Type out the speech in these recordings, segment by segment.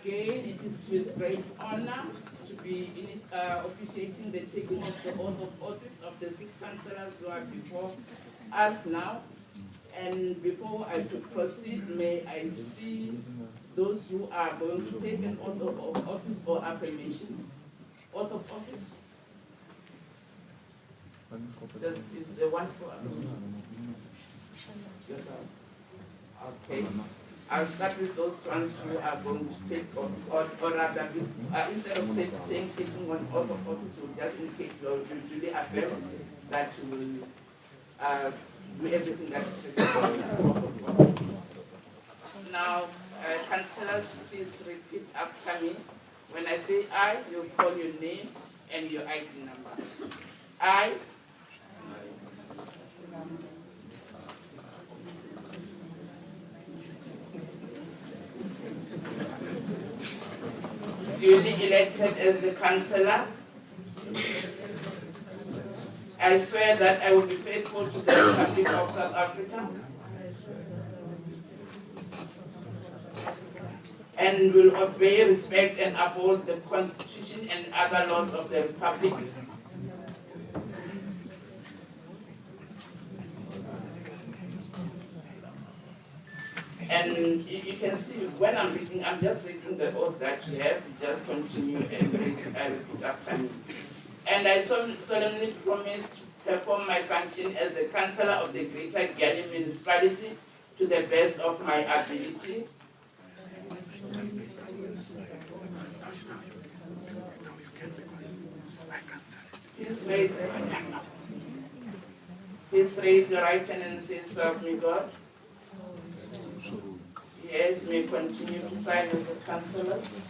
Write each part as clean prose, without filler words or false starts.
Again, it is with great honor to be officiating the taking of the oath of office of the 6 councillors who are before us now. And before I proceed, may I see those who are going to take an oath of office or affirmation? Oath of office? Is the one for yourself? Okay. I'll start with those ones who are going to take or rather, instead of saying taking one oath of office, we'll just indicate you duly affirm that you will do everything that is required of office. Now, councillors, please repeat after me. When I say I, you call your name and your ID number. I. Duly elected as the councillor, I swear that I will be faithful to the Republic of South Africa and will obey, respect, and uphold the Constitution and other laws of the Republic. And you can see when I'm reading, I'm just reading the oath that you have. Just continue and repeat after me. And I solemnly promise to perform my function as the councillor of the Greater GGM municipality to the best of my ability. Please raise your right hand and say, "Serve me, God." Yes, may continue to sign as the councillors.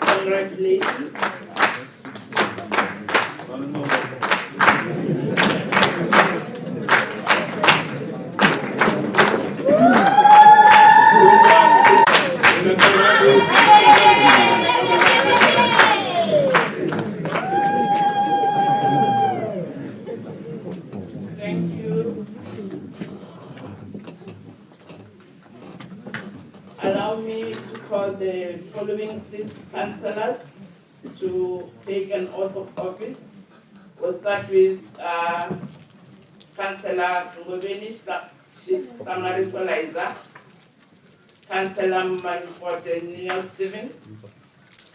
Congratulations. Thank you. Allow me to call the following 6 councillors to take an oath of office. We'll start with Councillor Ngobeni Stamariso Liza, Councillor Manfote Stephen,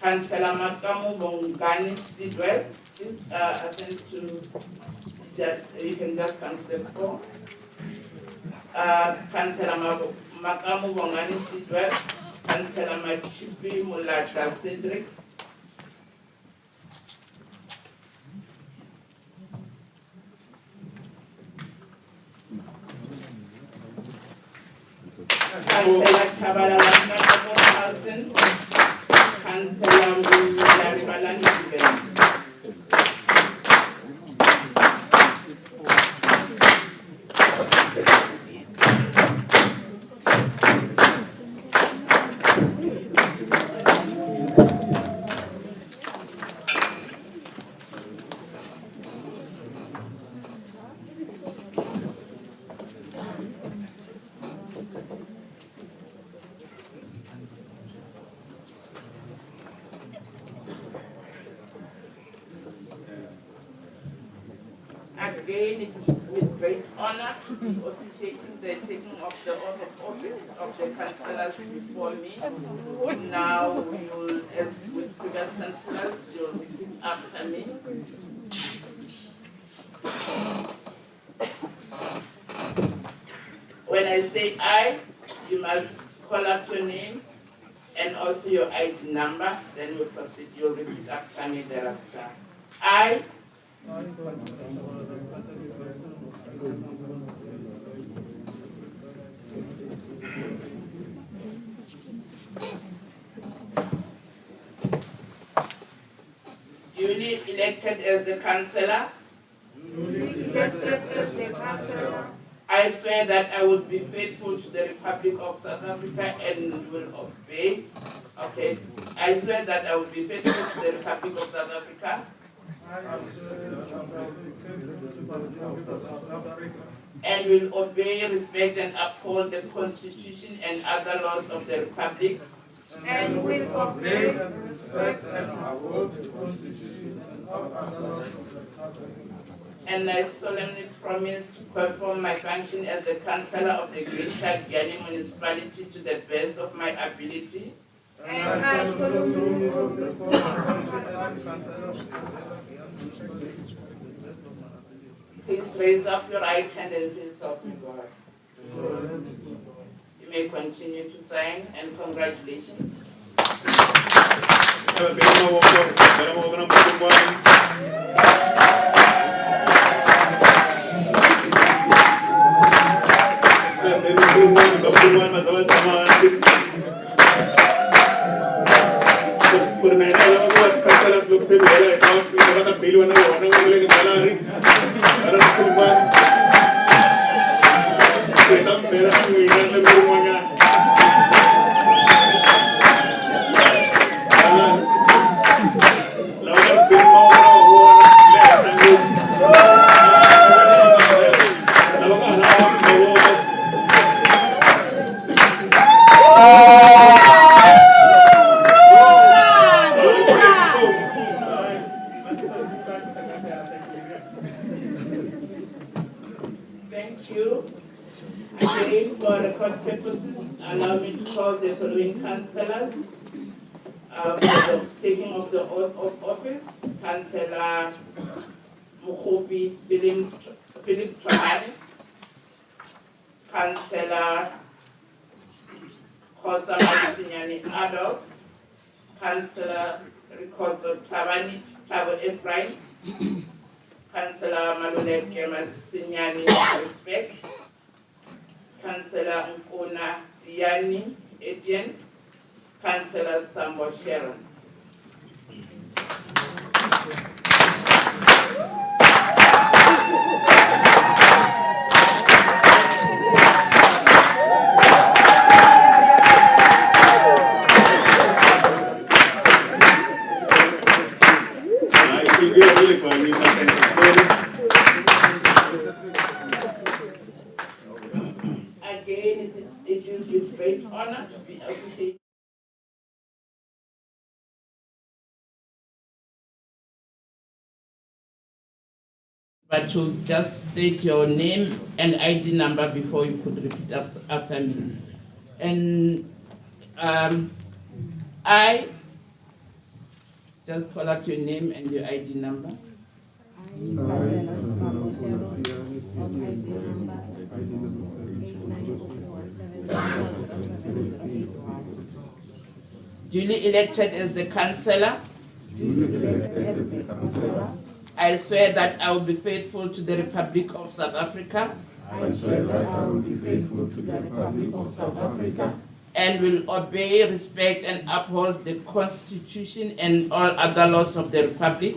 Councillor Makamu Bongani Sidwell. Please attend to that. You can just come to the floor. Councillor Makamu Bongani Sidwell, Councillor Machipi Mulata Cedric, Councillor Chabala Hassan, Councillor Laribalani Siben. Again, it is with great honor to be officiating the taking of the oath of office of the councillors before me. Now, you'll, as with previous councillors, you'll repeat after me. When I say I, you must call out your name and also your ID number. Then we'll proceed. You'll repeat after me thereafter. I. Duly elected as the councillor. I swear that I will be faithful to the Republic of South Africa and will obey. Okay. I swear that I will be faithful to the Republic of South Africa. And will obey, respect, and uphold the Constitution and other laws of the Republic. And will obey, respect, and uphold the Constitution and other laws of the Republic. And I solemnly promise to perform my function as a councillor of the Greater GGM municipality to the best of my ability. And I solemnly promise to perform my councillor of the Greater GGM municipality to the best of my ability. Please raise up your right hand and say, "So help me God." You may continue to sign, and congratulations. Thank you. Again, for record purposes, allow me to call the following councillors for the taking of the oath of office. Councillor Mukhopi Philip Tramani, Councillor Khosa Masinyani Adolf, Councillor Ricoto Tabani Tabo Ephraim, Councillor Maluleke Masinyani Respect, Councillor Nkuna Diani Etienne, Councillor Sambo Sharon. Again, it is with great honor to be appreciated. But to just state your name and ID number before you could repeat after me. And I just call out your name and your ID number. Duly elected as the councillor. I swear that I will be faithful to the Republic of South Africa. I swear that I will be faithful to the Republic of South Africa. And will obey, respect, and uphold the Constitution and all other laws of the Republic.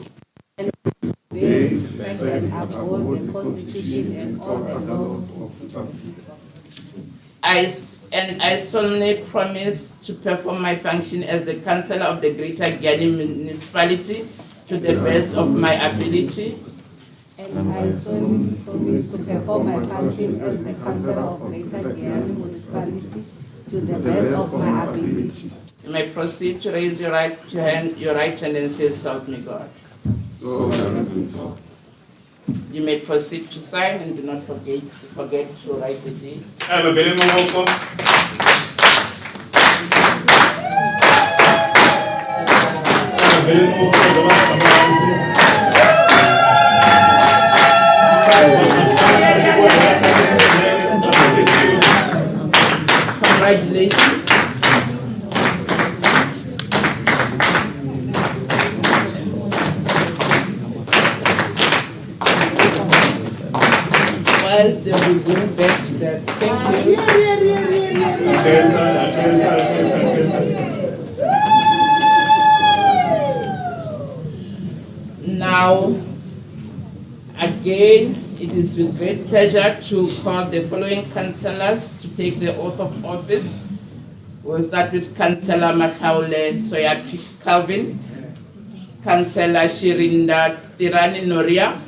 And obey, respect, and uphold the Constitution and all other laws of the Republic. I solemnly promise to perform my function as the councillor of the Greater GGM municipality to the best of my ability. And I solemnly promise to perform my function as the councillor of Greater GGM municipality to the best of my ability. You may proceed to raise your right hand and say, "So help me God." You may proceed to sign and do not forget to write the date. Congratulations. Whilst they will go back to that, thank you. Now, again, it is with great pleasure to call the following councillors to take the oath of office. We'll start with Councillor Mahlaule Soyapi Calvin, Councillor Shirinda Tirani Noria,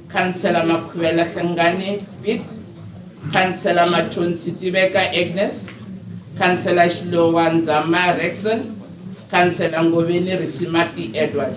Councillor Makwela Khangani Bit, Councillor Matonsi Tibeka Agnes, Councillor Shilowanzama Rexon, Councillor Ngoveni Risimati Edward.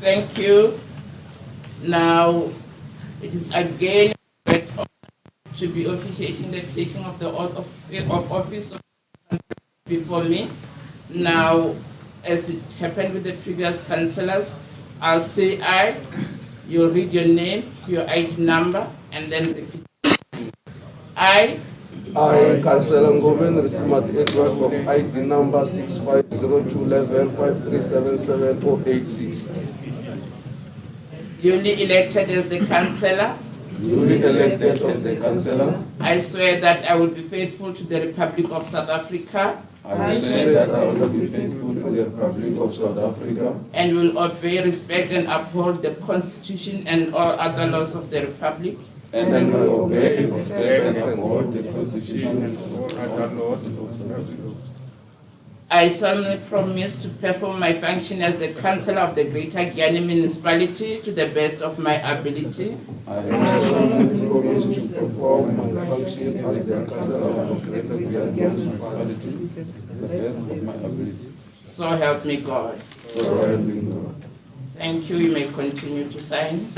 Thank you. Now, it is again to be officiating the taking of the oath of office before me. Now, as it happened with the previous councillors, I'll say I, you'll read your name, your ID number, and then repeat. I, Councillor Ngoven Risimat Edward of ID number 65021153778086. duly elected as the councillor, Duly elected as the councillor, I swear that I will be faithful to the Republic of South Africa I swear that I will be faithful to the Republic of South Africa and will obey, respect, and uphold the Constitution and all other laws of the Republic. and will obey, respect, and uphold the Constitution and all other laws of the Republic. I solemnly promise to perform my function as the councillor of the Greater Giani Municipality to the best of my ability. I solemnly promise to perform my function as the councillor of the Greater Giani Municipality to the best of my ability. So help me God. So help me God. Thank you. You may continue to sign.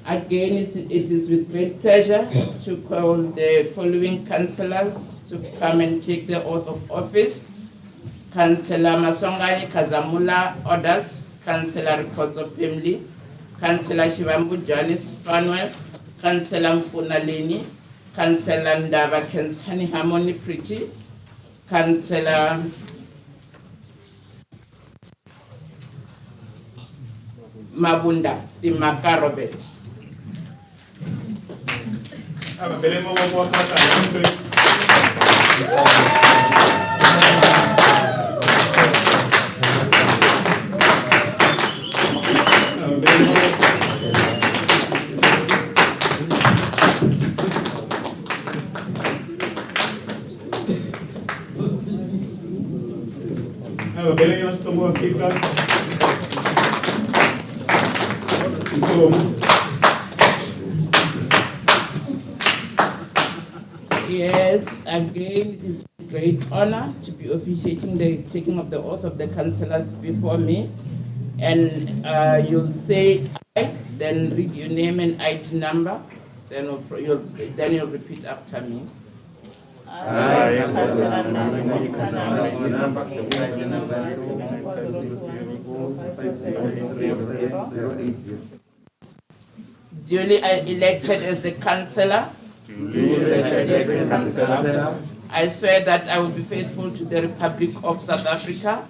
Again, it is with great pleasure to call the following councillors to come and take the oath of office. Councillor Masongani Kazamula Odas, Councillor Rikodzo Pimli, Councillor Shivambu Janice Fanuel, Councillor Mpunaleni, Councillor Ndaba Kensani Harmony Pretty, Councillor Mabunda Timaka Robert. Yes, again, it is a great honor to be officiating the taking of the oath of the councillors before me. And you'll say I, then read your name and ID number, then you'll repeat after me. Duly elected as the councillor, I swear that I will be faithful to the Republic of South Africa,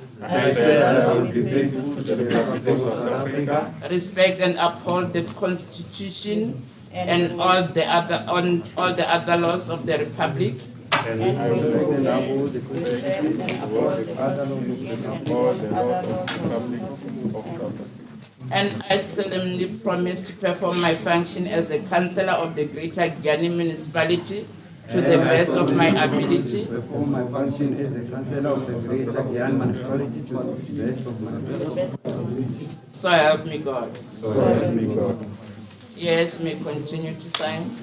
respect and uphold the Constitution and all the other laws of the Republic, and I solemnly promise to perform my function as the councillor of the Greater Guyana Municipality to the best of my ability. Perform my function as the councillor of the Greater Guyana Municipality to the best of my ability. So help me God. So help me God. Yes, may continue to sign.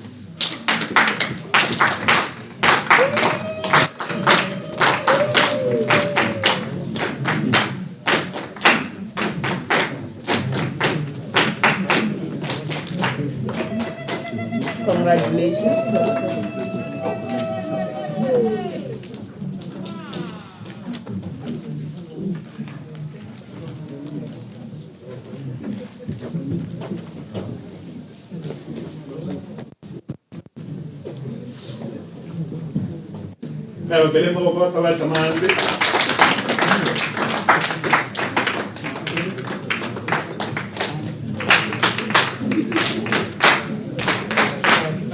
Congratulations. Bele mo ko kawal tamansi.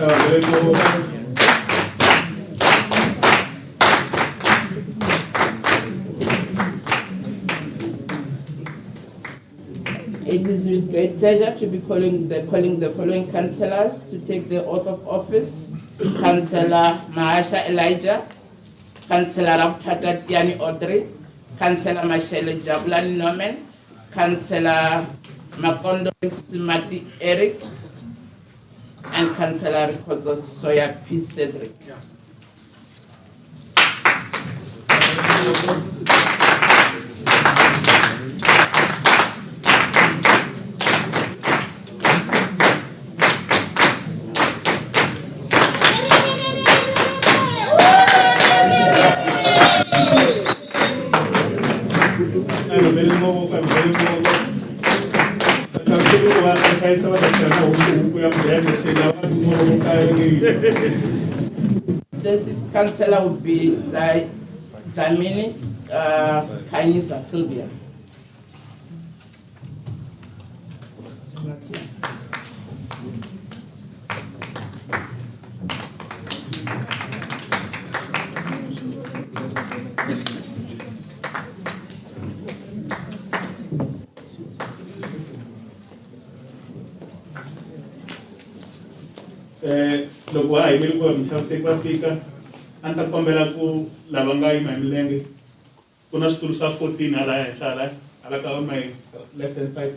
Bele mo It is with great pleasure to be calling the following councillors to take the oath of office. Councillor Mahasha Elijah, Councillor Rabtata Tiani Audrey, Councillor Mashele Jabulani Norman, Councillor Makondo Mati Eric, and Councillor Rikozo Soya P. Cedric. The sixth councillor would be Dlamini Kainisa Sylvia. loko ha yimeli ku mixaviseki va fika a ni ta kombela ku lava nga yima hi milenge ku na switulu swa 14 hala henhla hala ka my left hand side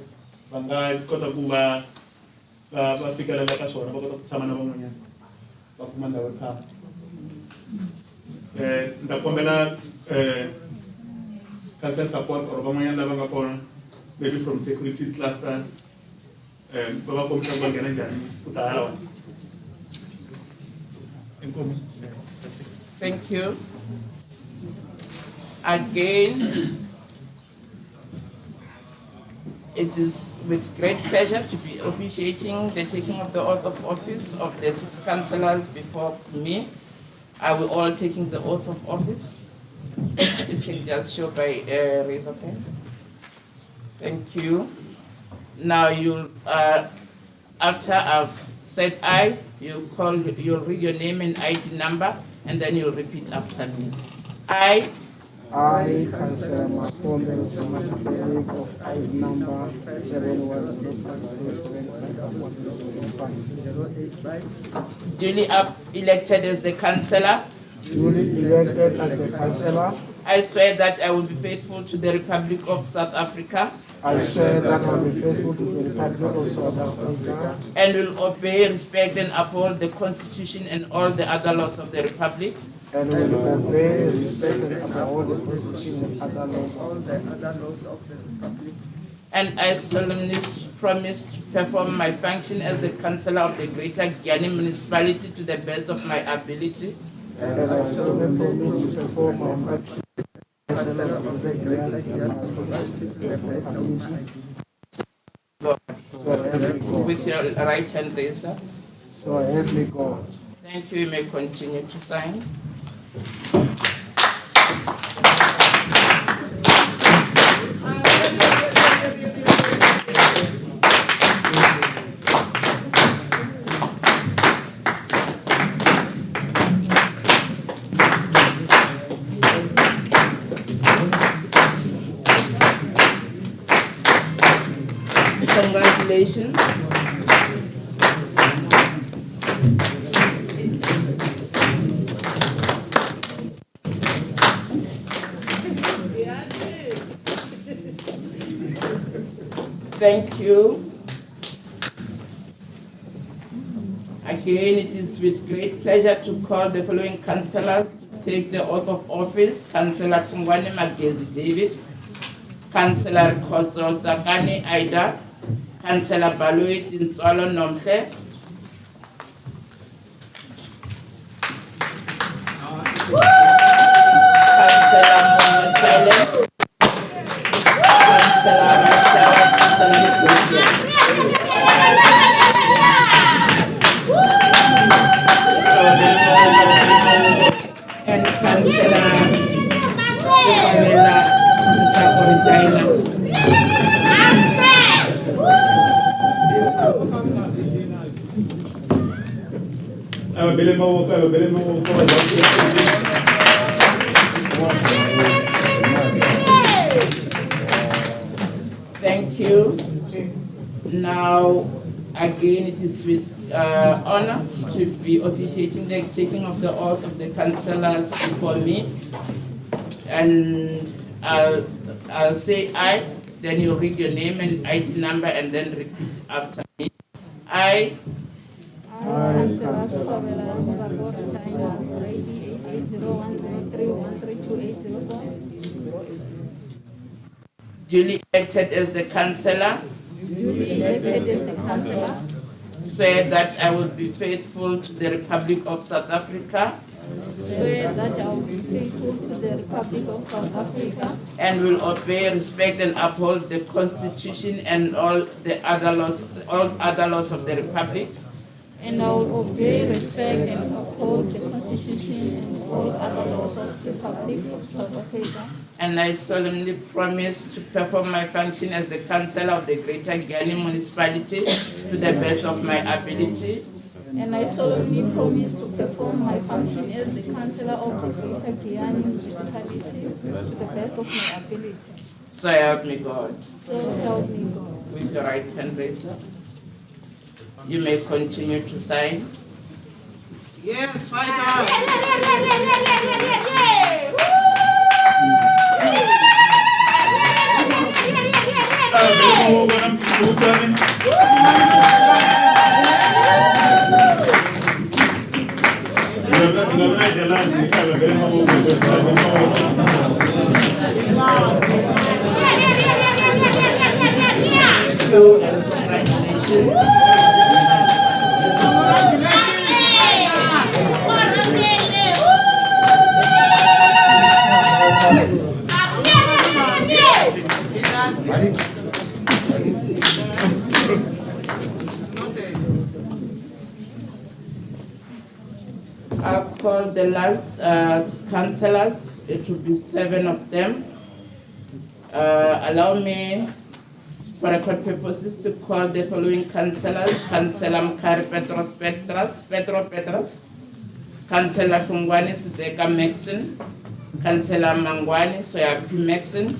va nga kota ku va fikelela ka swona va kota ku tshama na van'wanyana va kuma ndhawu yo tshama. Ni ta kombela council support or van'wanyana lava nga kona maybe from security cluster va va kombisa ku va nghena njhani ku ta hala wona. Thank you. Again, it is with great pleasure to be officiating the taking of the oath of office of the 6 councillors before me. Are we all taking the oath of office? If you can just show by raise of hand. Thank you. Now you'll, after I've said I, you'll read your name and ID number, and then you'll repeat after me. I, Councillor Makonde Eric of ID number 7105. duly elected as the councillor, Duly elected as the councillor, I swear that I will be faithful to the Republic of South Africa, I swear that I will be faithful to the Republic of South Africa and will obey, respect, and uphold the Constitution and all the other laws of the Republic. and will obey, respect, and uphold the Constitution and other laws of the Republic. And I solemnly promise to perform my function as the Councillor of the Greater Giani Municipality to the best of my ability. And I solemnly promise to perform my function as Councillor of the Greater Giani Municipality to the best of my ability. So help me God. With your right hand raised up. So help me God. Thank you. You may continue to sign. Congratulations. Thank you. Again, it is with great pleasure to call the following councillors to take the oath of office. Councillor Kungwane Magezi David, Councillor Khotso Tsakani Aida, Councillor Baloi Tintswalo Nomhle, Councillor Momo Silence, Councillor Rachel, Councillor Nkosia. And Councillor Sefabela Ntsako Regina. Thank you. Now, again, it is with honor to be officiating the taking of the oath of the councillors before me. And I'll say I, then you read your name and ID number, and then repeat after me. I, Councillor Sefabela Ntsako Regina, ID 880103132804. duly elected as the councillor, Duly elected as the councillor, swear that I will be faithful to the Republic of South Africa swear that I will be faithful to the Republic of South Africa and will obey, respect, and uphold the Constitution and all other laws of the Republic. and I will obey, respect, and uphold the Constitution and all other laws of the Republic of South Africa. And I solemnly promise to perform my function as the Councillor of the Greater Giani Municipality to the best of my ability. And I solemnly promise to perform my function as the Councillor of the Greater Giani Municipality to the best of my ability. So help me God. So help me God. With your right hand raised up. You may continue to sign. Yes, fighters! Thank you and congratulations. I'll call the last councillors. It will be 7 of them. Allow me, for record purposes, to call the following councillors: Councillor Mkari Petro Petras, Councillor Kungwane Siseka Maxon, Councillor Mangwani Soyapi Maxon,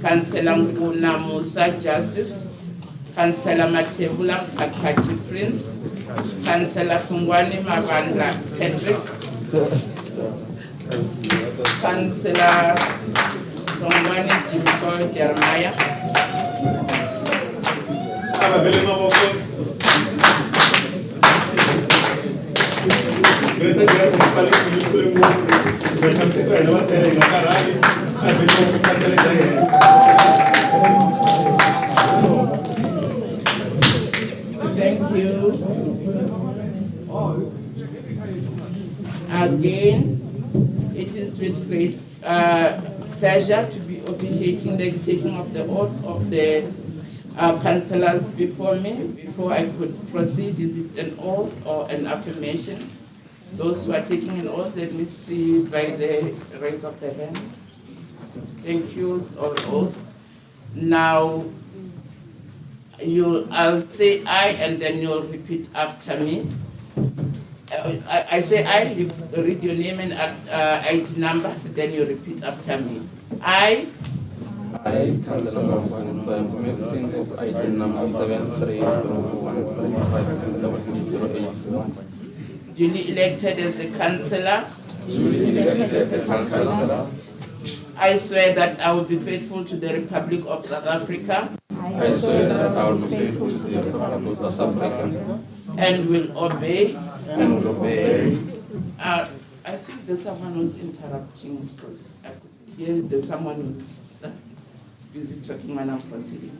Councillor Nguna Musa Justice, Councillor Matebula Takati Prince, Councillor Kungwane Mavandla Patrick, Councillor Songwane Jimko Jeremiah. Thank you. Again, it is with great pleasure to be officiating the taking of the oath of the councillors before me. Before I could proceed, is it an oath or an affirmation? Those who are taking an oath, let me see by the raise of the hand. Thank you, it's all oath. Now, I'll say I and then you'll repeat after me. I say I, you read your name and ID number, then you repeat after me. I, Councillor Maxine of ID number 7301256708. duly elected as the councillor. I swear that I will be faithful to the Republic of South Africa. I swear that I will be faithful to the Republic of South Africa and will obey. I think there's someone who's interrupting because I could hear there's someone who's busy talking when I'm proceeding.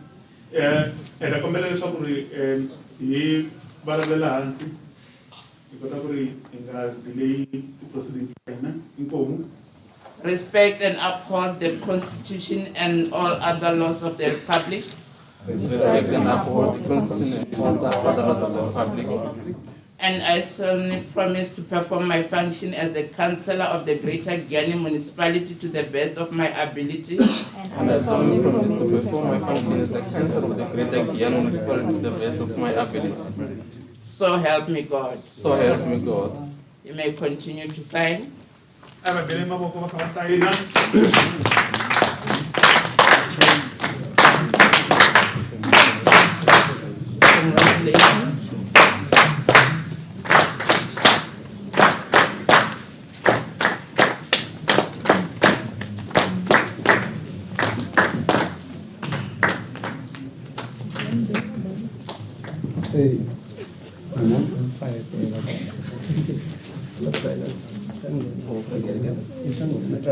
Respect and uphold the Constitution and all other laws of the Republic. Respect and uphold the Constitution and all other laws of the Republic. And I solemnly promise to perform my function as the councillor of the Greater Giani Municipality to the best of my ability. And I solemnly promise to perform my function as the councillor of the Greater Giani Municipality to the best of my ability. So help me God. So help me God. You may continue to sign. Congratulations.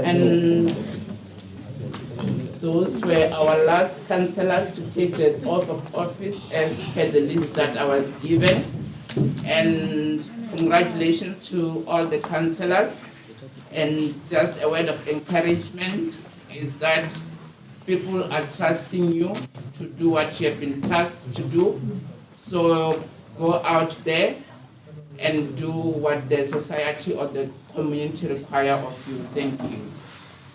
And those were our last councillors to take the oath of office as per the list that I was given. And congratulations to all the councillors. And just a word of encouragement is that people are trusting you to do what you have been tasked to do. So go out there and do what the society or the community require of you. Thank you.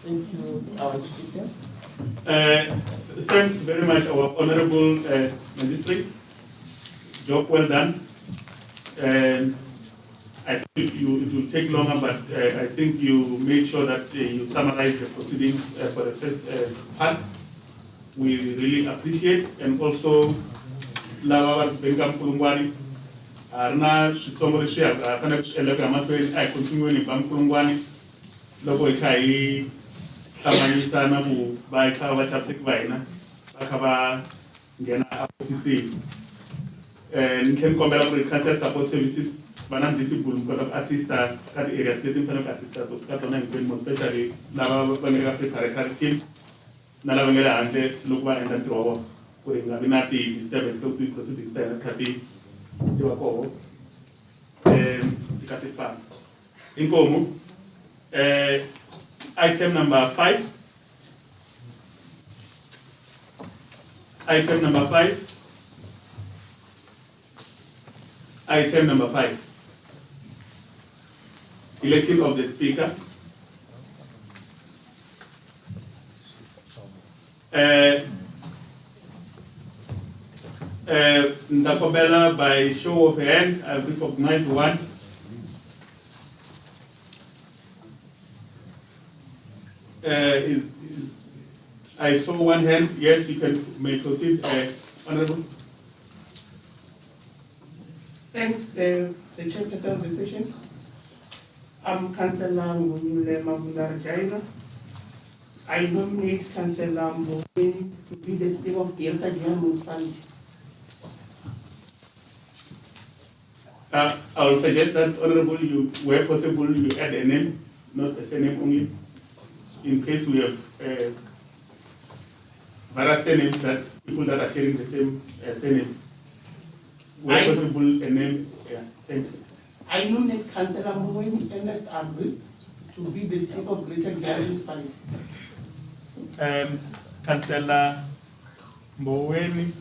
Thank you, our speaker. Thanks very much, our honorable magistrate. Job well done. I think it will take longer, but I think you made sure that you summarize the proceedings for the first part. We really appreciate, and also Lava Benkam Kulungwani. Arna Shitsomori Shia, I continue in Bamkulungwani. Logo Kai Tamani Sanabu by Kawa Chapsik Vaina, Akaba Gena Office, and can collaborate with cancer support services. Banan disciple because of assistant at area state kind of assistant to Katana and especially Lava Banega Africa team, Nalavangela and the Lugwa and the Drowa, putting a Vinati disturbance to be proceeding silent Kati. Item number 5. Item number 5. Item number 5. Election of the speaker. Ndakobela, by show of hand, I recognize one. I saw one hand. Yes, you may proceed, Honorable. Thanks, the chairperson of the session. I'm Councillor Ngunyule Mabundara Jaina. I nominate Councillor Mboweni to be the Speaker of the GGM municipality. I will suggest that, Honorable, you, where possible, you add a name, not a surname only, in case we have various surnames that people that are sharing the same surname. Where possible, a name. Yeah, thank you. I nominate Councillor Mboweni Ernest Abri to be the Speaker of Greater Guyana municipality. Councillor Mboweni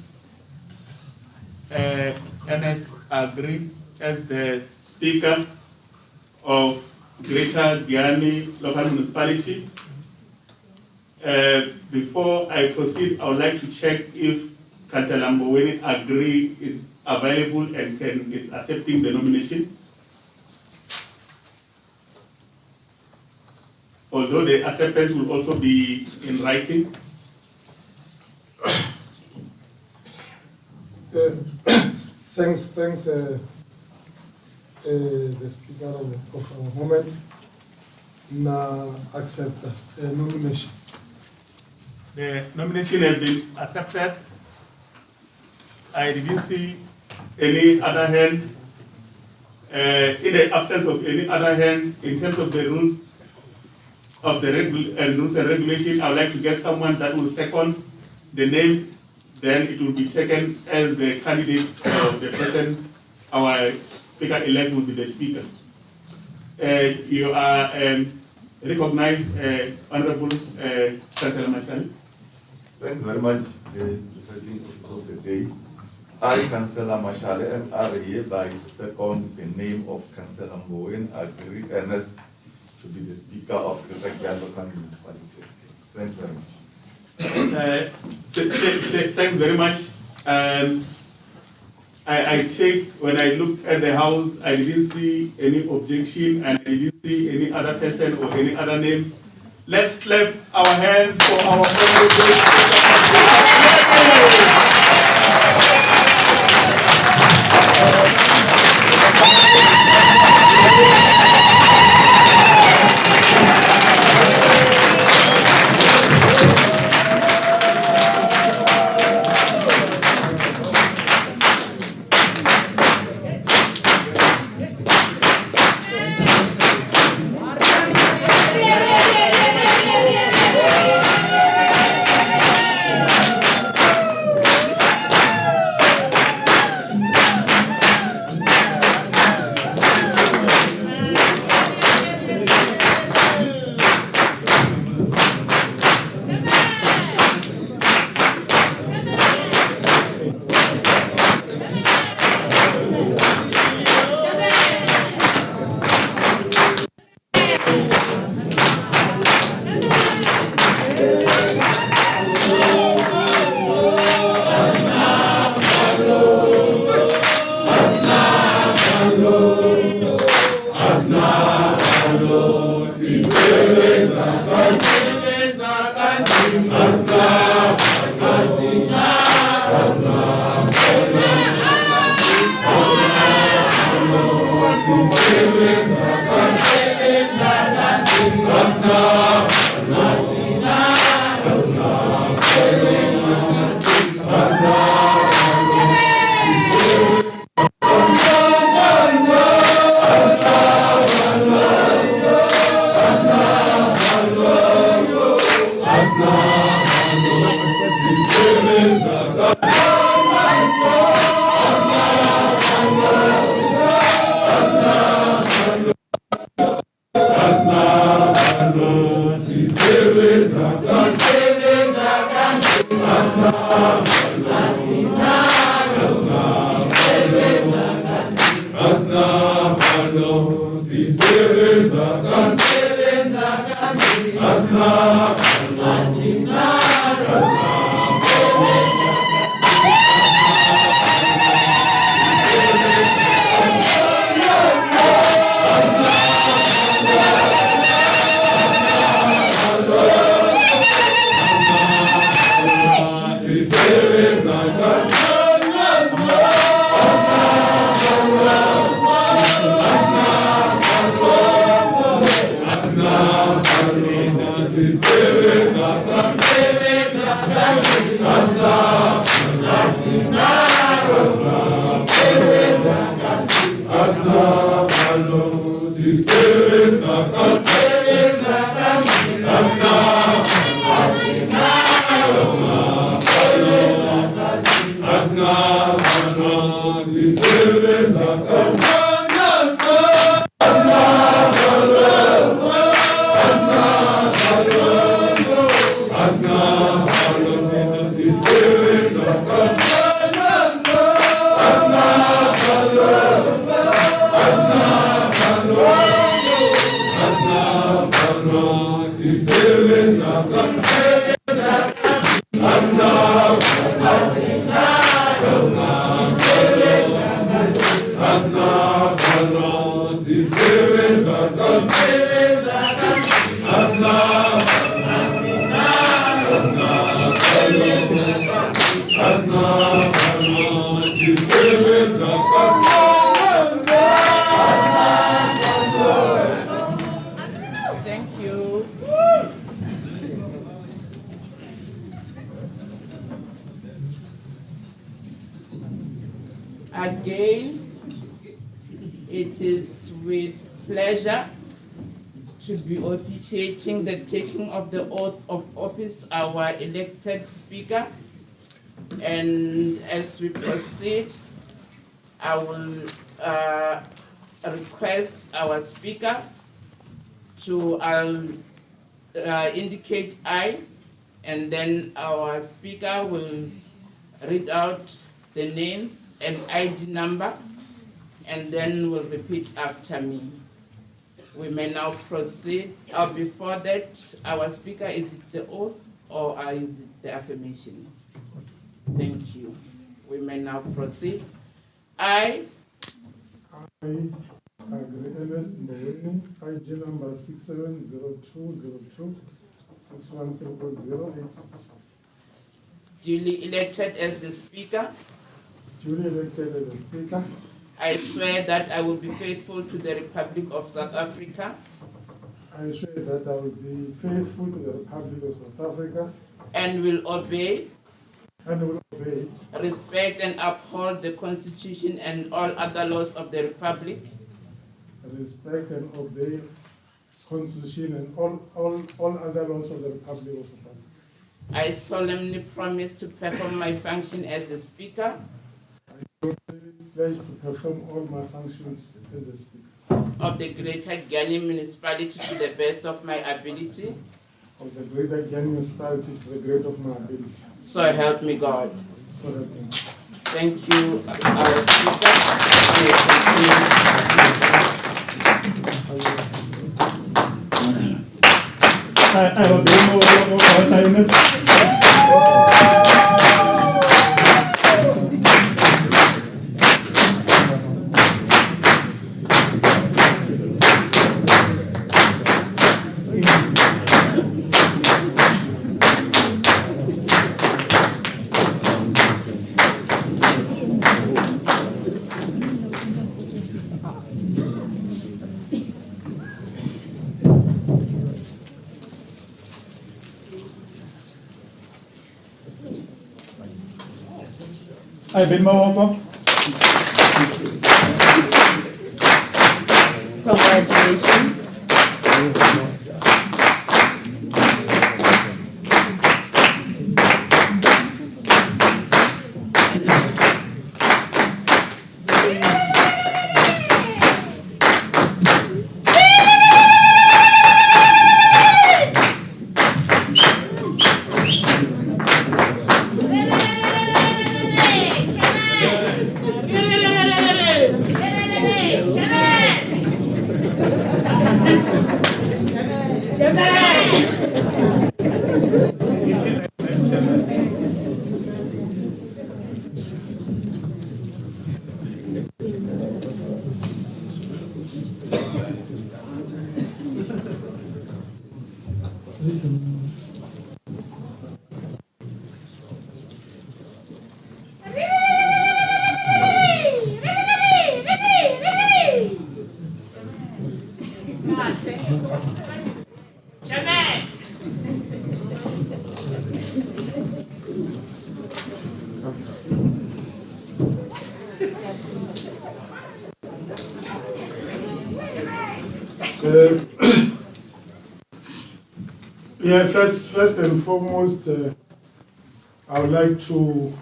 Ernest Agri as the Speaker of Greater Guyana Local Municipality. Before I proceed, I would like to check if Councillor Mboweni Agri is available and is accepting the nomination. Although the acceptance will also be in writing. Thanks, the Speaker of our moment. Na accept the nomination. The nomination has been accepted. I didn't see any other hand. In the absence of any other hand, in terms of the rules of the rules and regulation, I would like to get someone that will second the name. Then it will be taken as the candidate of the person, our speaker-elect will be the speaker. You are recognized, Honorable Councillor Mashal. Thank you very much, the presiding officer of the day. I, Councillor Mashale, am hereby second the name of Councillor Mboweni Agri Ernest to be the Speaker of the Guyana Local Municipality. Thanks very much. Thanks very much. I checked when I looked at the house, I didn't see any objection and I didn't see any other person or any other name. Let's clap our hands for our honorable. Thank you. Again, it is with pleasure to be officiating the taking of the oath of office, our elected speaker. And as we proceed, I will request our speaker to indicate I, and then our speaker will read out the names and ID number, and then will repeat after me. We may now proceed. Before that, our speaker, is it the oath or is it the affirmation? Thank you. We may now proceed. I agree, Ernest Mboweni, IG number 670202610086. duly elected as the speaker, Duly elected as the speaker, I swear that I will be faithful to the Republic of South Africa I swear that I will be faithful to the Republic of South Africa and will obey, and will obey, respect and uphold the Constitution and all other laws of the Republic, respect and obey Constitution and all other laws of the Republic of South Africa. I solemnly promise to perform my function as the speaker I pledge to perform all my functions as the speaker of the Greater Gani Municipality to the best of my ability. of the Greater Gani Municipality to the great of my ability. So help me God. So help me. Thank you, our speaker. I will be more I've been more. Congratulations. Yeah, first and foremost, I would like to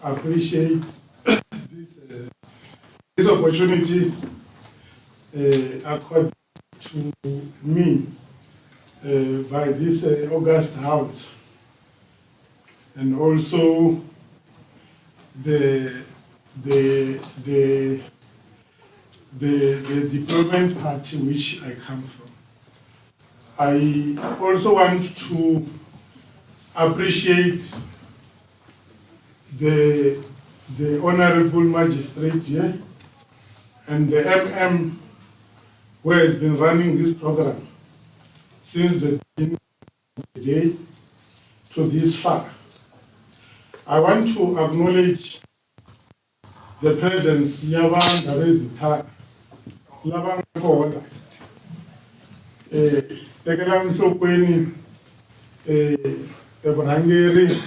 appreciate this opportunity accorded to me by this August House, and also the deployment party which I come from. I also want to appreciate the Honorable Magistrate here and the MM who has been running this program since the beginning of the day to this far. I want to acknowledge the presence Yabanga Rezita Labanga Tekelam Shokweni Ebrangeri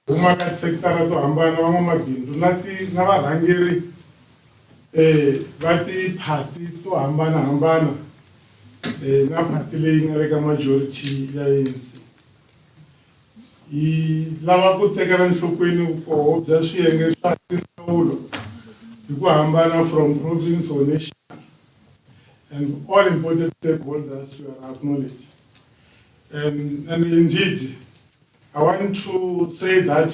Umakat Sector to Ambana Mamabindu Nati Navarangeri Vati Party to Ambana na party laying like a majority ANC. Lava ku tekela nhlokweni ko bya swiyenge swa tinhlawulo hi ku hambana from province or nation, and all important stakeholders were acknowledged. And indeed, I want to say that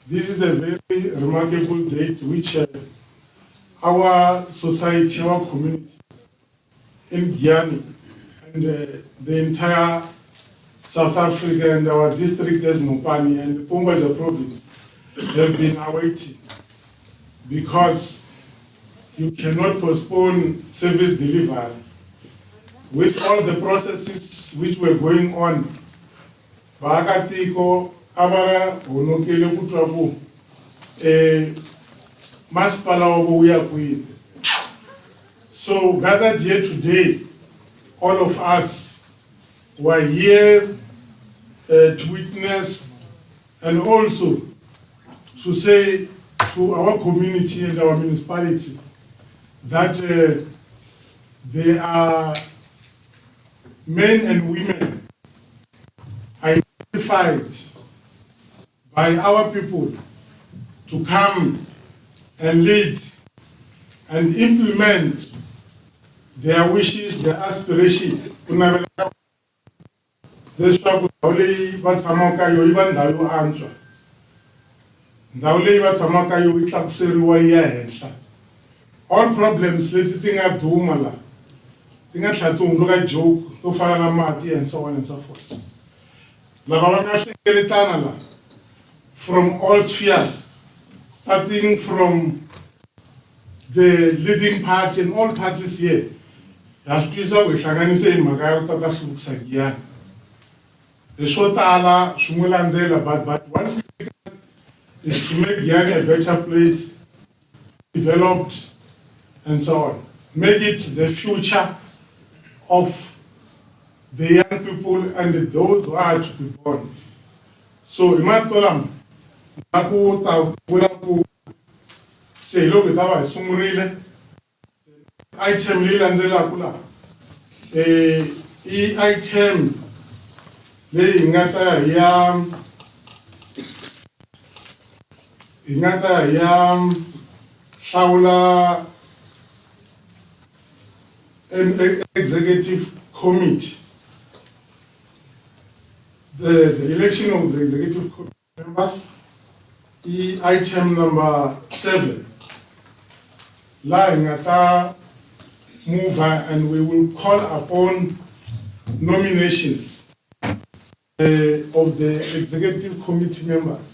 this is a very remarkable date which our society, our community in Guyana and the entire South Africa and our district as Mopani and the Pumbaza province have been awaiting, because you cannot postpone service delivery with all the processes which were going on. Bakatiko abara onokele kutwabu maspala obuya queen. So gathered here today, all of us were here to witness and also to say to our community and our municipality that there are men and women identified by our people to come and lead and implement their wishes, their aspirations. All problems leti ti nga duma la ti nga tlha tumbuluka joke to fana na mati and so on and so forth. Lava va nga hlengeletana la from all spheres, starting from the leading party and all parties here. Ha swi twisa ku hi hlanganise hi mhaka ya ku ta ka hluvukisa Giyani. Hi swo tala swi n'wi landzela, but what's critical is to make Giyani a better place, developed and so on. Make it the future of the young people and those who are to be born. So imatolam naku ta vula ku se loko ta va hi sungurile item leyi landzelaka la i item leyi hi nga ta ya hlawula an executive committee. The election of the executive committee members, item number 7. La ingata move and we will call upon nominations of the executive committee members.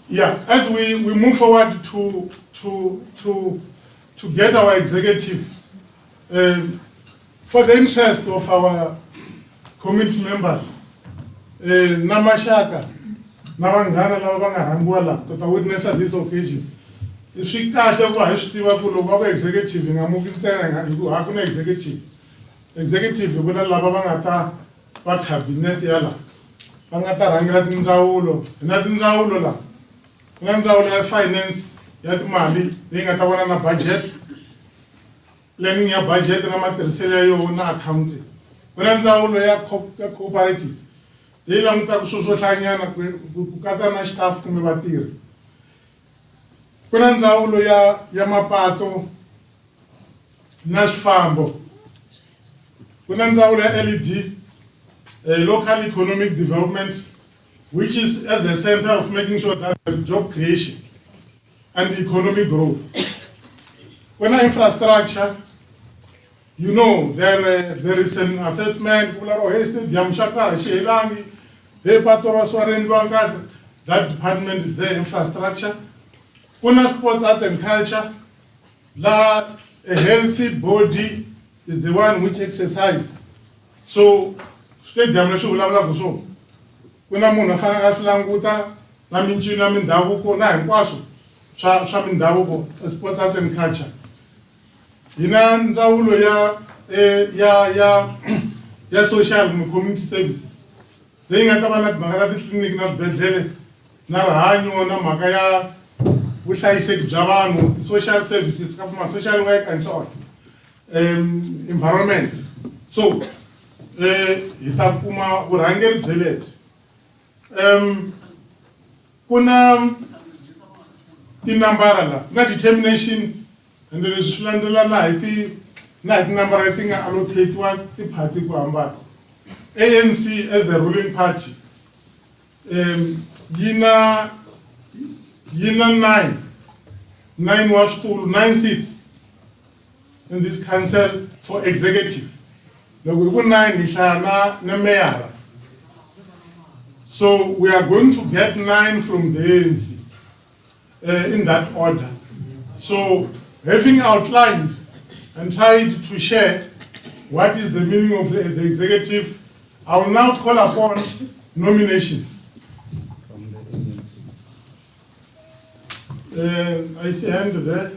Yeah, as we move forward to get our executive, for the interest of our committee members, Namashaka, Navanghana Lavanga to witness at this occasion. If she can't have a executive in a moving center, you have an executive. Executive, you will allow Lavangata, what cabinet yala. Pangata Rangrat in Zaulo, not in Zaulola. Nanzaulo finance, yet money, being at a budget, planning your budget and a material na accounting. When Nanzaulo cooperative, they long to social Kazana staff Kumibatir. When Nanzaulo Yamapato, Nash Fambo. When Nanzaulo LED, local economic development, which is at the center of making sure that job creation and economic growth. When infrastructure, you know, there is an assessment, that department is there, infrastructure. When sports, arts and culture, a healthy body is the one which exercises. So, stadium, kuna munhu afanele a swi languta na mincino ya mindhavuko na hinkwaswo swa mindhavuko sports arts and culture. Hi na ndzawulo ya social community services leyi nga ta va na timhaka ta titliliniki na swibedhlele na rihanyo na mhaka ya vuhlayiseki bya vanhu, social services ka ma social work and so on, environment. So hi ta kuma vurhangeri bya lebyi. Kuna tinambara la na determination and then swi landzelana hi tinambara leti nga allocatiwa ti-party ku hambana. ANC as a ruling party yi na 9 seats in this council for executive. Loko hi ku 9 hi hlaya na mayor. So we are going to get 9 from the ANC in that order. So having outlined and tried to share what is the meaning of the executive, I will now call upon nominations. From the ANC. I see a hand there.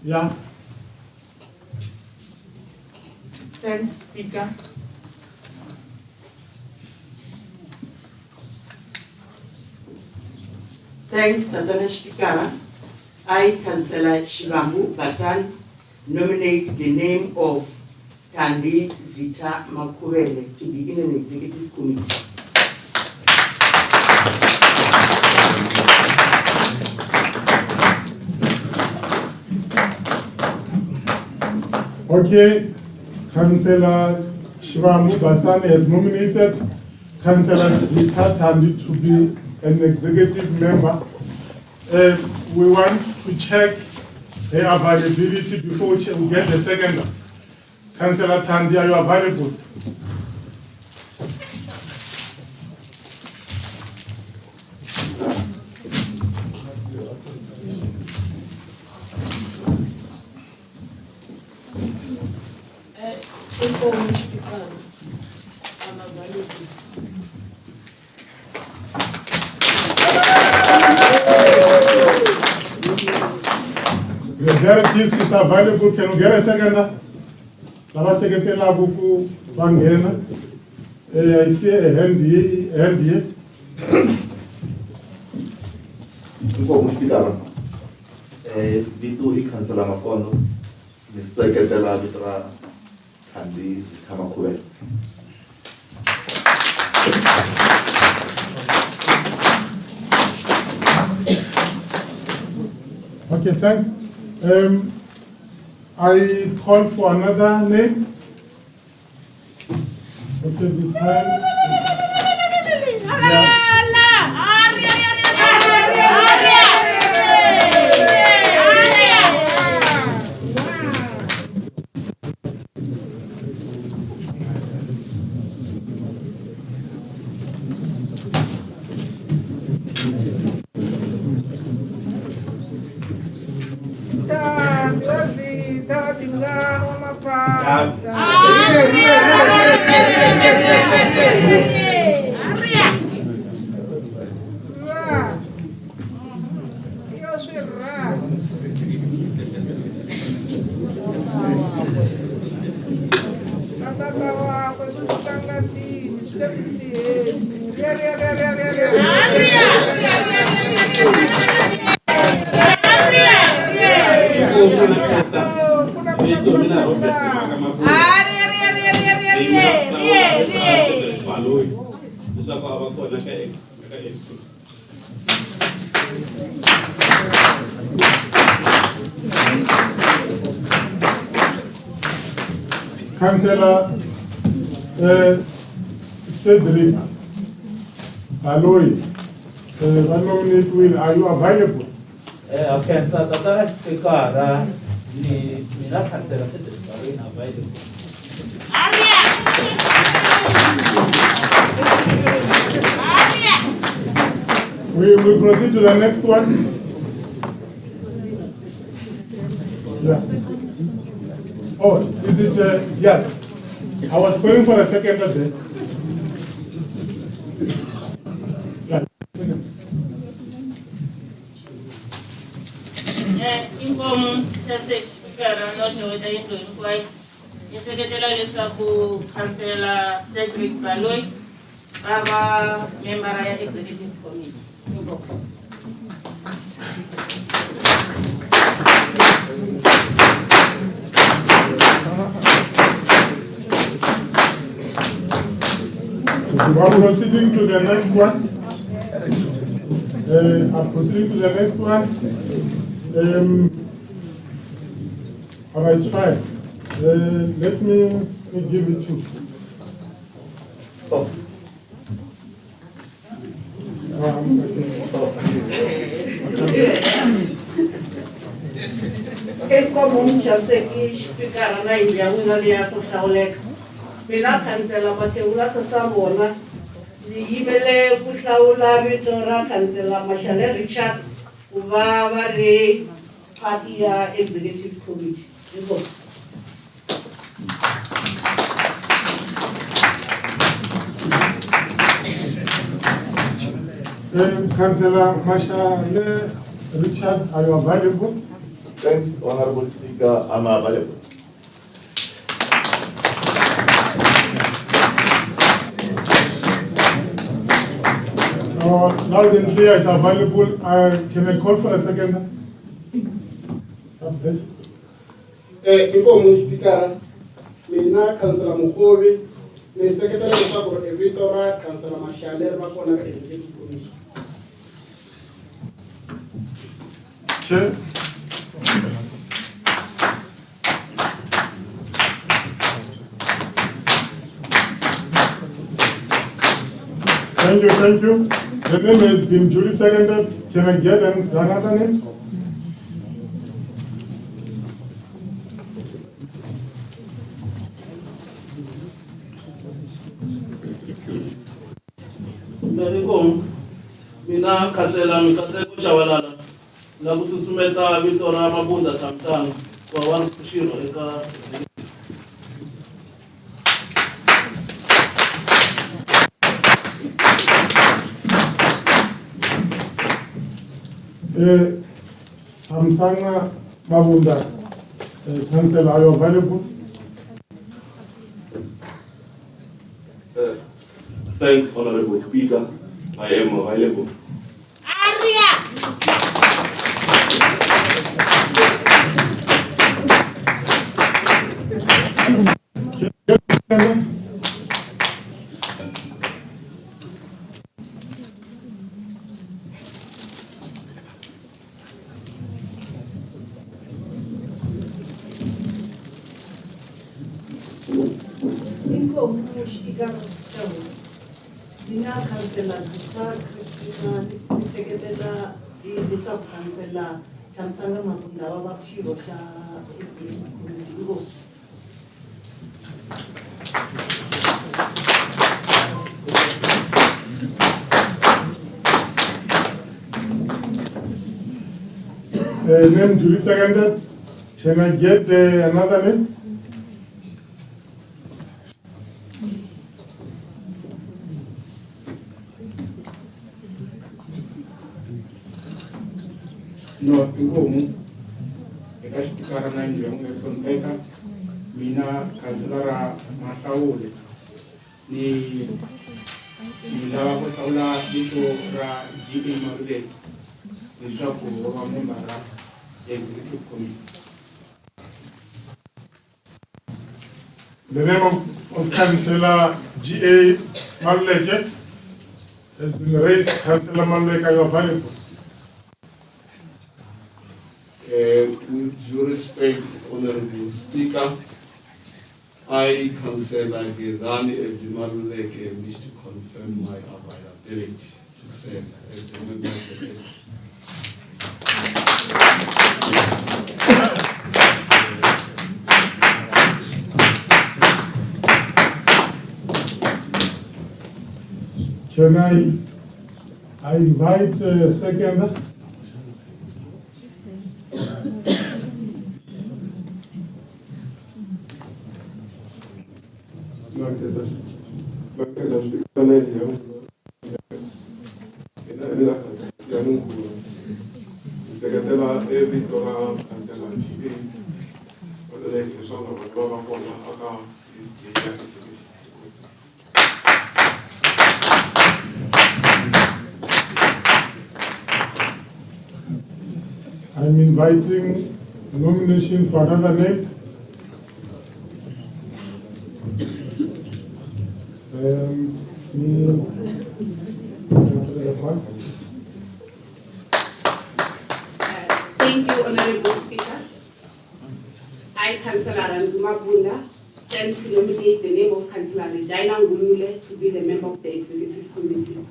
Yeah. Thanks, Speaker. Thanks, Madam Speaker. I, Councillor Shivambu Basan, nominate the name of Kandi Zita Makurele to be in an executive committee. Okay, Councillor Shivambu Basan has nominated Councillor Zita Tandi to be an executive member. We want to check her availability before we get the second. Councillor Tandi, are you available? The directives is available. Can we get a second? Lava secretary Abuku Bangena. I see a hand here. Vitu ikansela makono ni sekretela vitra kandi kama kule. Okay, thanks. I call for another name. Okay, this time. Yeah. Ah, Councillor Cedric Aloy, one nominate will, are you available? Okay, so the speaker, ni na councillor Cedric Aloy available. We will proceed to the next one. Yeah. Oh, is it, yeah. I was calling for a second there. Yeah. Inkomu speaker nosho weda into inquiry. Iseketela leswaku Councillor Cedric Aloy aba member ya executive committee. I'm proceeding to the next one. I'm proceeding to the next one. All right, it's fine. Let me give it to you. Oh. Como que speaker na India una dia to hlawleka mina councillor Matheula sasabona yimele ku hlawula vito ra councillor Mashale Richard ku va va ri party ya executive committee. Councillor Mashale Richard, are you available? Thanks, Honorable Speaker, I'm available. Now the clear is available. Can I call for a second? Inkomu speaker, mina Councillor Mukhovi, ni secretary leswaku vito ra Councillor Mashale va kona ka executive committee. Chair. Thank you. The name has been duly seconded. Can I get another name? Mina Councillor Mikateko Chavalala la kususumeta vito ra mabunda Thamsanqa kwa wana kushiro eka Thamsanqa Mabunda, Councillor, are you available? Thanks, Honorable Speaker. I am available. Mina Councillor Zita Christina Seketela Bishop Councillor Thamsanqa Mabunda wa kushiro xa Name duly seconded. Can I get another name? No, inkomu eka speaker na India ungekoneka mina Councilor Masaule ni lava ku hlawula vito ra GA Maruleke leswaku va membara ya executive committee. The name of Councillor GA Maluleke has been raised. Councillor Maluleke, are you available? With due respect, Honorable Speaker, I, Councillor Gezani Maluleke, wish to confirm my availability to serve as the member of the Can I invite second? I'm inviting nomination for another name. Thank you, Honorable Speaker. I, Councillor Mabunda, stand to nominate the name of Councillor Regina Ngulule to be the member of the Executive Committee.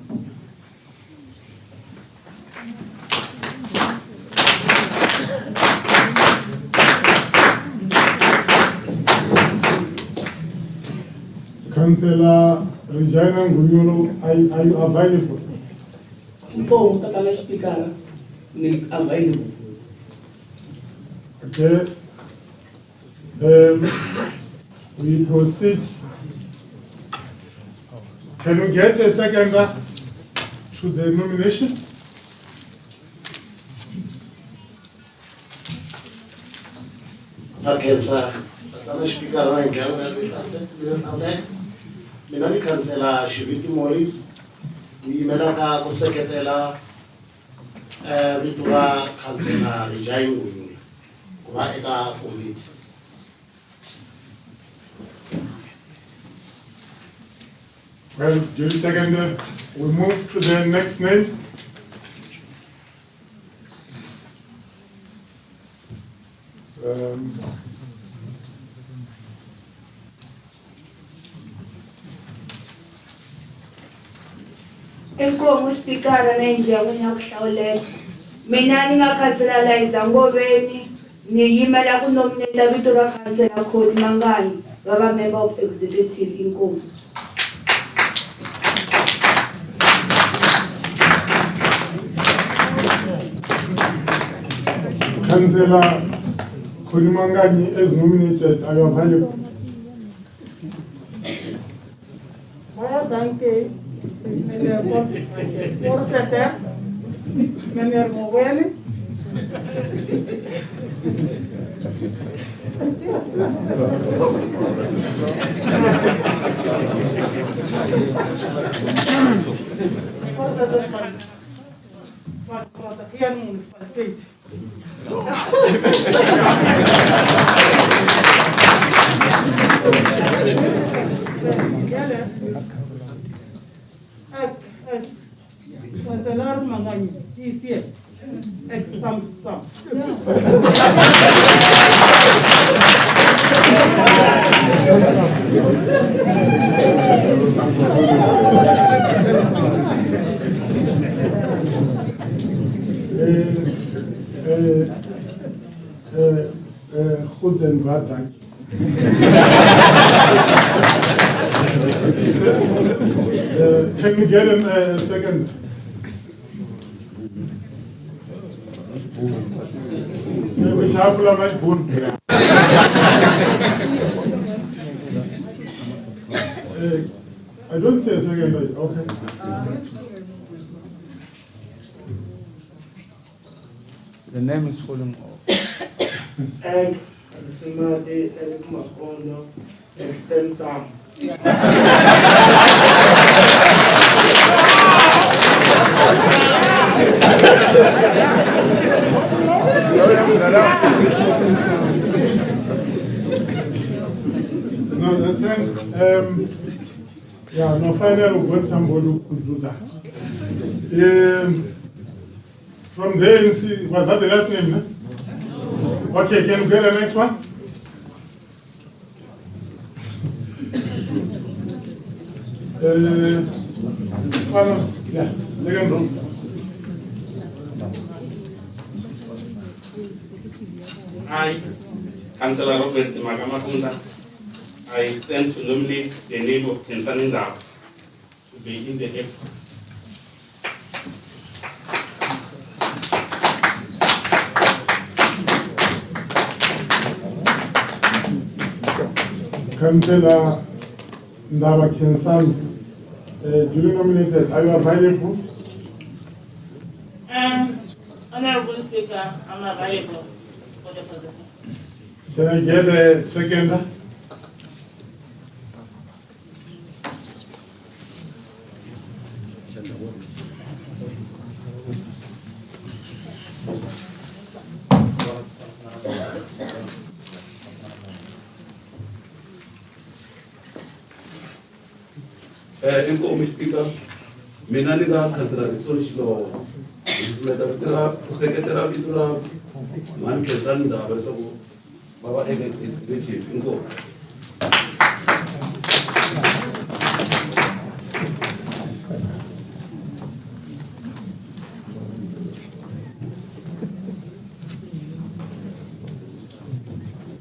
Councillor Regina Ngunyolo, are you available? Available. Okay. We proceed. Can we get a seconder to the nomination? Okay, sir. Speaker, mina ni Councillor Shiviti Morris, ni melaka ku seketela vito ra Councillor Regina Ngulule ku va eka committee. Well, duly seconded. We move to the next name. Enkomo Speaker na india kuhlawulela. Mina ngingakhansela la izangobeni ngiyimela ku nominate vito ra Councillor Kholi Mangani baba member of executive inkomo. Councillor Kholi Mangani is nominated. Are you available? Danke. Voorzitter, meneer Moweli. Voorzitter van de Gien municipaliteit. Councillor Mangani, ici, ex-Tamsa. Goed en wat, dank je. Can we get him a second? Which apple am I born? I don't say a second, okay. The name is falling off. Simati Eric Makondo, extend some. No, thanks. Yeah, no, finally we got somebody who could do that. From the ANC, was that the last name? No? Okay, can we get the next one? Yeah, second row. I, Councillor Robert Magamakunda, I stand to nominate the name of Kensani Ndaba to be in the exco. Councillor Ndaba Kensani, do you nominate that? Are you available? Honorable Speaker, I'm available for the position. Can I get a seconder? Inkomi Speaker, mina ni nga Councillor Zixon Shilo, Secretary Bitura, Man Kensani Ndaba leswaku baba executive inkomi.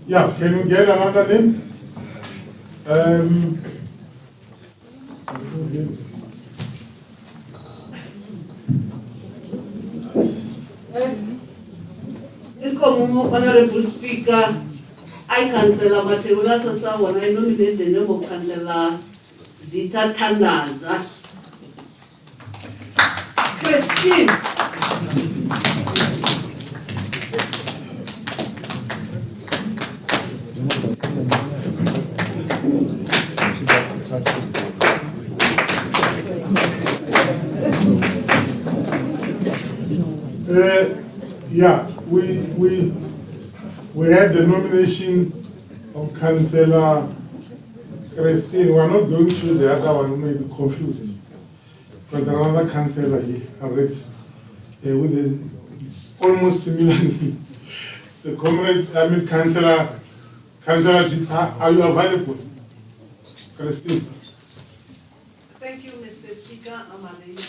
Yeah, can we get another name? Honorable Speaker, I Councillor Mateula Sasawa, I nominate the name of Councillor Zita Tandaza. Christine. Yeah, we had the nomination of Councillor Christine. We are not going through the other one, we may be confused. But another councillor here already with it's almost similar name. So, comrade, Councillor Zita, are you available? Christine. Thank you, Mr. Speaker. I'm available.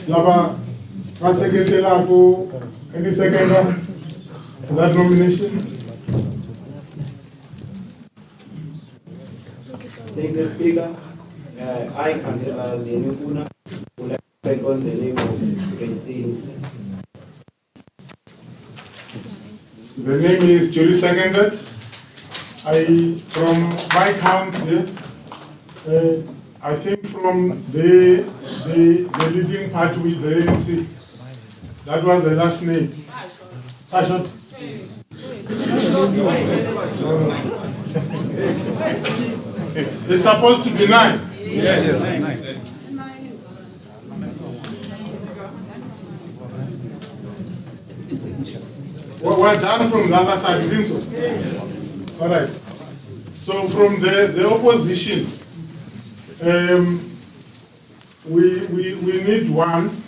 Lava, any seconder for that nomination? Thank you, Speaker. I, Councillor Lenukuna, would like to second the name of Christine. The name is duly seconded. From my count here, I think from the leading party with the ANC, that was the last name. Sasha? It's supposed to be 9. Yes. We're done from the other side, isn't so? All right. So from the opposition, we need one.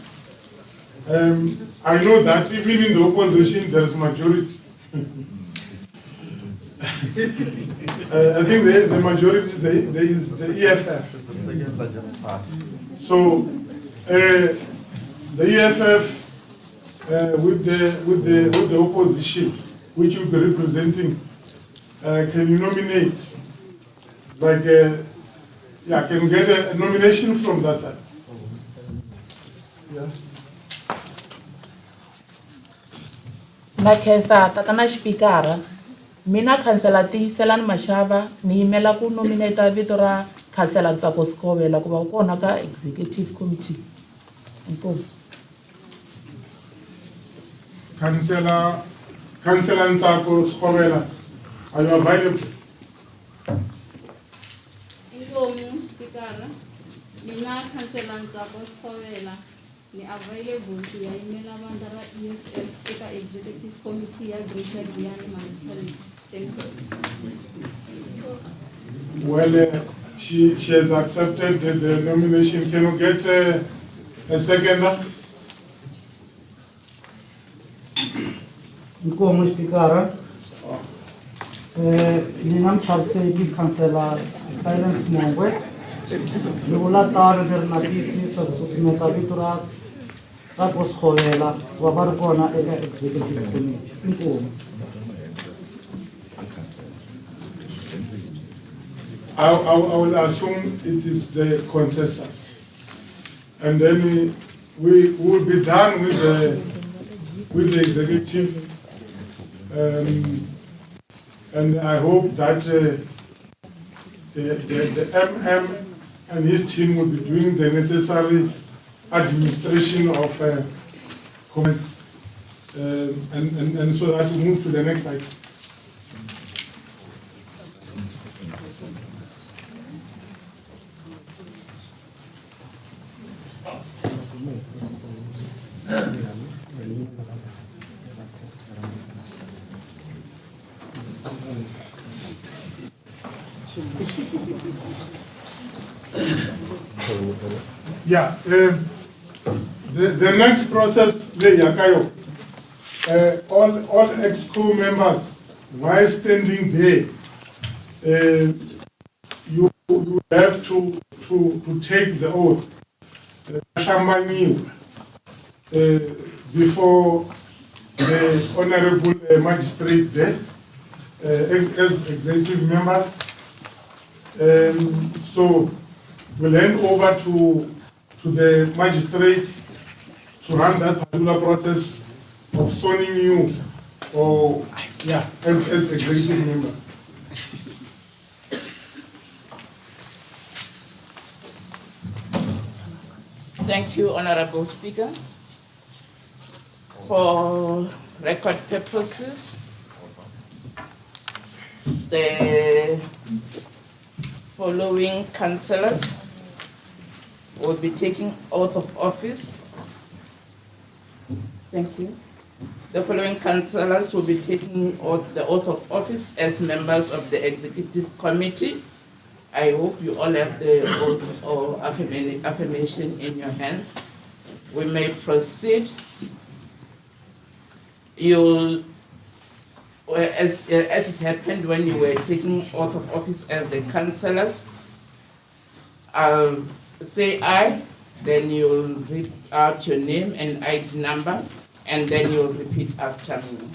I know that even in the opposition there is majority. I think the majority there is the EFF. So the EFF with the opposition, which will be representing, can you nominate? Can we get a nomination from that side? Yeah. Makhensa tatana xipikara mina khansela Tiyiselani Mashava ni yimela ku nominate vito ra khansela Ntsako Sikovela ku va kona ka executive committee. Inkomu. Councillor Ntsako Skhovela, are you available? Inkomu Speaker, mina Councillor Ntsako Skhovela ni available to yayimela abantu EFF eka executive committee ya Greater Giyani Municipality. Thank you. Well, she has accepted the nomination. Can you get a seconder? Inkomu Speaker, ninamchaviseki Councillor Silence Mongwe, niulatari vernatisi sosimeka vitura Ntsako Skhovela wavari kona eka executive committee. Inkomu. I will assume it is the consensus, and then we will be done with the executive, and I hope that the MM and his team will be doing the necessary administration of comments, and so that we move to the next item. Yeah, the next process, all EXCO members, while standing there, you have to take the oath, before the Honorable Magistrate there, as executive members. So we'll hand over to the magistrate to run that particular process of sworning you, or as executive members. Thank you, Honorable Speaker. For record purposes, the following councillors will be taking oath of office. Thank you. The following councillors will be taking the oath of office as members of the executive committee. I hope you all have the oath or affirmation in your hands. We may proceed. You'll, as it happened when you were taking oath of office as the councillors, I'll say I, then you'll read out your name and ID number, and then you'll repeat after me.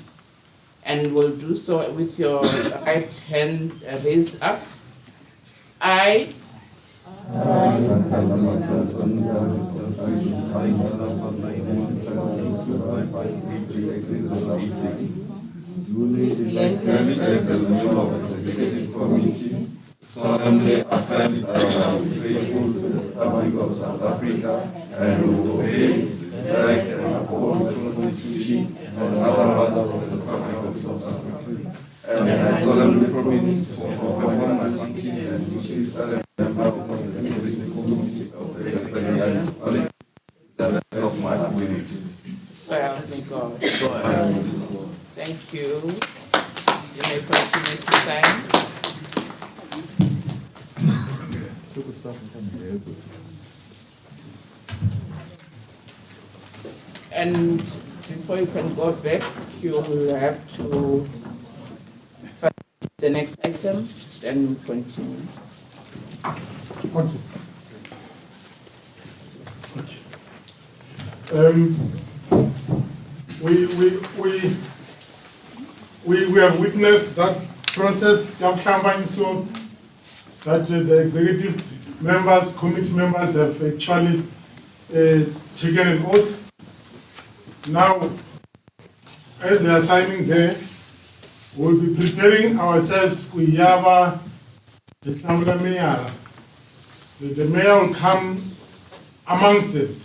And we'll do so with your right hand raised up. I duly elected as the member of the executive committee, solemnly affirm that I will be faithful to the Republic of South Africa and will obey, respect, and uphold the Constitution and other laws of the Republic of South Africa. And I solemnly promise to perform my duties and duties as a member of the executive committee of the Republic to the best of my ability. So help me God. Thank you. You may continue to sign. And before you can go back, you will have to find the next item, then we'll continue. We have witnessed that process, so that the executive members, committee members have actually taken an oath. Now, as they are signing there, we'll be preparing ourselves. The mayor will come amongst them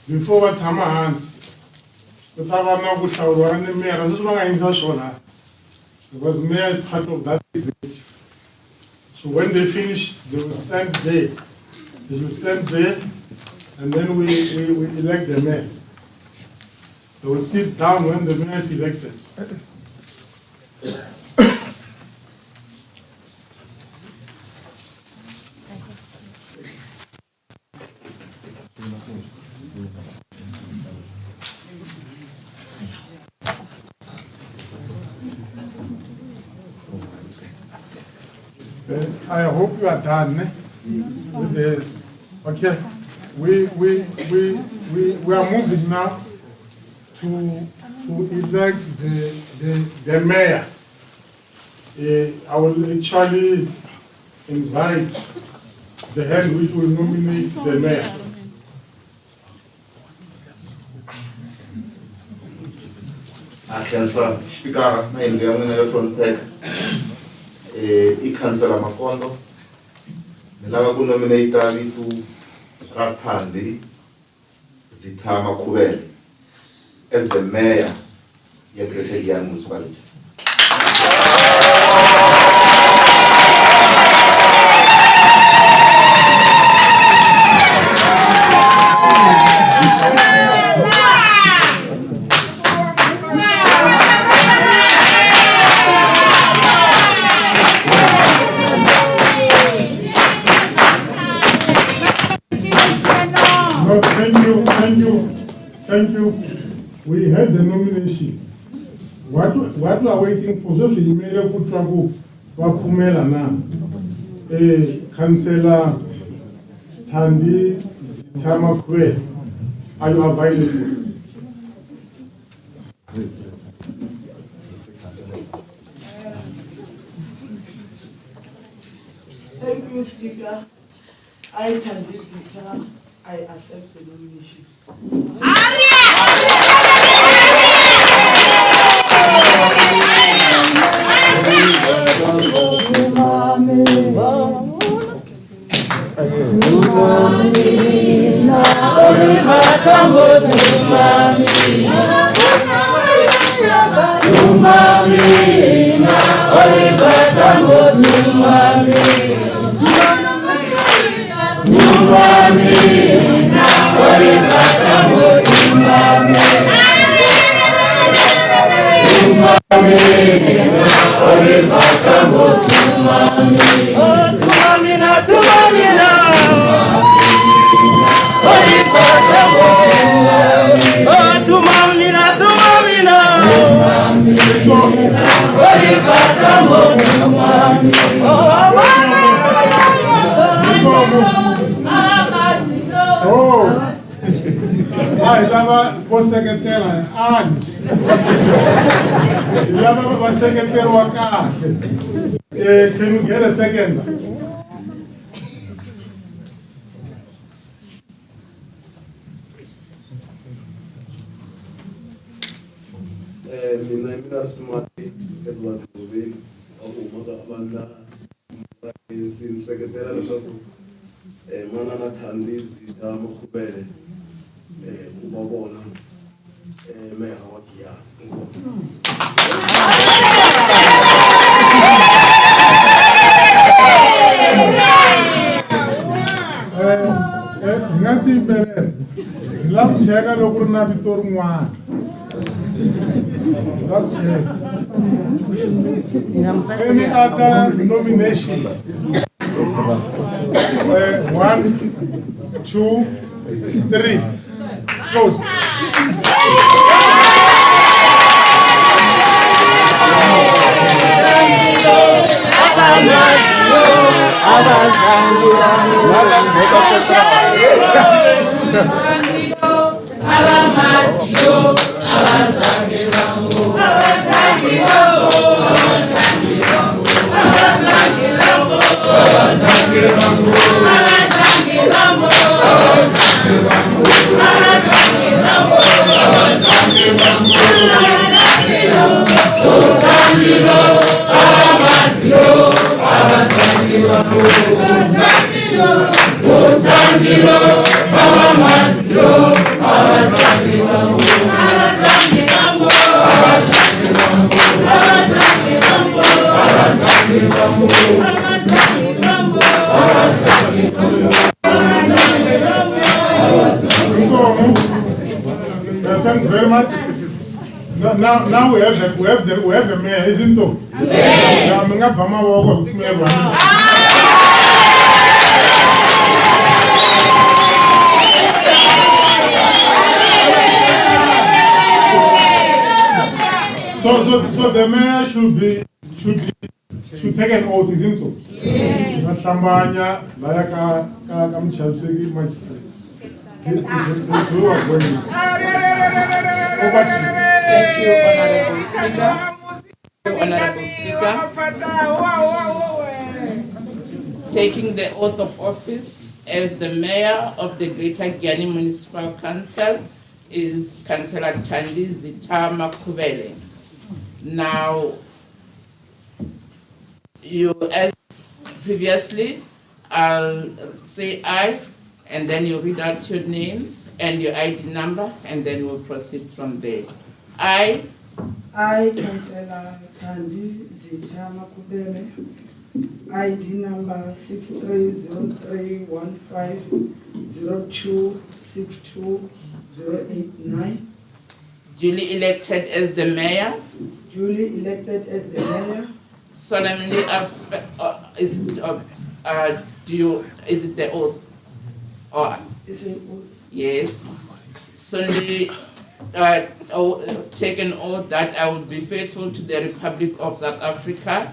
before what's our hands. because mayor is part of that executive. So when they finish, they will stand there. They will stand there, and then we elect the mayor. They will sit down when the mayor is elected. I hope you are done with this. Okay, we are moving now to elect the mayor. I will actually invite the head which will nominate the mayor. Akhensa Speaker na ingiyangu na front tech i-councillor Makondo nilava ku nominate vitu ra Thandi Zithama Khubele as the mayor ya Greater Giyani Municipality. Thank you. We had the nomination. What we are waiting for? So we email Kutrago, Wapumela now. Councillor Thandi Tamakwe, are you available? Thank you, Speaker. I can visit. I accept the nomination. Secretary and secretary waka. Can you get a second? Mina smati Edward Moving of Umaka Amanda in Secretary of Manana Thandi Zithama Khubele Ubabona Mayor Wakia. Ngasi bere lam chega lokurna bitor mwa lam chega. Any other nomination? 1, 2, 3. Close. Thank you. much. Now we have the mayor, isn't so? Yeah. So the mayor should take an oath, isn't so? Yes. Matambanya, Layaka, Kamchamsegi, magistrate. Thank you, Honorable Speaker. Honorable Speaker. Taking the oath of office as the mayor of the Greater Giani Municipal Council is Councillor Thandi Zita Makubele. Now, you, as previously, I'll say I, and then you read out your names and your ID number, and then we'll proceed from there. I, Councillor Thandi Zita Makubele, ID number 630315026289. Duly elected as the mayor. Duly elected as the mayor. Solemnly, is it the oath? Or is it oath? Yes. Solemnly take an oath that I will be faithful to the Republic of South Africa.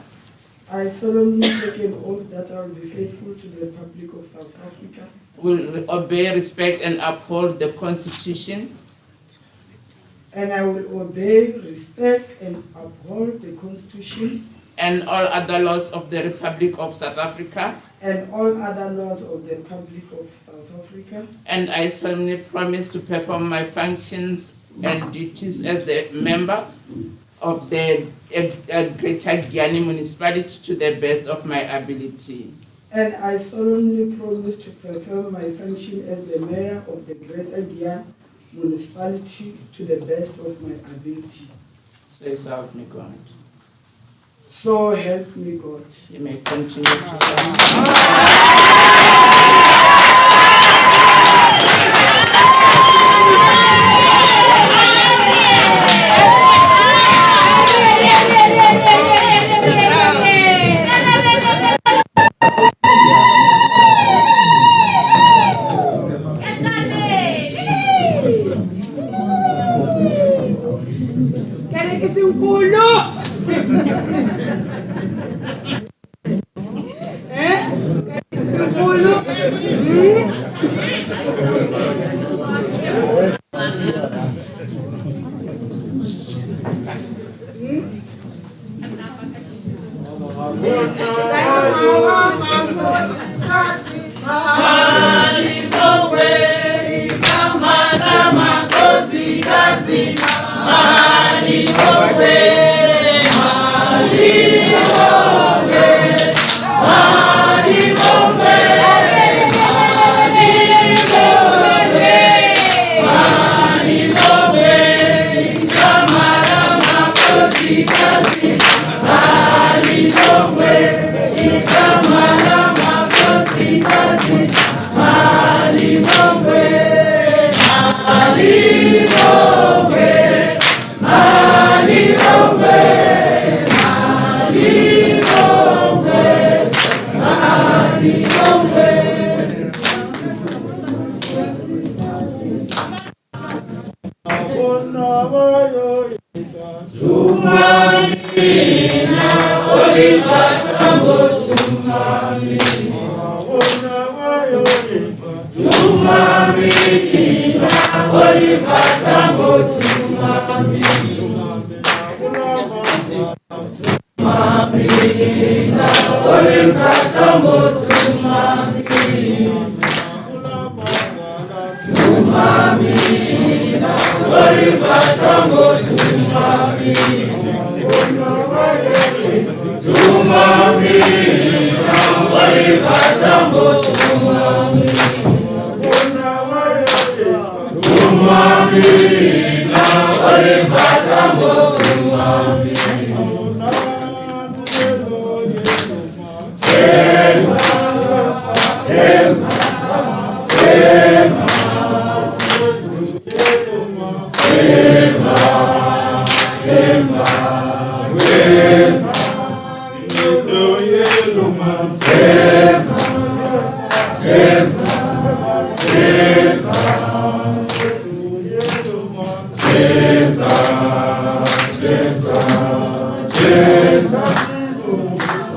I solemnly take an oath that I will be faithful to the Republic of South Africa. Will obey, respect, and uphold the Constitution. And I will obey, respect, and uphold the Constitution. And all other laws of the Republic of South Africa. And all other laws of the Republic of South Africa. And I solemnly promise to perform my functions and duties as the member of the Greater Giani Municipality to the best of my ability. And I solemnly promise to perform my function as the mayor of the Greater Giani Municipality to the best of my ability. So help me God. So help me God. You may continue to serve. Yes.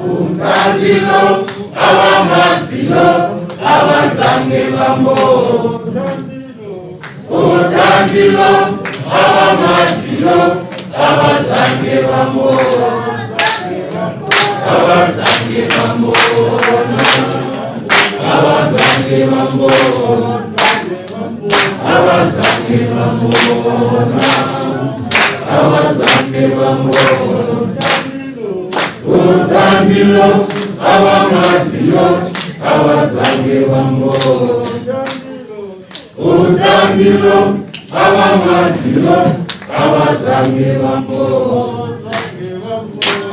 Utandilo, awamasilo, awazange bambo. Utandilo, awamasilo, awazange bambo. Awazange bambo. Awazange bambo. Awazange bambo. Awazange bambo. Utandilo, awamasilo, awazange bambo. Utandilo, awamasilo, awazange bambo.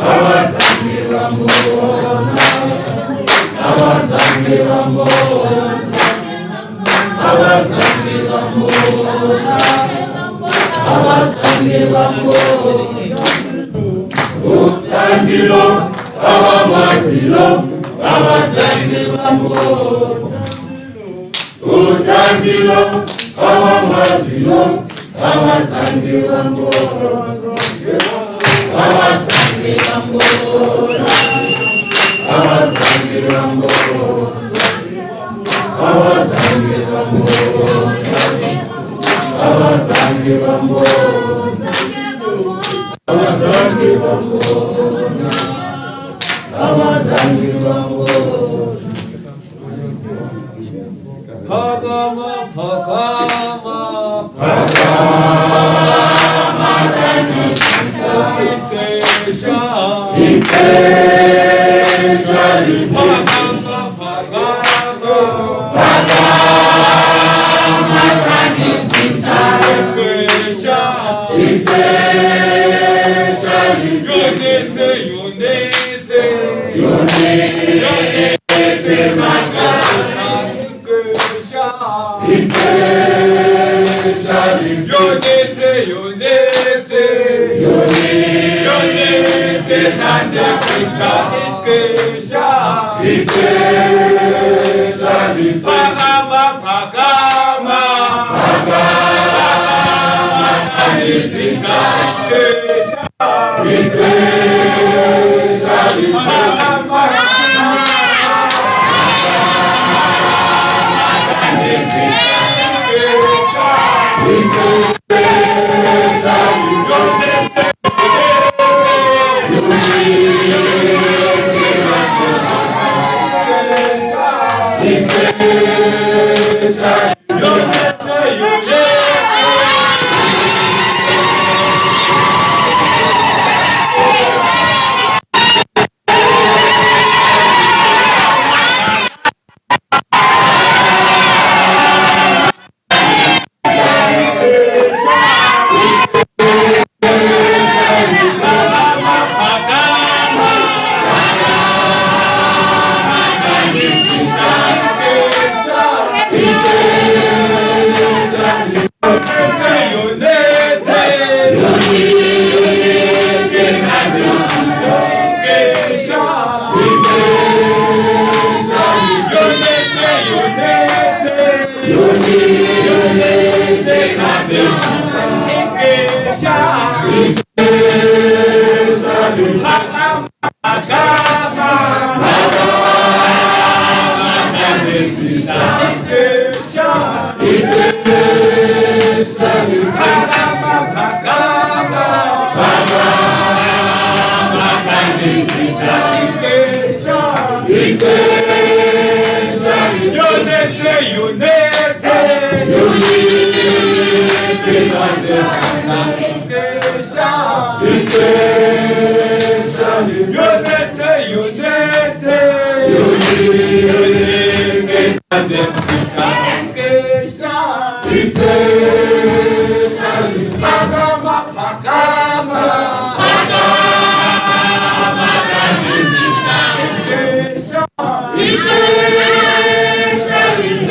Awazange bambo. Awazange bambo. Awazange bambo. Awazange bambo. Utandilo, awamasilo, awazange bambo. Utandilo, awamasilo, awazange bambo. Awazange bambo. Awazange bambo. Awazange bambo. Awazange bambo. Awazange bambo. Awazange bambo. Bhagama, Bhagama, Bhagama, Ikesha, Ikesha, Bhagama, Bhagama, Bhagama, Ikesha, Ikesha, Unite, unite, unite, Bhagama. Unite, unite, unite, Nandesita, Ikesha, Ikesha, Bhagama, Bhagama, Bhagama, Nandesita, Ikesha, Ikesha,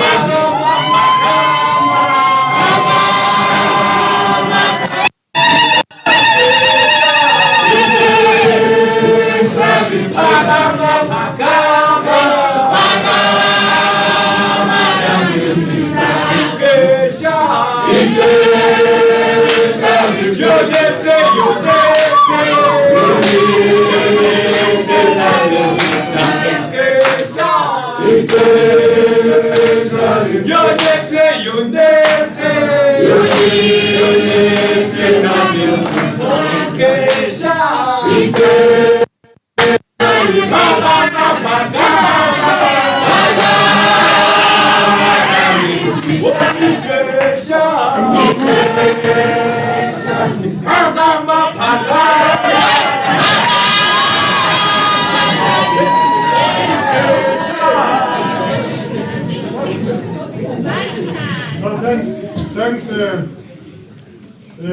Bhagama, Bhagama,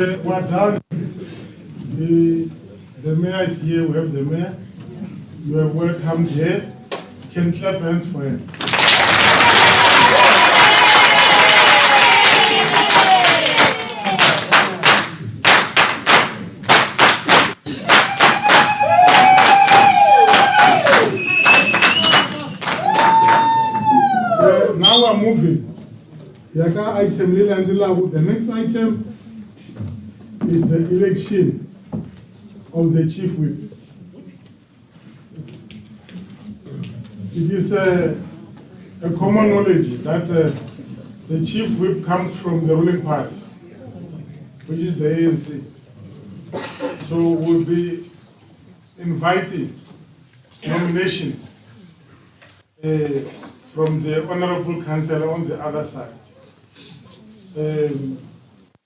We're done. The mayor is here. We have the mayor. You are welcome here. Can clap hands for him. Now we're moving. Yaka item the next item is the election of the chief whip. It is a common knowledge that the chief whip comes from the ruling party, which is the ANC. So we'll be inviting nominations from the honorable councillor on the other side.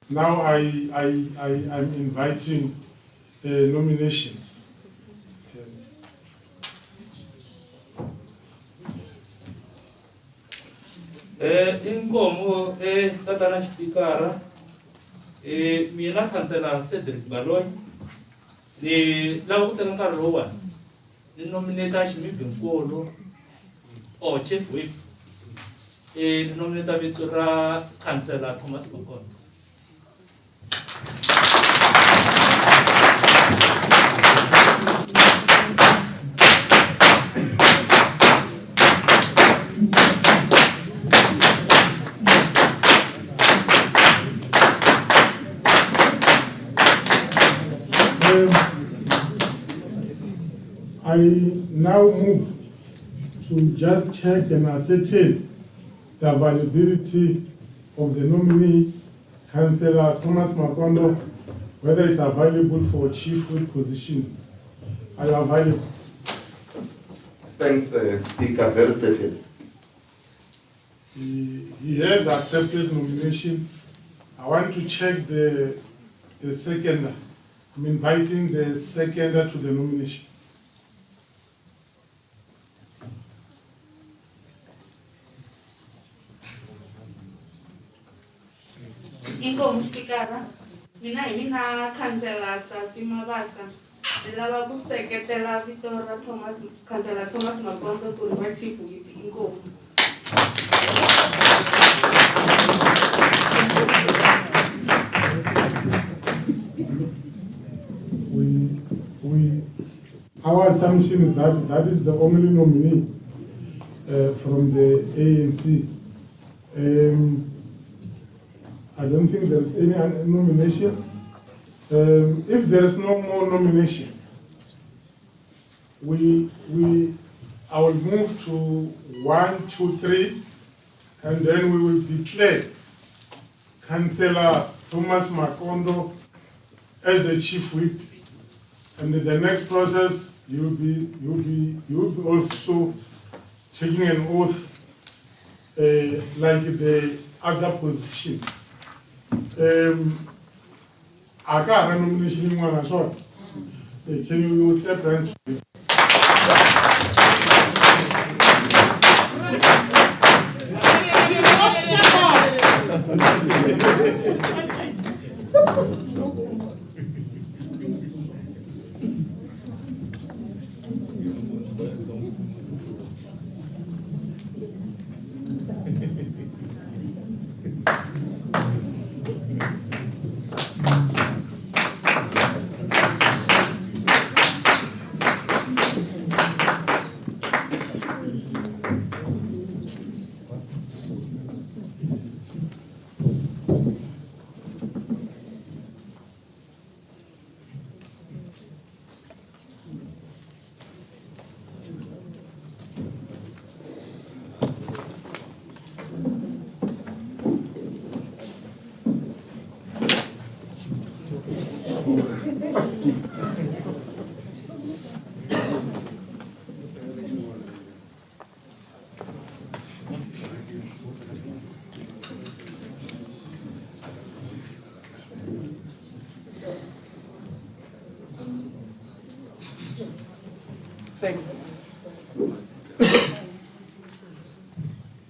Now I'm inviting nominations. Inkomo tatana Speaker mina councillor Cedric Baloy ni lava ku teka nkarhi lowa ni nominate Ximibhinkulu or chief whip ni nominate vito ra councillor Thomas Makonde. I now move to just check and ascertain the availability of the nominee, Councillor Thomas Makonde, whether it's available for chief whip position. Are you available? Thanks, Speaker, very certain. He has accepted nomination. I want to check the seconder. I'm inviting the seconder to the nomination. Inkomo Speaker, mina hi mina councillor Sasimabasa. Ni lava ku seketela vito ra councillor Thomas Makonde ku ri va chief whip Inkomo. Our assumption is that that is the only nominee from the ANC. I don't think there is any nomination. If there is no more nomination, I will move to 1, 2, 3, and then we will declare Councillor Thomas Makonde as the chief whip. And in the next process, you'll be also taking an oath like the other positions. I got a nomination in one as well. Can you clap hands?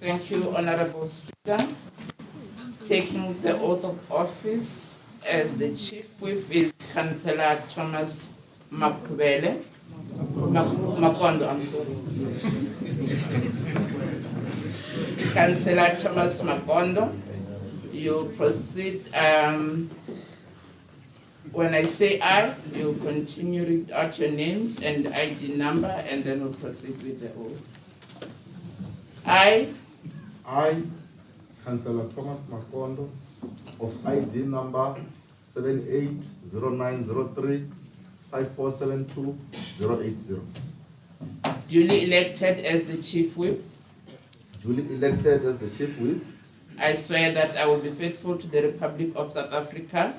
Thank you, Honorable Speaker. Taking the oath of office as the Chief Whip is Councillor Thomas Makondo, I'm sorry. Yes. Councillor Thomas Makondo, you'll proceed. When I say I, you'll continue to read out your names and ID number, and then we'll proceed with the oath. I, Councillor Thomas Makondo, of ID number 7809035472-080. duly elected as the Chief Whip, I swear that I will be faithful to the Republic of South Africa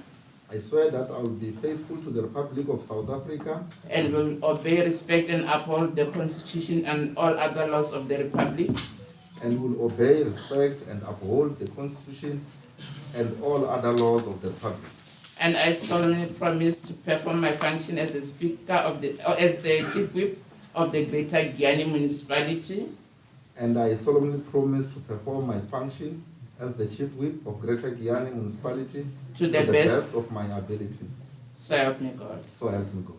I swear that I will be faithful to the Republic of South Africa and will obey, respect, and uphold the Constitution and all other laws of the Republic, and will obey, respect, and uphold the Constitution and all other laws of the Republic. and I solemnly promise to perform my function as the Speaker of as the Chief Whip of the Greater Giyani Municipality, And I solemnly promise to perform my function as the Chief Whip of Greater Giyani Municipality to the best of my ability. So help me God. So help me God.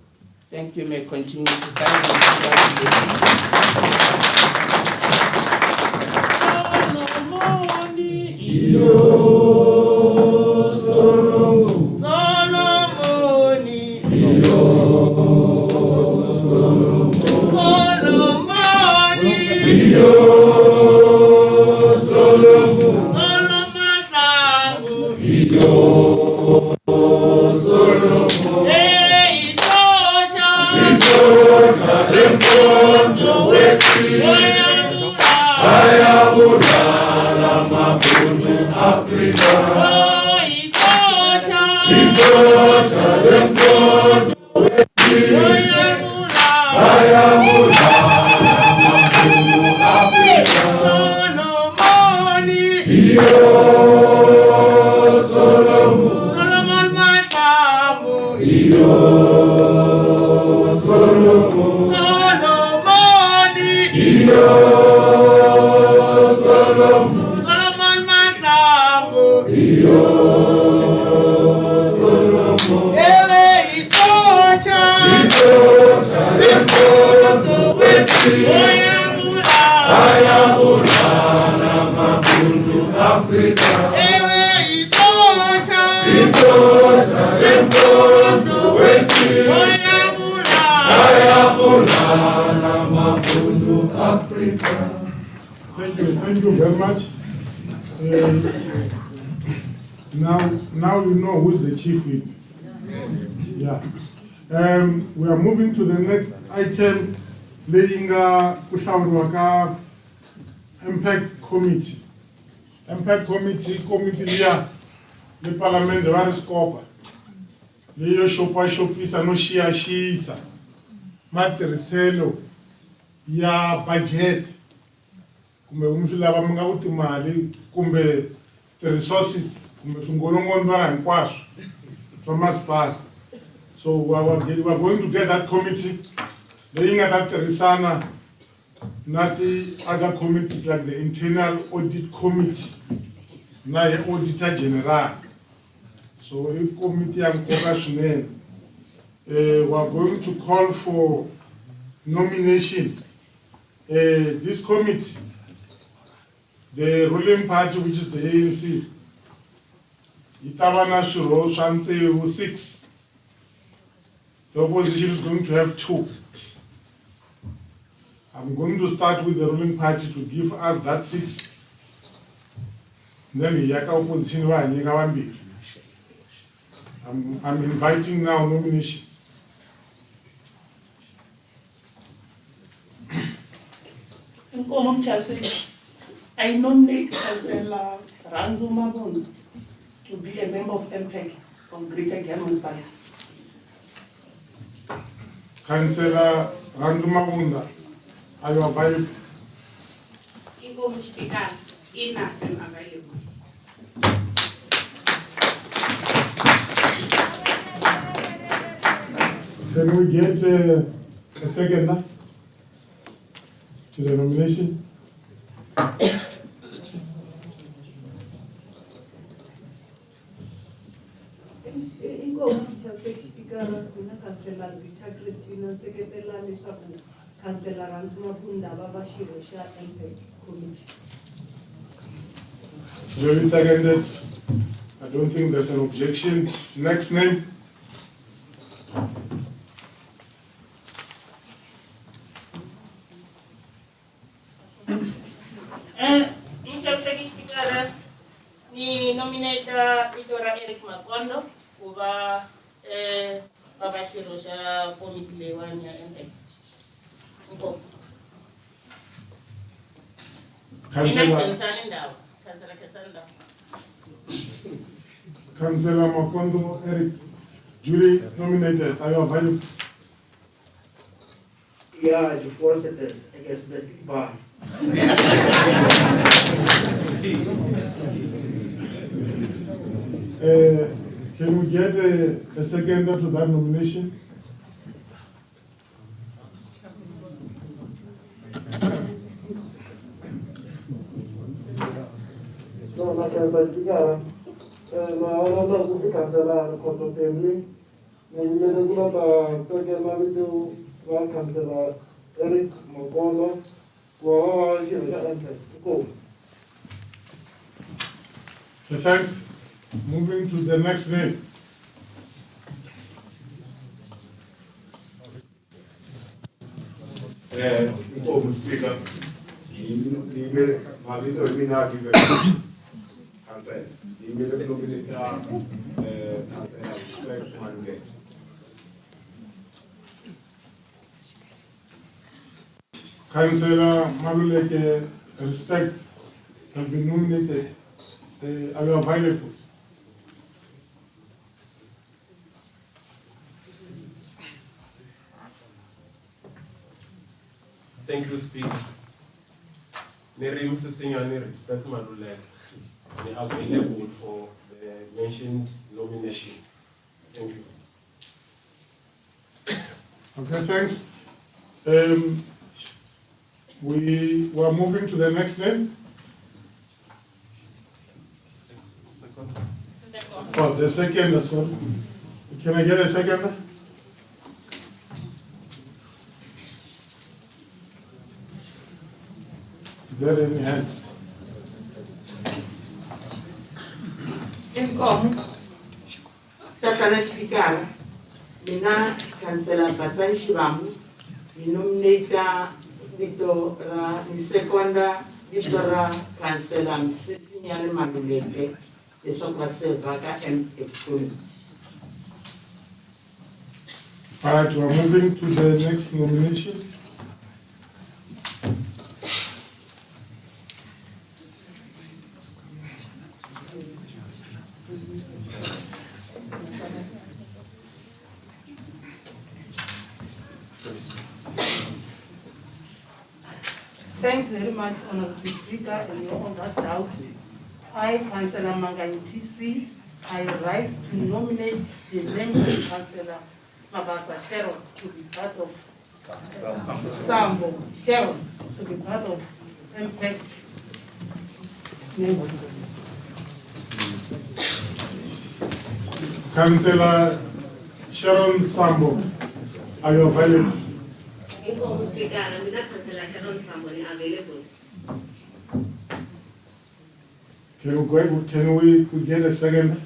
Thank you. May continue to serve and Thank you very much. Now you know who's the Chief Whip. Yeah. We are moving to the next item, laying Kushawarwaka Impact Committee. Impact Committee liya le Parliament va ri scopa. Leyo shopisa no xiyixisa matirhiselo ya budget kumbe swi lava mi nga vutimali kumbe ti-resources kumbe swingolongondzwana hinkwaswo swa masipala. So we are going to get that committee leyi nga ta tirhisana na ti-other committees like the Internal Audit Committee na ye Auditor General. So a committee ya nkoka swinene. We are going to call for nomination. This committee, the ruling party, which is the ANC, itavana swirho swa ntsevu 6. The opposition is going to have 2. I'm going to start with the ruling party to give us that 6. Then the yaka opposition va nyika vambirhi. I'm inviting now nominations. I nominate Councillor Ranzo Mabon to be a member of MPEG from Greater Giyani Municipality. Councillor Ranzo Mabunda, are you available? Speaker, enough and available. Can we get a second to the nomination? inkomu Chancellor Speaker mina Councillor Zita Christina seketela leswaku Councillor Ranzima Bundaba va xirho xa impact committee. Duly seconded. I don't think there's an objection. Next name. Mr. Speaker, ni nominate Itora Eric Makondo kuba baba xirho xa committee leyiwani ya impact. Inkomu. Councillor Makondo Eric, duly nominated. Are you available? Yeah, the voorzitter, ik is beschikbaar. Can we get a seconder to that nomination? So, na Councillor Speaker, naona kuti Councillor Koto Family, ningine kuna toke mavitu wa Councillor Eric Makondo kwa xirho xa impact. Inkomu. Okay, thanks. Moving to the next name. Inkomu Speaker, email mavito mina give Councillor. Email nominate Councillor Respect Mandate. Councillor Maluleke Respect have been nominated. Are you available? Thank you, Speaker. Neri Mr. Senior, Respect Maluleke. They are available for the mentioned nomination. Thank you. Okay, thanks. We are moving to the next name. Oh, the second as well. Can I get a second? Is there any hand? Inkomu, Tatana Speaker, mina Councillor Basan Shibamu, ni nominate Vito ra ni seconda Vito ra Councillor Msisi Nyane Maluleke, leswaku va serva ka impact. All right, we are moving to the next nomination. Thanks very much, Honorable Speaker, and your August House. I, Councillor Manganyitisi, I rise to nominate the named Councillor Mabasa Sharon to be part of Sambo Sharon to be part of impact. Councillor Sharon Sambo, are you available? Inkomu Speaker, mina Councillor Sharon Sambo ni available. Can we get a second?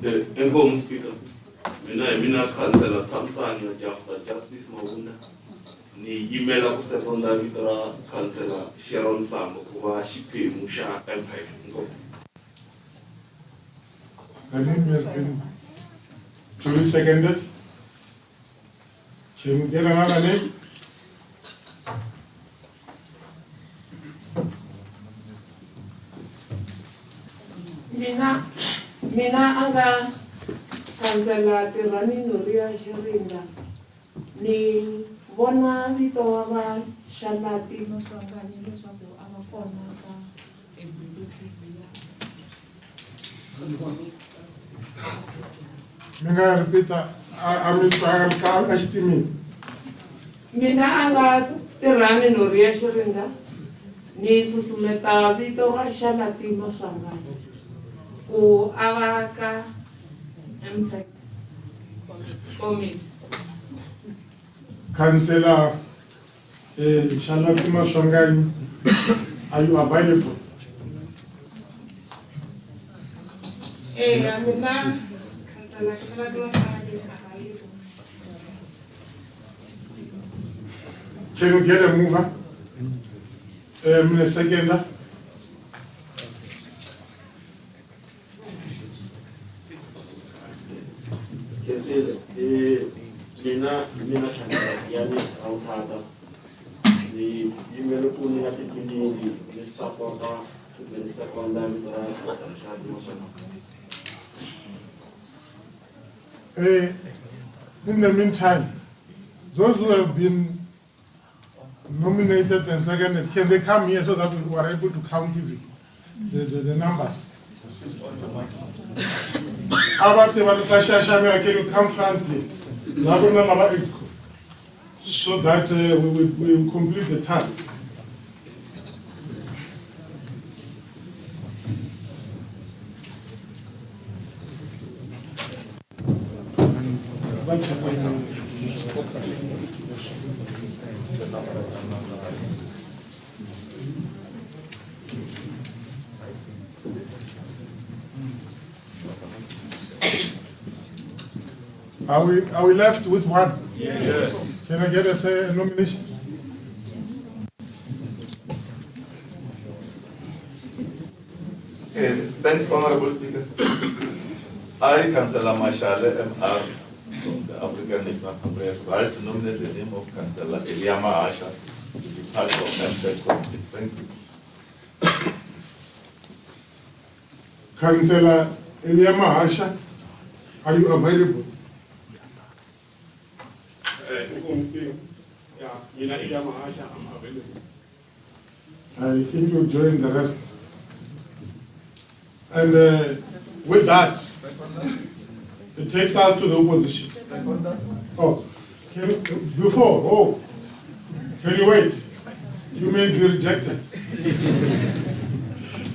Inkomu Speaker, mina Councillor Tamsani Jaffa Justice Mawunda ni email ku secondary Vito Councillor Sharon Sambo kuba xiphemu xa impact. The name has been duly seconded. Can we get another name? Mina anga Councillor Tirani Nuria Shirinda ni vona vito wa va Shanati no hlangani leswaku a va kona ka executive ya. Minga repeat, I'm Mina anga Tirani Nuria Shirinda ni susumeta vito ra shana timo sangani ku avaka impact committee. Councillor Shalatima Shongani, are you available? Can you get a mover? Second. Mina yani autada the email kuni hati kini ni supporter the secondary in the meantime, those who have been nominated and seconded, can they come here so that we are able to count even the numbers? Can you come front here? So that we will complete the task. Are we left with one? Yes. Can I get a nomination? Thanks, Honorable Speaker. I, Councillor Mashale, MR, from the African National Congress, rise to nominate the name of Councillor Eliama Asha to be part of MPEC Committee. Thank you. Councillor Eliama Asha, are you available? I think you join the rest. And with that, it takes us to the opposition. Oh, can you wait? You may be rejected.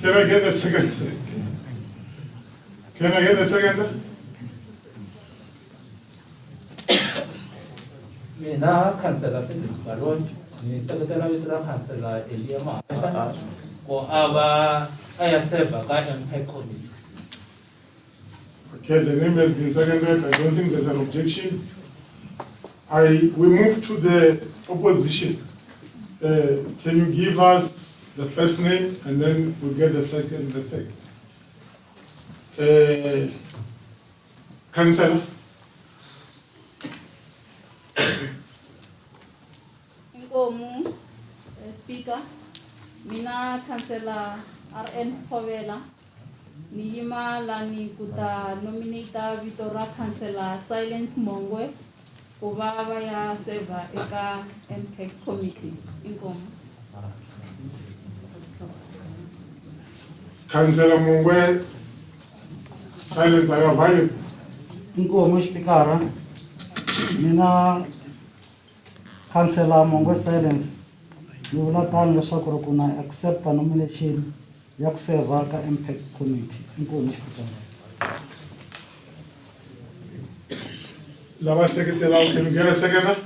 Can I get a second? Can I get a second? Mina Councillor Balon, ni Secretary of Councillor Eliama ko aba ayaseva ka MPEC Committee. Okay, the name has been seconded. I don't think there's an objection. We move to the opposition. Can you give us the first name and then we'll get the second, the third? Councillor. Inkomu, Speaker, mina Councillor RN Skovela, niyima lani kuta nominata Vitora Councillor Silence Mongwe, kubaba ya seva eka MPEC Committee. Inkomu. Councillor Mongwe, Silence, are you available? Inkomu, Speaker, mina Councillor Mongwe Silence, nivula tano leswaku kuna accept nomination ya ku serva ka MPEC Committee. Inkomu, Speaker. Lava Secretary, can you get a second?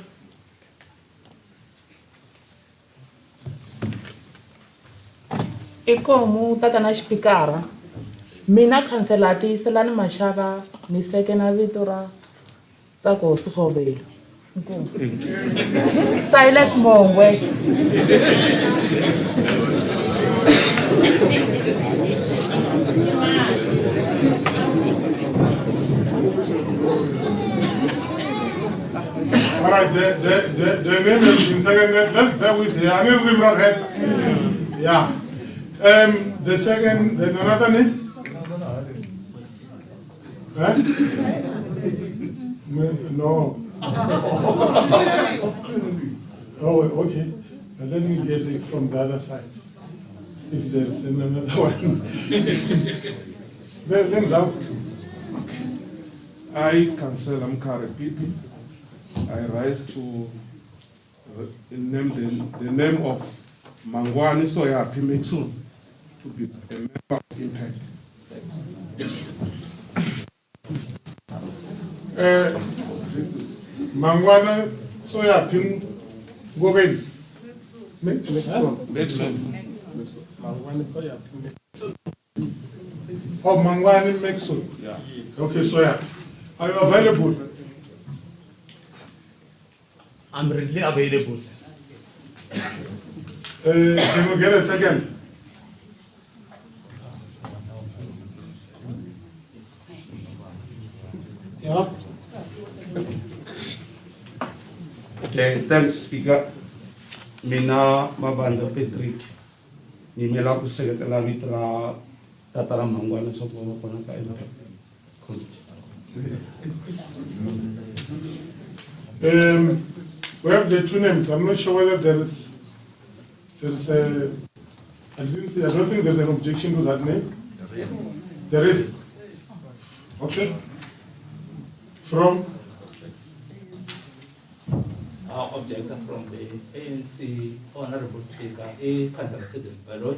Ikomu tatana Speaker, mina Councillor Tiselani Mashava ni sekena vitora tsako Skovela. Silas Mongwe. All right, the name has been seconded. Let's bear with you. I need to head. Yeah. The second, there's another name? Huh? No. Oh, okay. Let me get it from the other side. If there's another one. Then out. I, Councillor Mkare Pipi, I rise to name the name of Mangwani Soyapi Mixon to be a member of Impact. Mangwana Soyapi Goben. Oh, Mangwani Mixon. Yeah. Okay, Soya. Are you available? I'm readily available, sir. Can we get a second? Yeah. Okay, thanks, Speaker. Mina Mabanda Patrick. Nimela ku seketela vitra tatara mangwana so ko kona ka ina. We have the two names. I'm not sure whether there's a, I don't think there's an objection to that name. There is. Okay. From? Objector from the ANC Honorable Speaker, A. Councillor Cedric Baloi,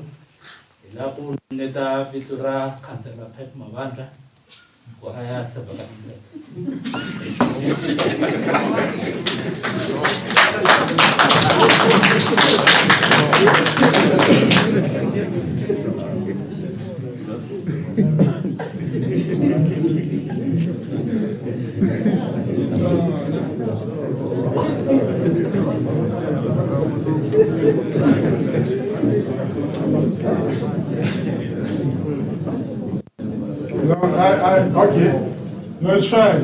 Ilapu Neta Vitura, Councillor Pep Mavandra, Kuhaya Sabaka. No, okay. No, it's fine.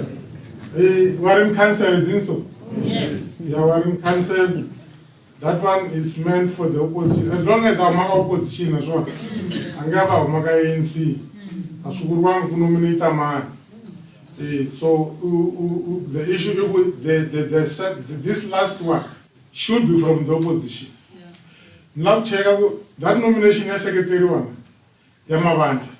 Warren Council is in so? Yes. Yeah, Warren Council, that one is meant for the opposition. As long as I'm opposition as well. Angaba Omaka ANC. Asukurwan nominate a man. So the issue, this last one should be from the opposition. Now check out that nomination as secretary one. Yamaband.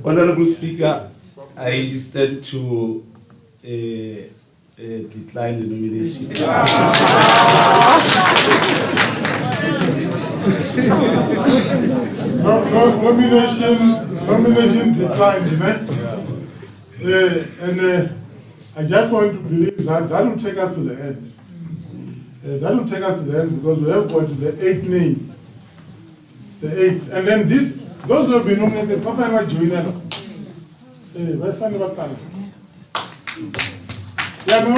Honorable Speaker, I stand to decline the nomination. Nomination declined, and I just want to believe that will take us to the end. That will take us to the end because we have got the 8 names. The 8. And then those who have been nominated, what find join them? What find what kind? Yeah, no,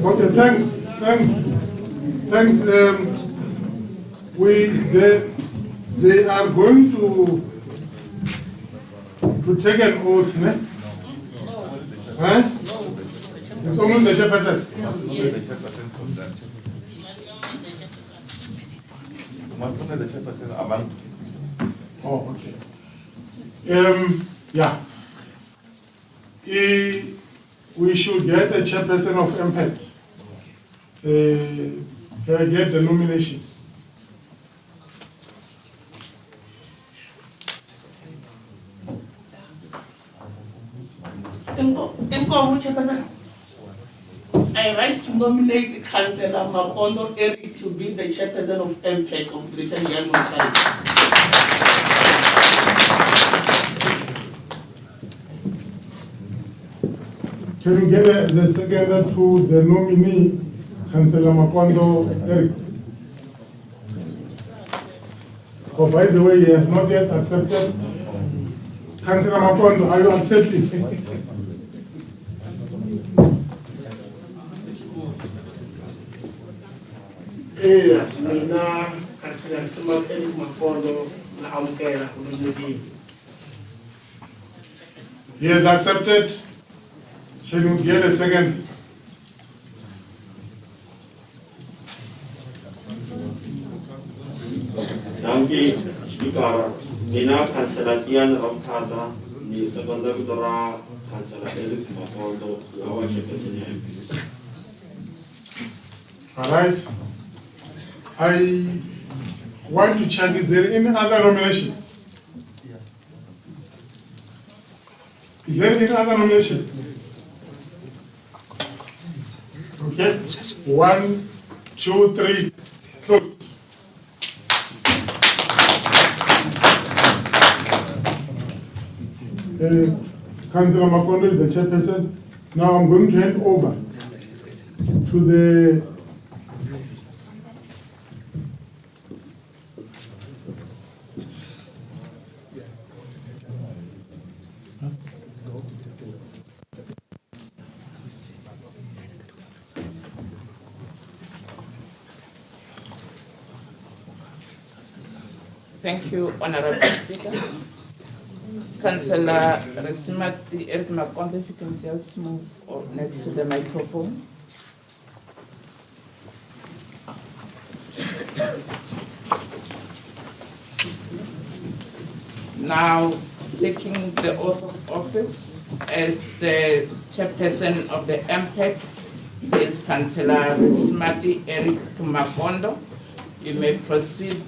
Okay, thanks. They are going to take an oath, ne? Huh? It's only the chairperson. Oh, okay. Yeah. We should get a chairperson of MPEC. Get the nominations. I rise to nominate Councillor Mapondo Eric to be the chairperson of MPEC of Greater Nyamu County. Can you get the second to the nominee, Councillor Mapondo Eric? Oh, by the way, he has not yet accepted. Councillor Mapondo, are you accepting? Mina Councillor Simon Eric Mapondo na amukela kunominate. He has accepted. Can you get a second? Okay, Speaker, Mina Councillor Kian Ramkada, ni secondary Dora, Councillor Eric Makondo, our chairperson. All right. I want to check, is there any other nomination? Is there any other nomination? Okay, 1, 2, 3, close. Councillor Makondo is the chairperson. Now I'm going to hand over to the Thank you, Honorable Speaker. Councillor Resimati Eric Makondo, if you can just move next to the microphone. Now, taking the oath of office as the chairperson of the MPEC is Councillor Resimati Eric Makondo. You may proceed,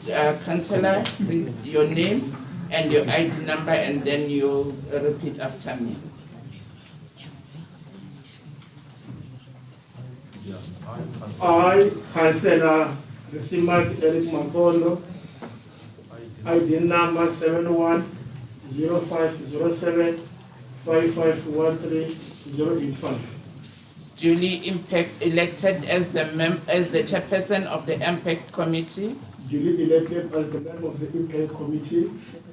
Councillor, with your name and your ID number, and then you repeat after me. I, Councillor Resimati Eric Makondo, ID number 71-0507-5513-085. Duly elected as the chairperson of the MPEC committee. Duly elected as the member of the MPEC committee.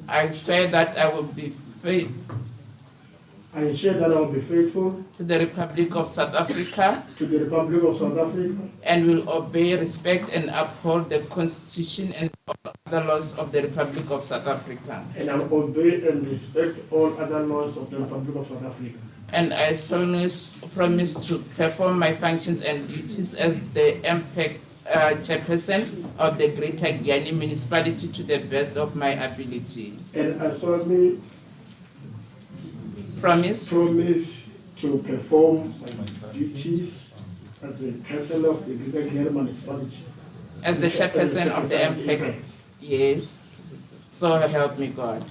I swear that I will be faithful. I ensure that I will be faithful to the Republic of South Africa. To the Republic of South Africa. And will obey, respect, and uphold the Constitution and all other laws of the Republic of South Africa. And I will obey and respect all other laws of the Republic of South Africa. And I solemnly promise to perform my functions and duties as the MPEC chairperson of the Greater Giyani municipality to the best of my ability. And I solemnly promise to perform my duties as the councillor of the Greater Giyani municipality. As the chairperson of the MPEC. Yes. So help me God.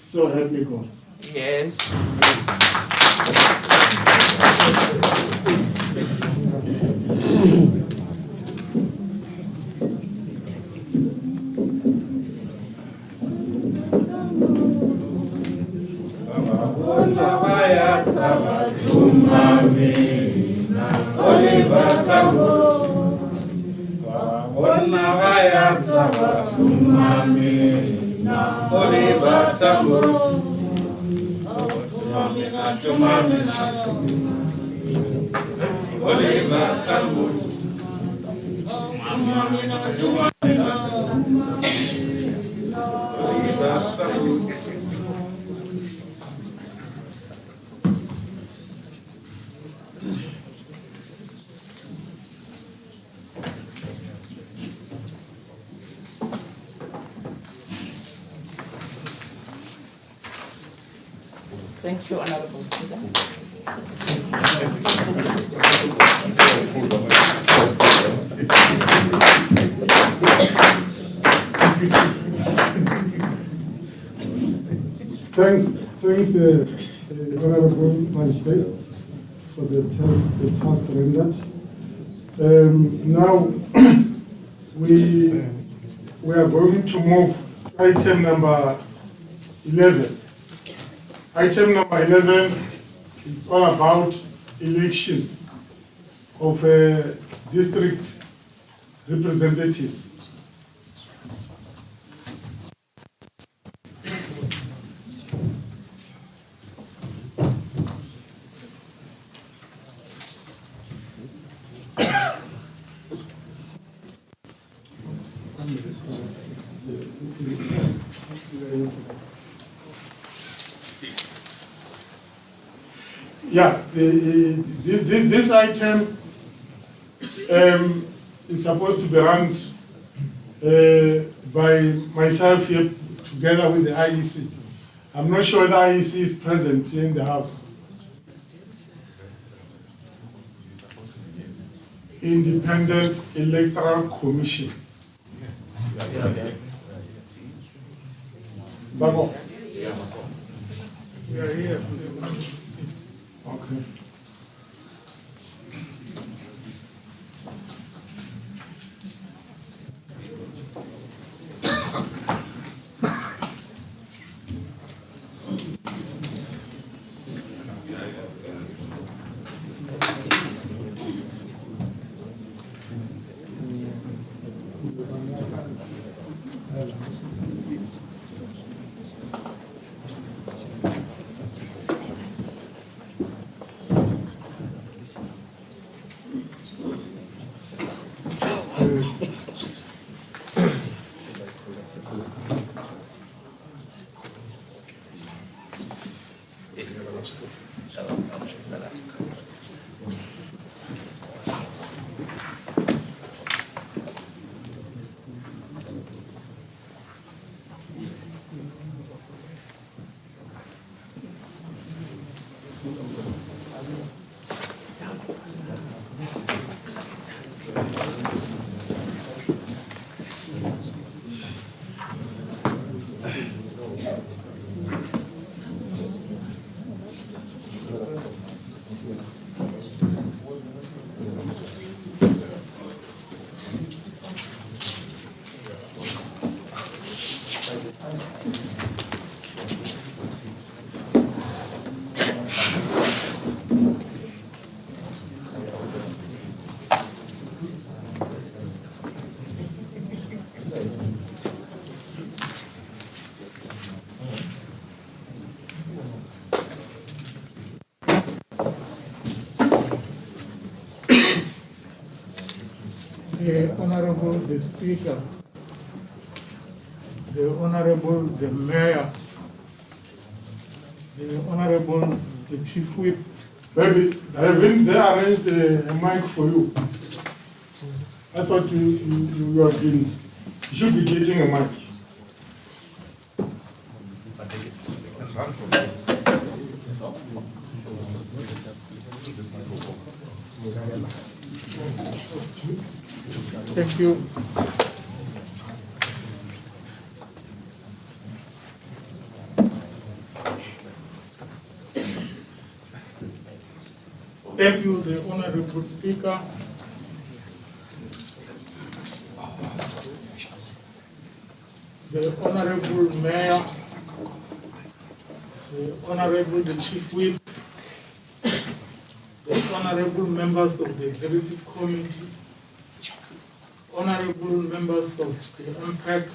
So help me God. Yes. Thank you, Honorable Speaker. Thanks, Honorable Magistrate, for the task rendered. Now, we are going to move to item number 11. Item number 11 is all about elections of district representatives. Yeah, this item is supposed to be run by myself here together with the IEC. I'm not sure the IEC is present here in the House. Independent Electoral Commission. Bago? Yeah, here. Okay. Honorable the Speaker, the Honorable the Mayor, the Honorable the Chief Whip. Maybe haven't they arranged a mic for you? I thought you have been, you should be getting a mic. Thank you. Thank you, the Honorable Speaker. The Honorable Mayor, the Honorable the Chief Whip, the Honorable members of the Executive Committee, Honorable members of the MPAC,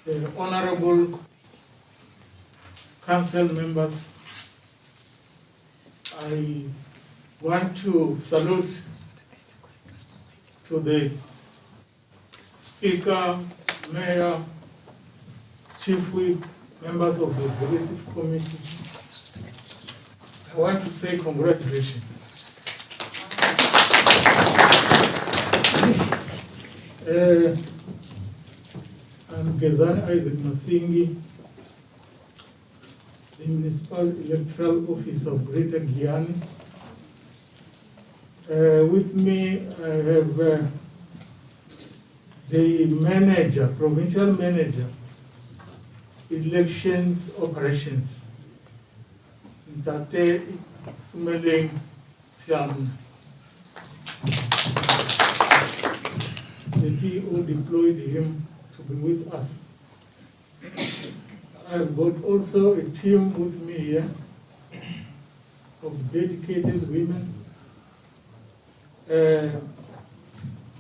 the Honorable Council members, I want to salute to the Speaker, Mayor, Chief Whip, members of the Executive Committee. I want to say congratulations. I'm Gezani Isaac Masingi, the Municipal Electoral Office of Greater Guyana. With me, I have the manager, provincial manager, elections operations, Ntate Umeleng Siam. The PO deployed him to be with us. I've got also a team with me here of dedicated women.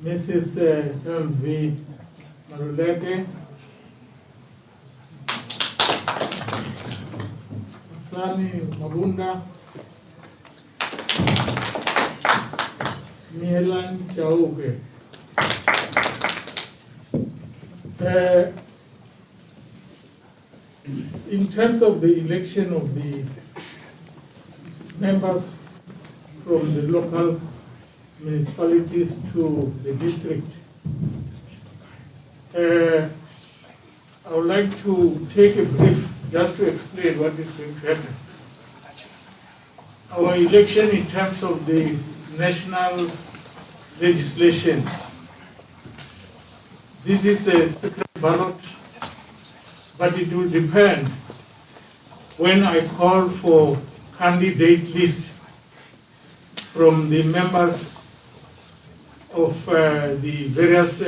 Mrs. M.V. Maruleke, Sani Mabunda, Mielan Chauke. In terms of the election of the members from the local municipalities to the district, I would like to take a brief just to explain what is going to happen. Our election in terms of the national legislation, this is a secret ballot, but it will depend when I call for candidate list from the members of the various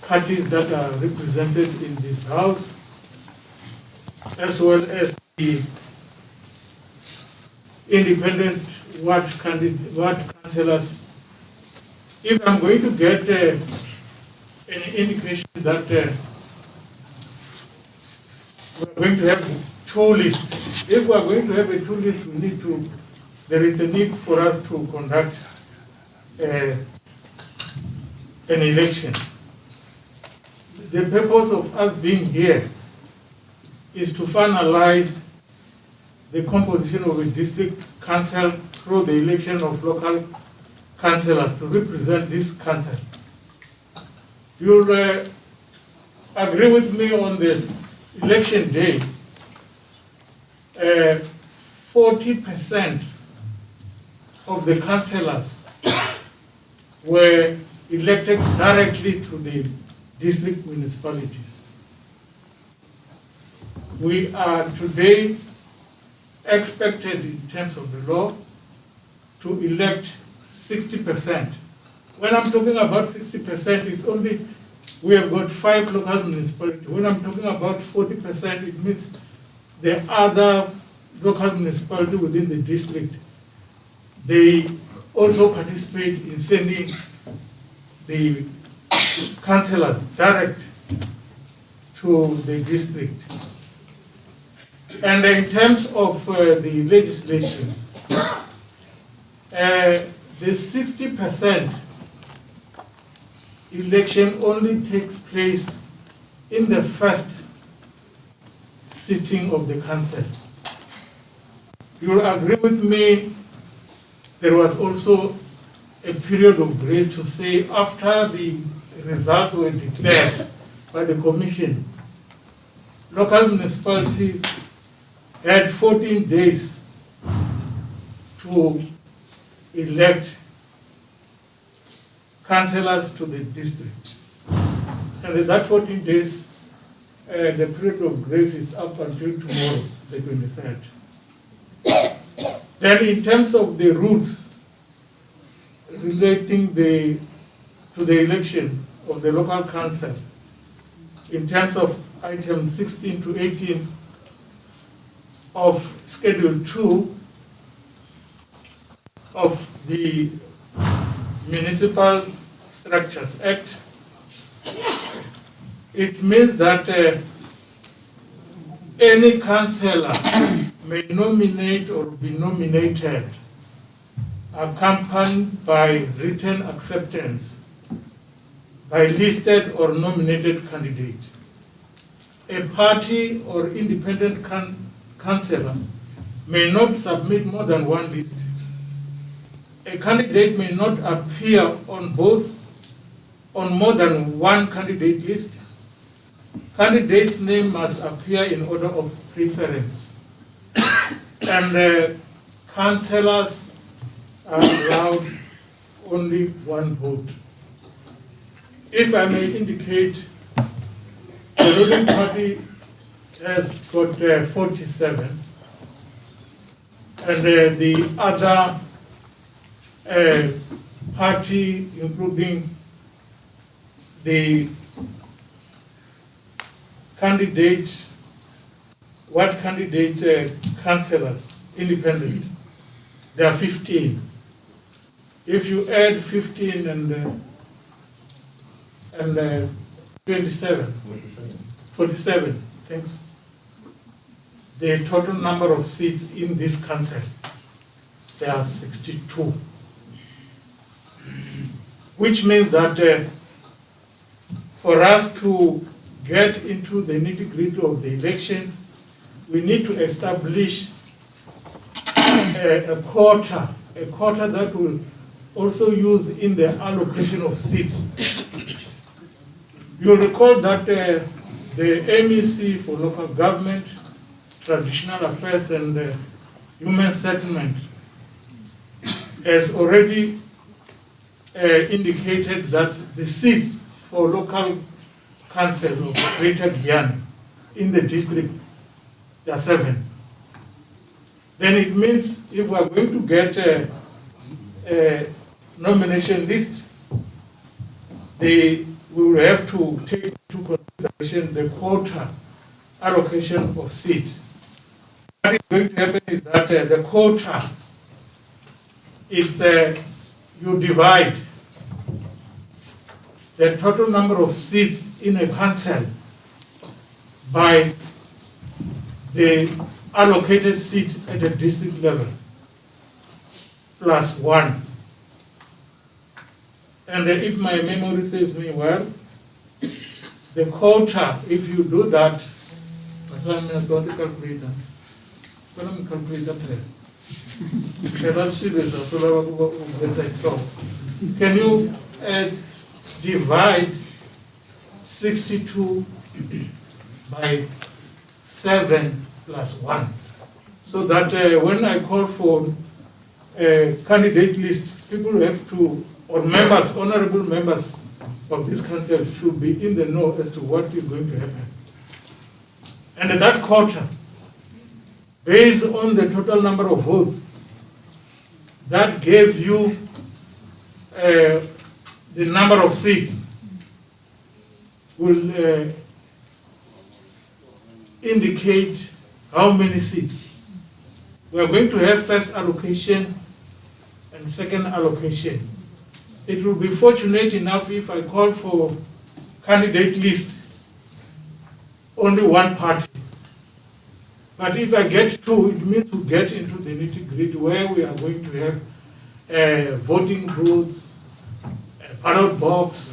parties that are represented in this house, as well as the independent ward councillors. If I'm going to get an indication that we're going to have two lists, if we're going to have a two list, there is a need for us to conduct an election. The purpose of us being here is to finalize the composition of a district council through the election of local councillors to represent this council. You'll agree with me on the election day, 40% of the councillors were elected directly to the district municipalities. We are today expected in terms of the law to elect 60%. When I'm talking about 60%, it's only, we have got 5 local municipalities. When I'm talking about 40%, it means the other local municipality within the district, they also participate in sending the councillors direct to the district. And in terms of the legislation, the 60% election only takes place in the first sitting of the council. You will agree with me, there was also a period of grace to say after the results were declared by the commission, local municipalities had 14 days to elect councillors to the district. And in that 14 days, the period of grace is up until tomorrow, the 23rd. Then in terms of the rules relating to the election of the local council, in terms of items 16 to 18 of Schedule 2 of the Municipal Structures Act, it means that any councillor may nominate or be nominated accompanied by written acceptance by listed or nominated candidate. A party or independent councillor may not submit more than one list. A candidate may not appear on more than one candidate list. Candidate's name must appear in order of preference. And councillors are allowed only one vote. If I may indicate, the ruling party has got 47, and the other party, including the candidate, councillors, independent, there are 15. If you add 15 and 27, 47, thanks. The total number of seats in this council, there are 62. Which means that for us to get into the nitty-gritty of the election, we need to establish a quota that will also use in the allocation of seats. You'll recall that the MEC for local government, traditional affairs and human settlement has already indicated that the seats for local council of Greater Guyana in the district are 7. Then it means if we are going to get a nomination list, we will have to take into consideration the quota allocation of seats. What is going to happen is that the quota is you divide the total number of seats in a council by the allocated seat at the district level plus 1. And if my memory serves me well, the quota, if you do that, can you divide 62 by 7 plus 1? So that when I call for a candidate list, people have to, or members, honorable members of this council should be in the know as to what is going to happen. And that quota, based on the total number of votes, that gave you the number of seats will indicate how many seats. We are going to have first allocation and second allocation. It will be fortunate enough if I call for candidate list, only one party. But if I get 2, it means we get into the nitty-gritty where we are going to have voting booths, ballot box,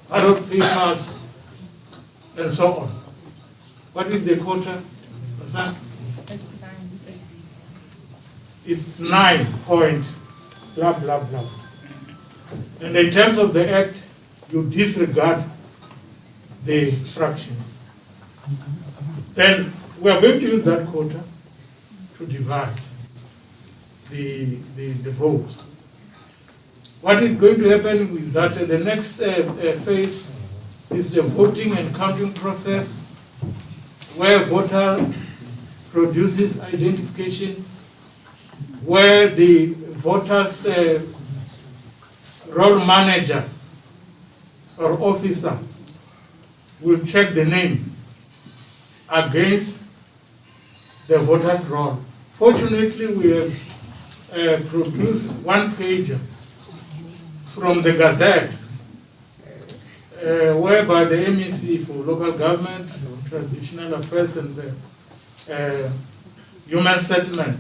ballot papers, and so on. What is the quota? It's 9 point blah blah blah. And in terms of the act, you disregard the fractions. Then we are going to use that quota to divide the votes. What is going to happen is that the next phase is the voting and counting process, where voter produces identification, where the voter's roll manager or officer will check the name against the voter's roll. Fortunately, we have produced 1 page from the Gazette, whereby the MEC for local government, traditional affairs and human settlement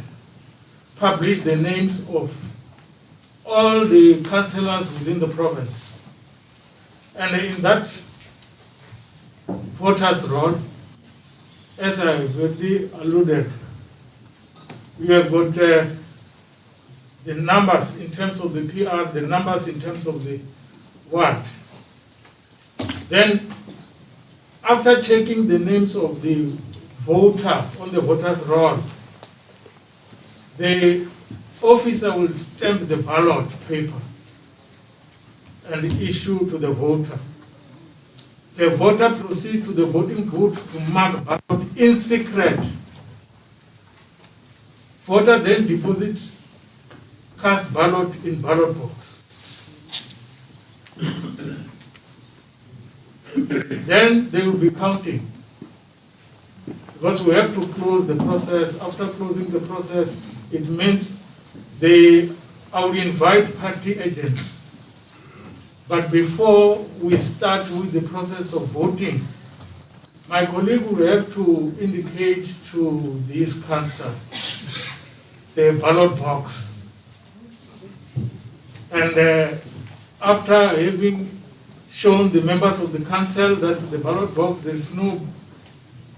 published the names of all the councillors within the province. And in that voters' roll, as I already alluded, we have got the numbers in terms of the PR, the numbers in terms of the ward. Then, after checking the names of the voter on the voter's roll, the officer will stamp the ballot paper and issue to the voter. The voter proceeds to the voting booth to mark ballot in secret. Voter then deposits cast ballot in ballot box. Then they will be counting. Because we have to close the process. After closing the process, it means I will invite party agents. But before we start with the process of voting, my colleague will have to indicate to this council the ballot box. And after having shown the members of the council that the ballot box, there is no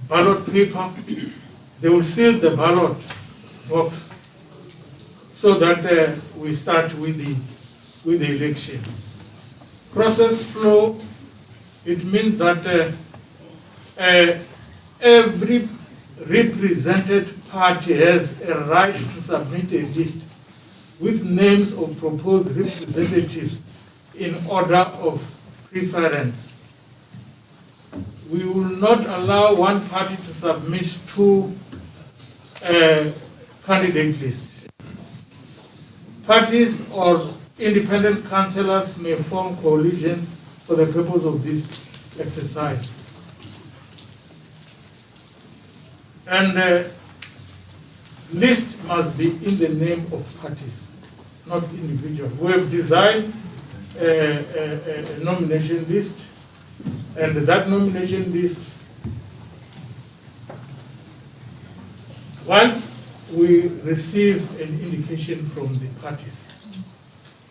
ballot paper, they will seal the ballot box so that we start with the election. process flow, it means that every represented party has a right to submit a list with names of proposed representatives in order of preference. We will not allow one party to submit two candidate lists. Parties or independent councillors may form coalitions for the purpose of this exercise. And list must be in the name of parties, not individuals. We have designed a nomination list, and that nomination list, once we receive an indication from the parties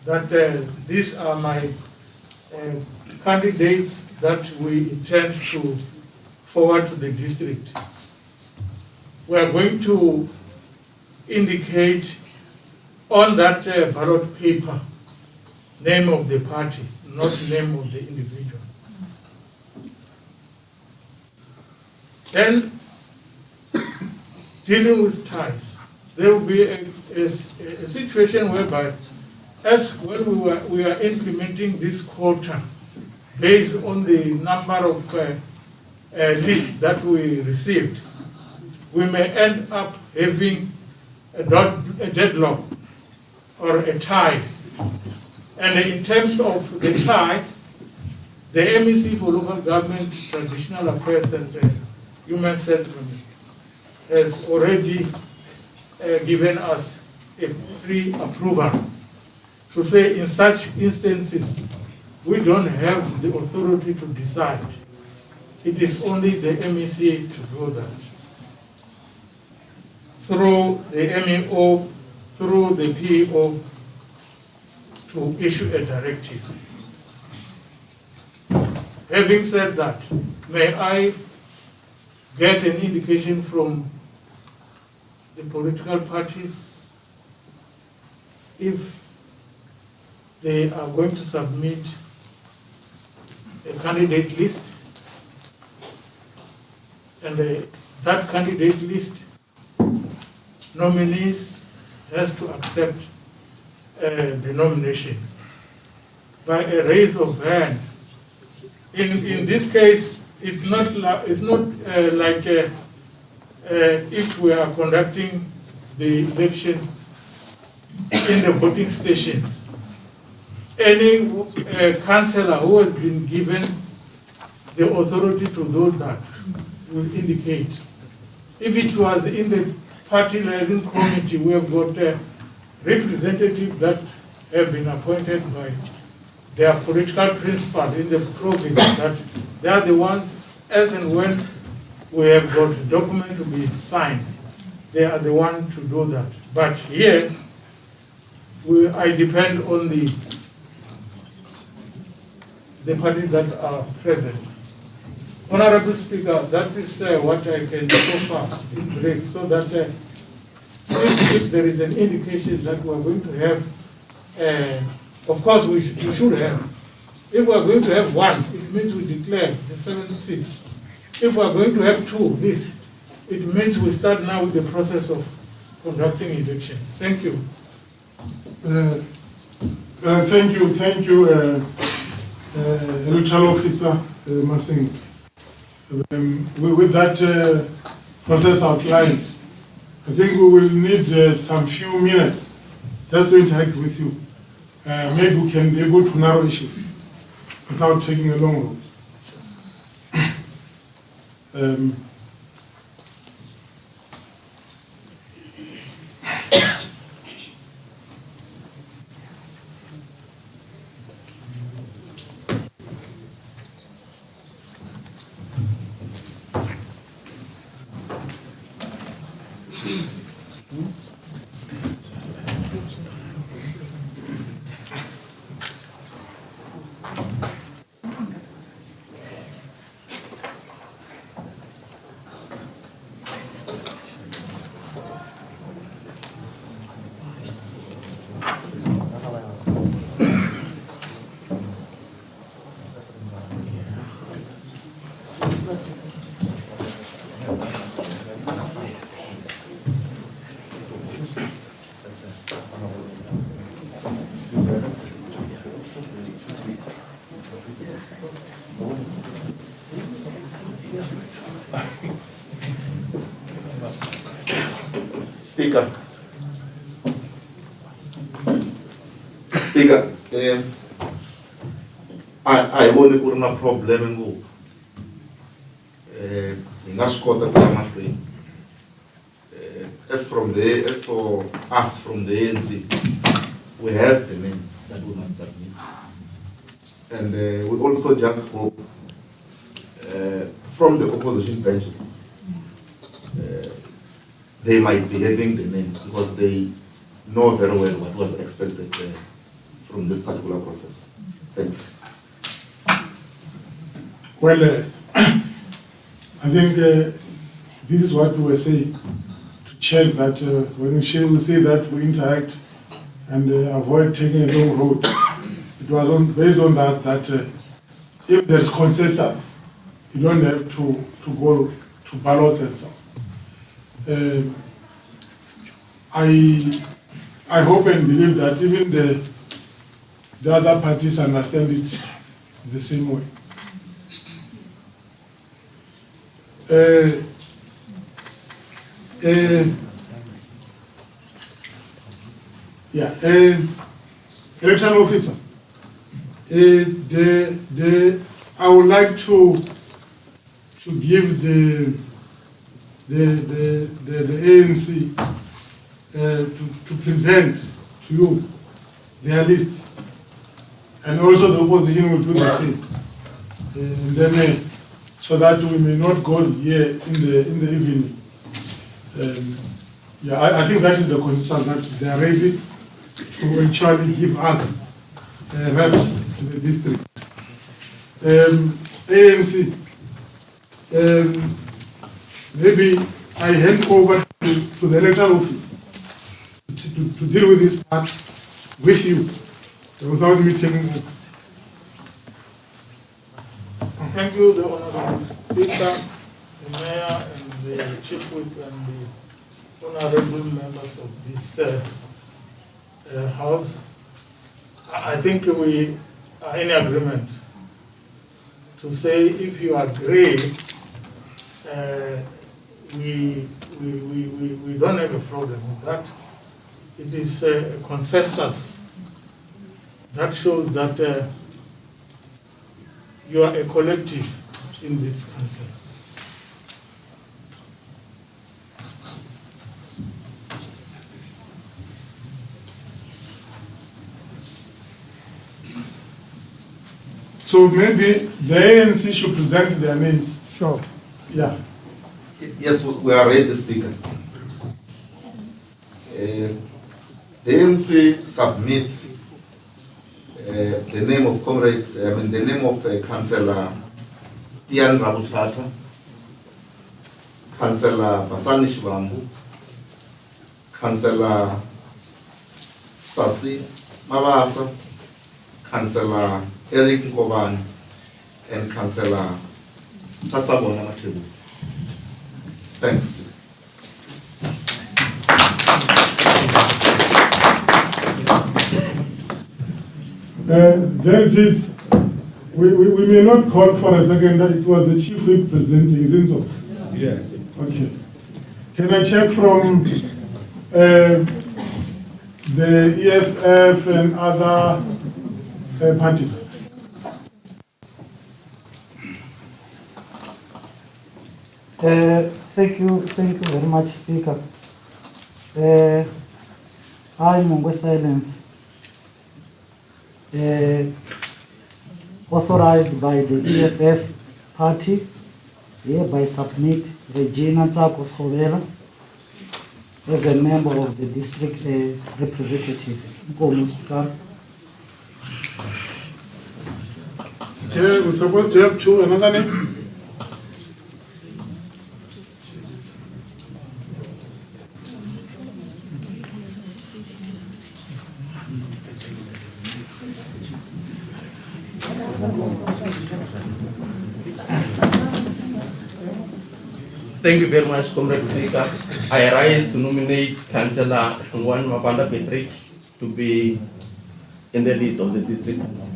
that these are my candidates that we intend to forward to the district, we are going to indicate on that ballot paper name of the party, not name of the individual. Then, dealing with ties, there will be a situation whereby, as when we are implementing this quota based on the number of lists that we received, we may end up having a deadlock or a tie. And in terms of the tie, the MEC for Local Government, Traditional Affairs and Human Settlement has already given us a pre-approval to say in such instances, we don't have the authority to decide. It is only the MEC to do that. Through the MEO, through the PO, to issue a directive. Having said that, may I get an indication from the political parties if they are going to submit a candidate list, and that candidate list nominees has to accept the nomination by a raise of hand. In this case, it's not like if we are conducting the election in the voting stations. Any councillor who has been given the authority to do that will indicate. If it was in the party liaison committee, we have got representatives that have been appointed by their political principal in the province, that they are the ones, as and when we have got a document to be signed, they are the ones to do that. But here, I depend on the parties that are present. Honorable Speaker, that is what I can offer in brief, so that if there is an indication that we are going to have, of course we should have. If we are going to have one, it means we declare the 76. If we are going to have two lists, it means we start now with the process of conducting election. Thank you. Thank you, Electoral Officer Masing. With that process outlined, I think we will need some few minutes just to interact with you. Maybe we can be able to narrow issues without taking a long road. Speaker. Speaker, I vone ku ri na problem ngopfu. Hi nga swi kota ku ya mahlweni. As for us from the ANC, we have the names that we must submit. And we also just hope from the opposition benches, they might be having the names because they know very well what was expected from this particular process. Thank you. Well, I think this is what we were saying, to check that when we say that we interact and avoid taking a long road. It was based on that if there's consensus, you don't have to go to ballots and so on. I hope and believe that even the other parties understand it the same way. Election officer. I would like to give the ANC to present to you their list, and also the opposition will do the same. And then, so that we may not go here in the evening. I think that is the concern, that they are ready to actually give us reps to the district. ANC, maybe I hand over to the electoral office to deal with this part with you without me taking over. Thank you, the Honorable Speaker, the Mayor, and the Chief Whip, and the honorable members of this House. I think we are in agreement to say, if you agree, we don't have a problem with that. It is a consensus that shows that you are a collective in this council. So maybe the ANC should present their names. Sure. Yeah. Yes, we are ready, Speaker. The ANC submit the name of the name of Councillor Ian Rabutata, Councillor Basani Shibambu, Councillor Sasi Mabasa, Councillor Eric Nkoban, and Councillor Sasabona Matebu. Thanks. There it is. We may not call for a second. It was the chief whip presenting, isn't so? Yeah. Okay. Can I check from the EFF and other parties? Thank you very much, Speaker. I, Mongwe Silence, authorized by the EFF party, hereby submit Regina Tsako Schovela as a member of the district representative. We're supposed to have two, another name? Thank you very much, Comrade Speaker. I rise to nominate Councillor Shungwan Mabanda Patrick to be in the list of the district council.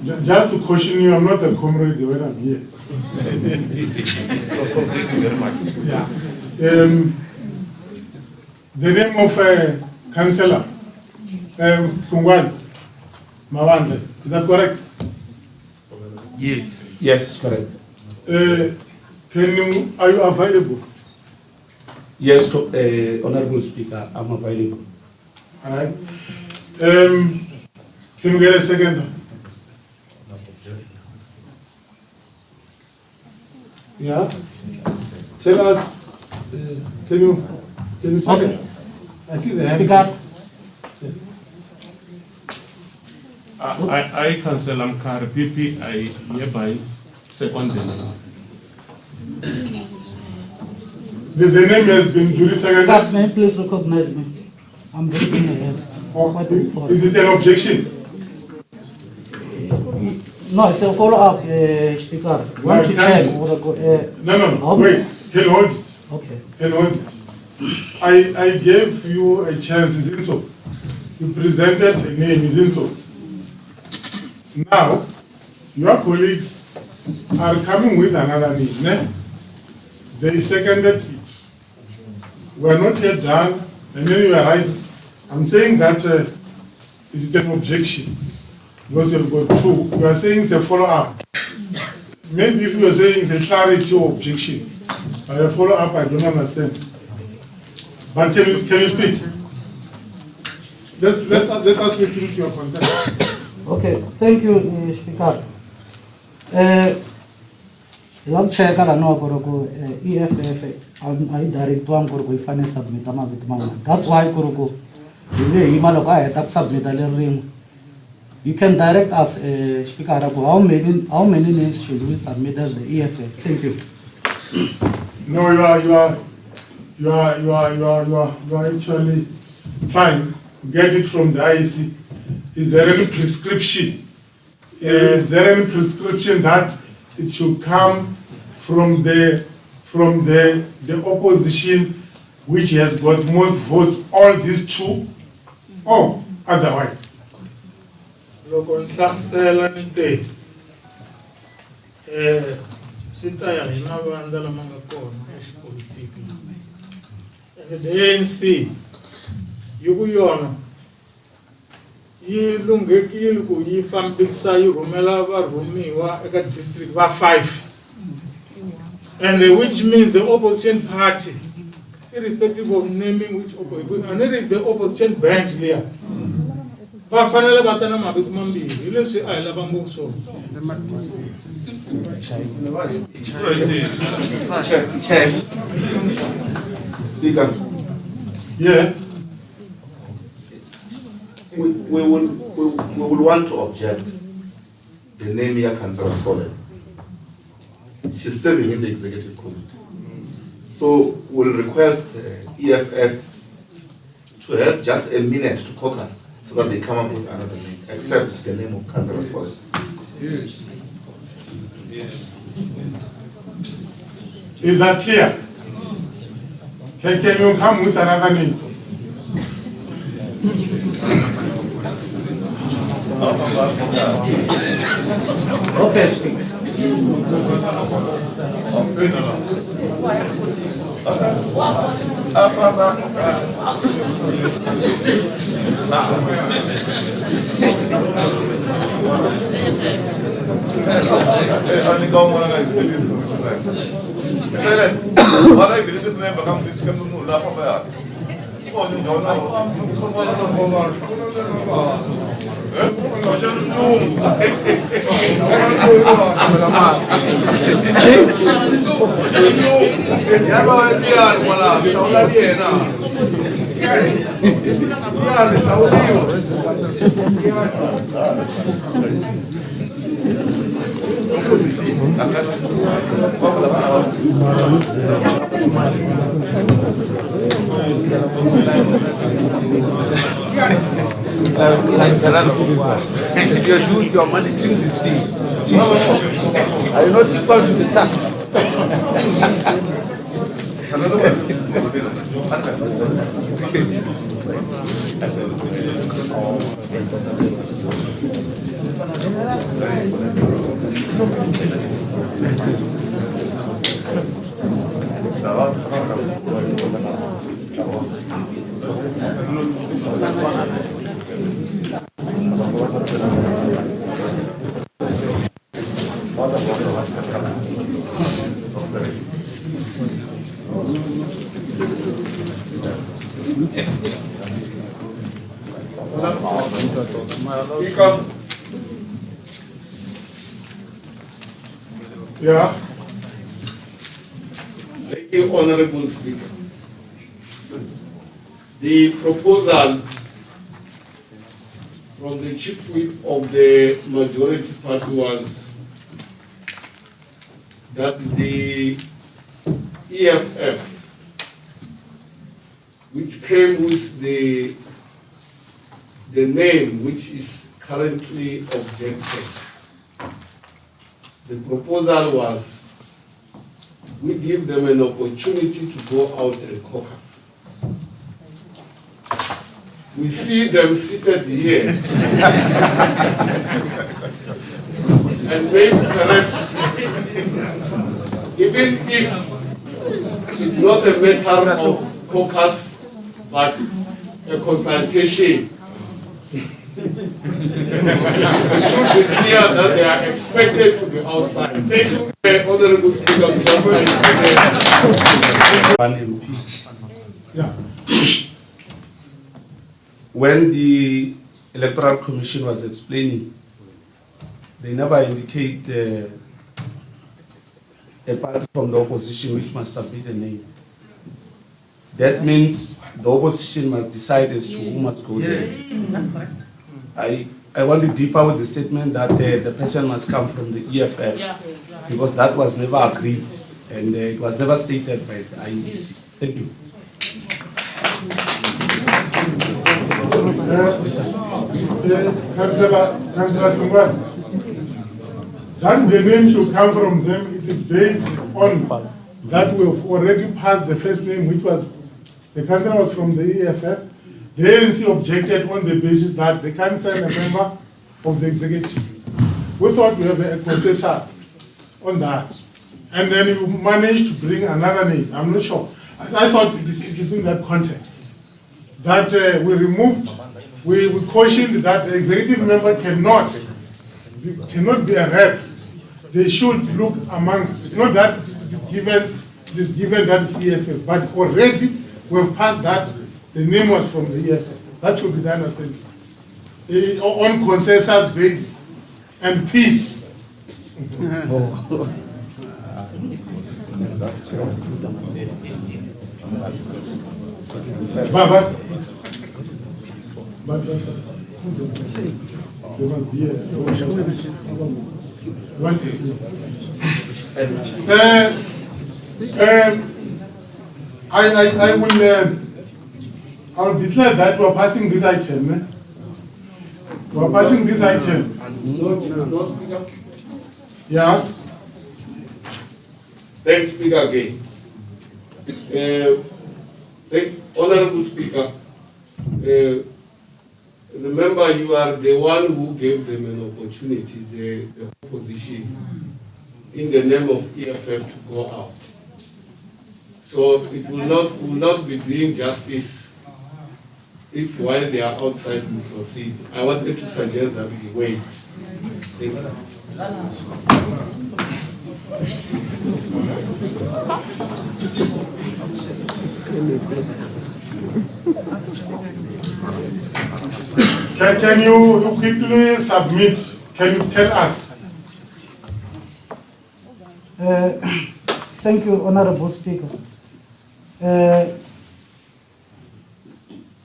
Just to caution you, I'm not a comrade when I'm here. Thank you very much. Yeah. The name of Councillor Sungwan Mawande, is that correct? Yes. Yes, correct. Are you available? Yes, Honorable Speaker, I'm available. All right. Can we get a second? Yeah. Tell us. Can you say? Okay. I see the hand. Speaker. I Councillor Mkari PP, I hereby second the name. The name has been duly seconded. God, may you please recognize me? I'm raising my hand. Is it an objection? No, it's a follow-up, Speaker. Want to check? No, wait. Can you hold it? Okay. Can you hold it? I gave you a chance, isn't so? You presented the name, isn't so? Now, your colleagues are coming with another name. Ne? They seconded it. We are not yet done, and then you arrive. I'm saying that is it an objection? Because you've got two. You are saying it's a follow-up. Maybe if you are saying it's a clarity or objection, but a follow-up, I don't understand. But can you speak? Let us listen to your concern. Okay, thank you, Speaker. Lam check ala no koroko EFF I direct one koroko ifane submit ama bitmanga. That's why koroko ile imalo ka eta submit ale ring. You can direct us, Speaker, how many names should we submit as the EFF? Thank you. No, you are actually fine. Get it from the IEC. Is there any prescription? Is there any prescription that it should come from the opposition, which has got most votes, all these two, or otherwise? Loko nhlamusela ni te swi ta ya hi mavandla lama nga kona exipolitiki and the ANC yi ku yona yi lunghekile ku yi fambisa yi rhumela varhumiwa eka district va 5 and which means the opposition party irrespective of naming which opposition, and it is the opposition bench there. Vafanele batana mabito mambili ile si ai lava mbuso Speaker. Yeah. We will want to object the name here, Councillor Scholar. She's serving in the executive committee. So we'll request EFF to have just a minute to caucus so that they come up with another name, except the name of Councillor Scholar. Is that clear? Can you come with another name? Okay, Speaker. It's your duty, you are managing this thing. Are you not equal to the task? Yeah. Thank you, Honorable Speaker. The proposal from the chief whip of the majority party was that the EFF, which came with the name which is currently objected, the proposal was we give them an opportunity to go out and caucus. We see them seated here. And maybe perhaps, even if it's not a matter of caucus, but a consultation, it should be clear that they are expected to be outside. Thank you, Honorable Speaker. One MP. Yeah. When the Electoral Commission was explaining, they never indicate a party from the opposition which must submit a name. That means the opposition must decide as to who must go there. That's correct. I want to differ with the statement that the person must come from the EFF, because that was never agreed and it was never stated by the IEC. Thank you. Councillor Sungwan, that the name should come from them, it is based on that we have already passed the first name, which was, the councillor was from the EFF. The ANC objected on the basis that they can't send a member of the executive. We thought we have a consensus on that. And then you managed to bring another name, I'm not sure. I thought it is in that context. That we removed, we cautioned that the executive member cannot be a rep. They should look amongst, it's not that it is given that it's EFF, but already we have passed that, the name was from the EFF. That should be the understanding. On consensus basis and peace. But there must be I will declare that we are passing this item. We are passing this item. No, Speaker. Yeah. Thanks, Speaker, again. Honorable Speaker, remember you are the one who gave them an opportunity, the opposition, in the name of EFF to go out. So it will not be doing justice if while they are outside we proceed. I wanted to suggest that we wait. Thank you. Can you quickly submit? Can you tell us? Thank you, Honorable Speaker.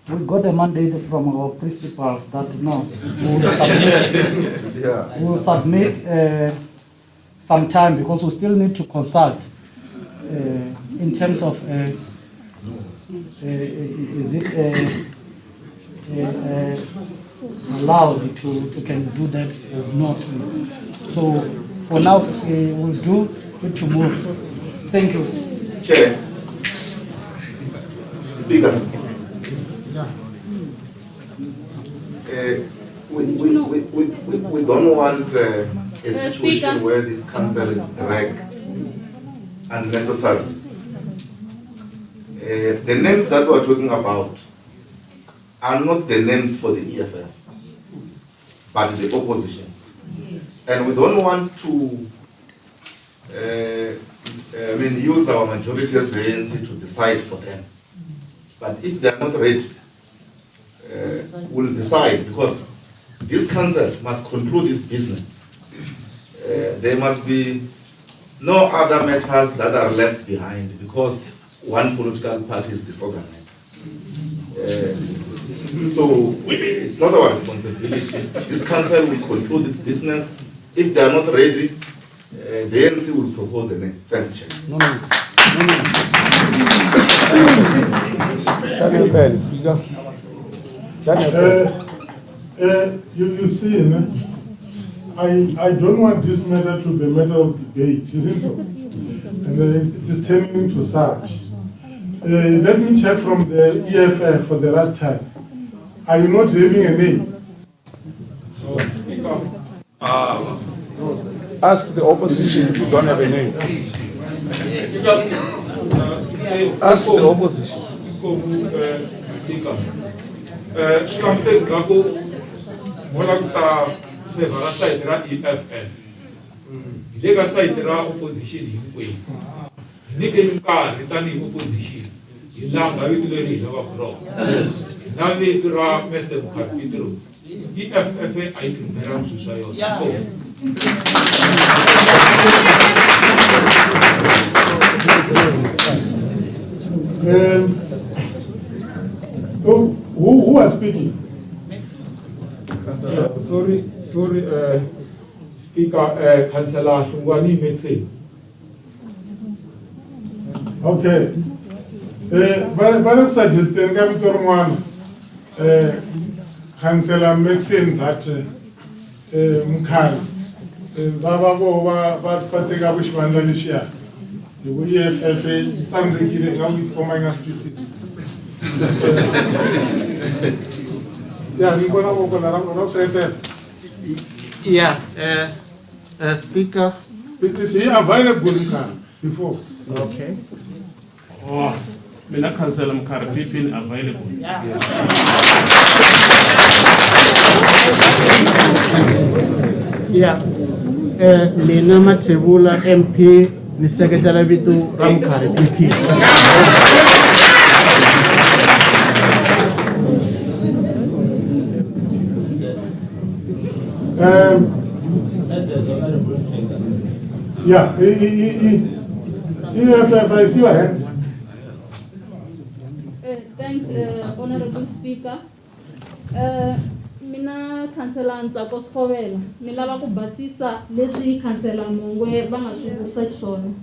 We got a mandate from our principals that no, we will submit some time because we still need to consult in terms of is it allowed to can do that or not. So for now, we'll do it tomorrow. Thank you. Chair, Speaker. We don't want a situation where this council is dragged unnecessarily. The names that we're talking about are not the names for the EFF, but the opposition. And we don't want to use our majority as the ANC to decide for them. But if they are not ready, we'll decide, because this council must conclude its business. There must be no other matters that are left behind because one political party is disorganized. So it's not our responsibility. This council will conclude its business. If they are not ready, the ANC will propose a name. Thanks, Chair. Daniel Bell, Speaker. You see, I don't want this matter to be a matter of debate, you think so? And it is turning into such. Let me check from the EFF for the last time. Are you not having a name? Ask the opposition if you don't have a name. Ask the opposition. Who are speaking? Sorry, Speaker, Councillor Shungwani Metse. Okay. But I'm suggesting, Captain One, Councillor Maxine, that Mukari, Baba Bova, Patega Wishmanalisha, the EFF, Tandri, how we come as justice. Yeah, we're going to say that. Yeah, Speaker. Is he available before? Okay. Oh, Mina Councillor Mkarapipin available. Yeah. Mina Matebula MP, the Secretary Vitu Ramkarapipin. Yeah, EFF, I see your hand. Thanks, Honorable Speaker. Mina Councillor Ntsako Skhobela, ni lava ku basisa leswi Councillor Mongwe va nga swi vutisa xiswona.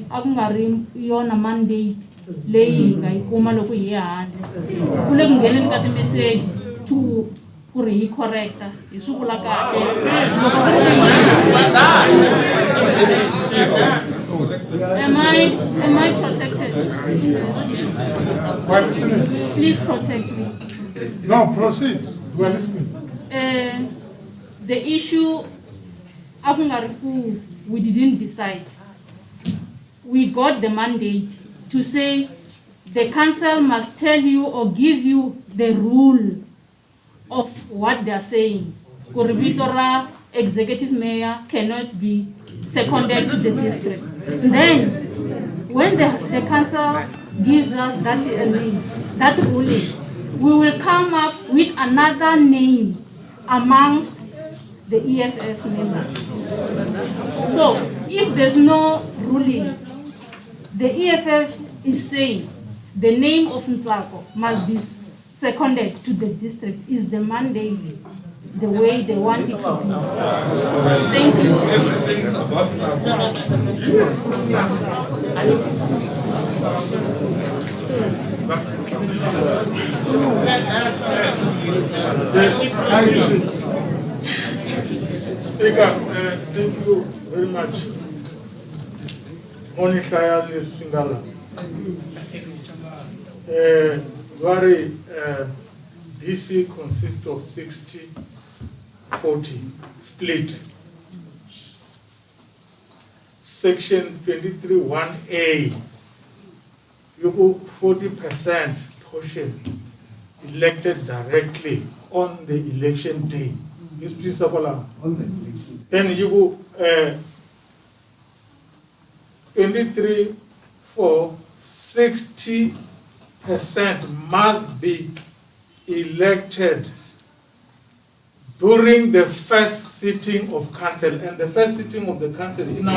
A ku nga ri yona mandate leyi nga yi kuma loko hi handle. Ku le ku ngheneni ka ti-message to ku ri hi correcta hi swi vula kahle. Am I protected? Please protect me. No, proceed. We are listening. The issue, we didn't decide. We got the mandate to say the council must tell you or give you the rule of what they are saying. Kuribitora executive mayor cannot be seconded to the district. Then, when the council gives us that ruling, we will come up with another name amongst the EFF members. So, if there's no ruling, the EFF is saying the name of Ntsako must be seconded to the district, is the mandate, the way they want it to be. Thank you. Speaker, thank you very much. Monica Singala. DC consists of 60-40 split. Section 23(1)A, you go 40% portion elected directly on the election day. This principle on the election. Then you go 23(4), 60% must be elected during the first sitting of council, and the first sitting of the council in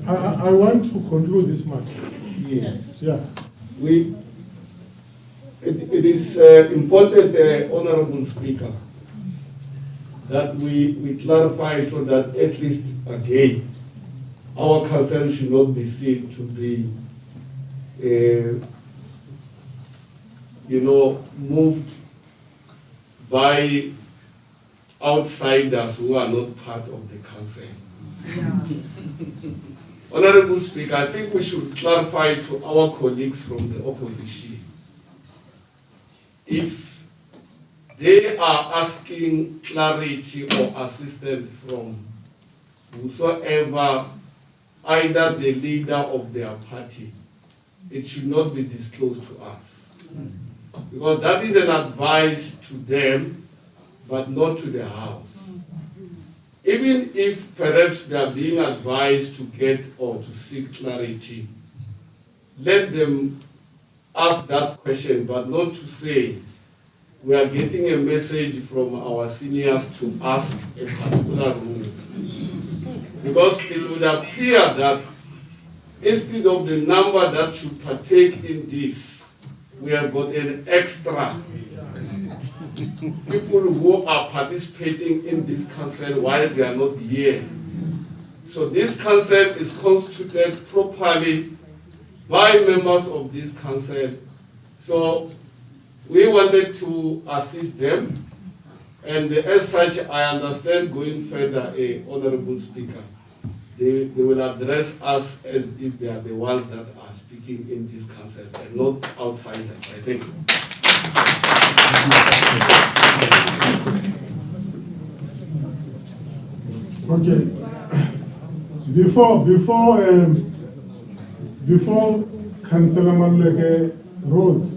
I want to conclude this matter. Yes. Yeah. It is important, Honorable Speaker, that we clarify so that at least again, our council should not be seen to be, moved by outsiders who are not part of the council. Honorable Speaker, I think we should clarify to our colleagues from the opposition, if they are asking clarity or assistance from whosoever, either the leader of their party, it should not be disclosed to us. Because that is an advice to them, but not to the House. Even if perhaps they are being advised to get or to seek clarity, let them ask that question, but not to say, we are getting a message from our seniors to ask a particular rule. Because it would appear that instead of the number that should partake in this, we have got an extra people who are participating in this council while they are not here. So this council is constituted properly by members of this council. So we wanted to assist them, and as such, I understand going further, Honorable Speaker, they will address us as if they are the ones that are speaking in this council and not outsiders. I thank you. Okay. Before Councillor Maluleke Rhodes,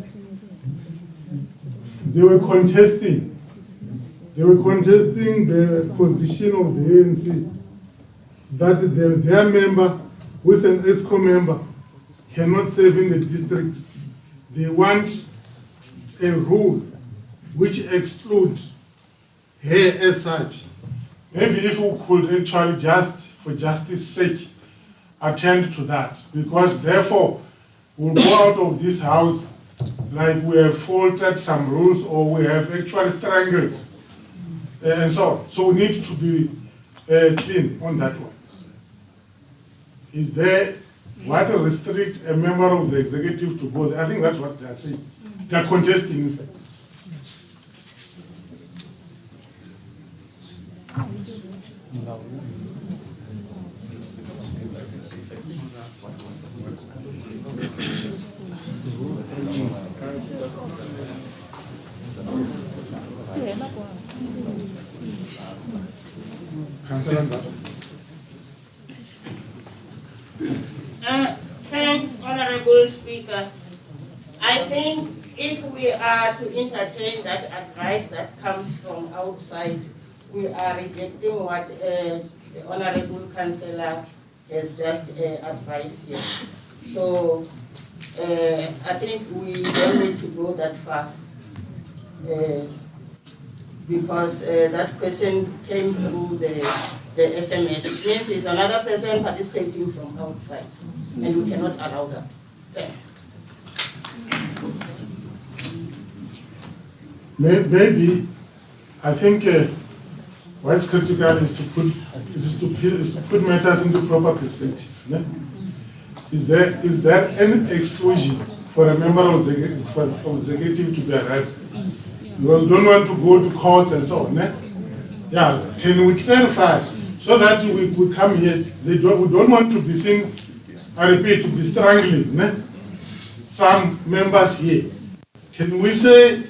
they were contesting the position of the ANC that their member, who is an ESCO member, cannot serve in the district. They want a rule which excludes her as such. Maybe if we could actually, just for justice sake, attend to that, because therefore we'll go out of this house like we have faulted some rules or we have actually strangled and so on. So we need to be clean on that one. Is there what restrict a member of the executive to go there? I think that's what they are saying. They are contesting, in fact. Thanks, Honorable Speaker. I think if we are to entertain that advice that comes from outside, we are rejecting what the Honorable Councillor has just advised here. So I think we don't need to go that far because that person came through the SMS. It means it's another person participating from outside, and we cannot allow that. Thanks. Maybe, I think what's critical is to put matters into proper perspective. Ne? Is there any exclusion for a member of the executive to be arrested? Because we don't want to go to courts and so on. Ne? Yeah, can we clarify so that we could come here. We don't want to be seen, I repeat, to be strangling some members here. Can we say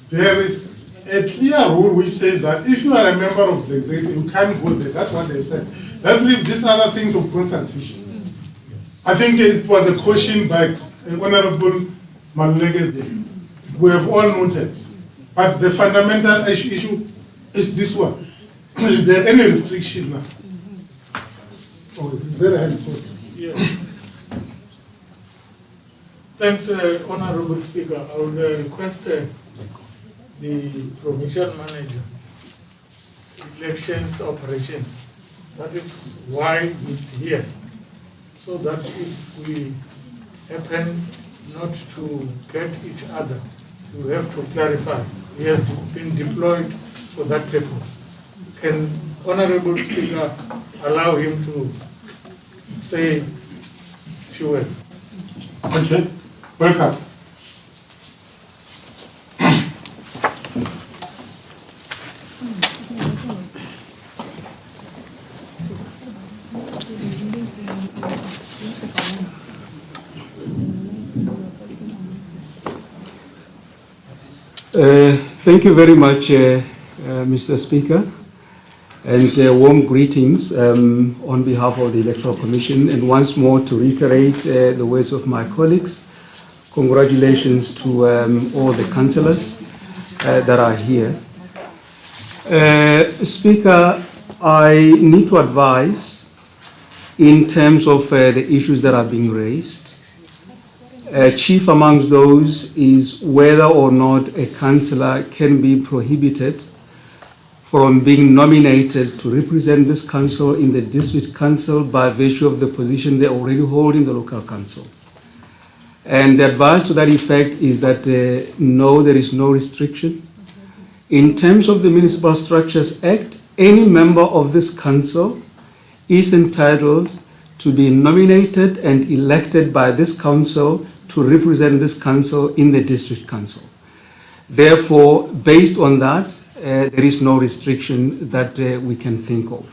there is a clear rule which says that if you are a member of the executive, you can't go there. That's what they've said. Let's leave these other things of consultation. I think it was a caution by Honorable Maluleke. We have all noted. But the fundamental issue is this one. Is there any restriction now? Oh, it's very helpful. Yes. Thanks, Honorable Speaker. I would request the provincial manager, elections operations. That is why he's here. So that if we happen not to get each other, we have to clarify. He has been deployed for that purpose. Can Honorable Speaker allow him to say a few words? Okay, welcome. Thank you very much, Mr. Speaker, and warm greetings on behalf of the Electoral Commission, and once more to reiterate the words of my colleagues. Congratulations to all the councillors that are here. Speaker, I need to advise in terms of the issues that are being raised. Chief amongst those is whether or not a councillor can be prohibited from being nominated to represent this council in the district council by virtue of the position they already hold in the local council. And the advice to that effect is that no, there is no restriction. In terms of the Municipal Structures Act, any member of this council is entitled to be nominated and elected by this council to represent this council in the district council. Therefore, based on that, there is no restriction that we can think of.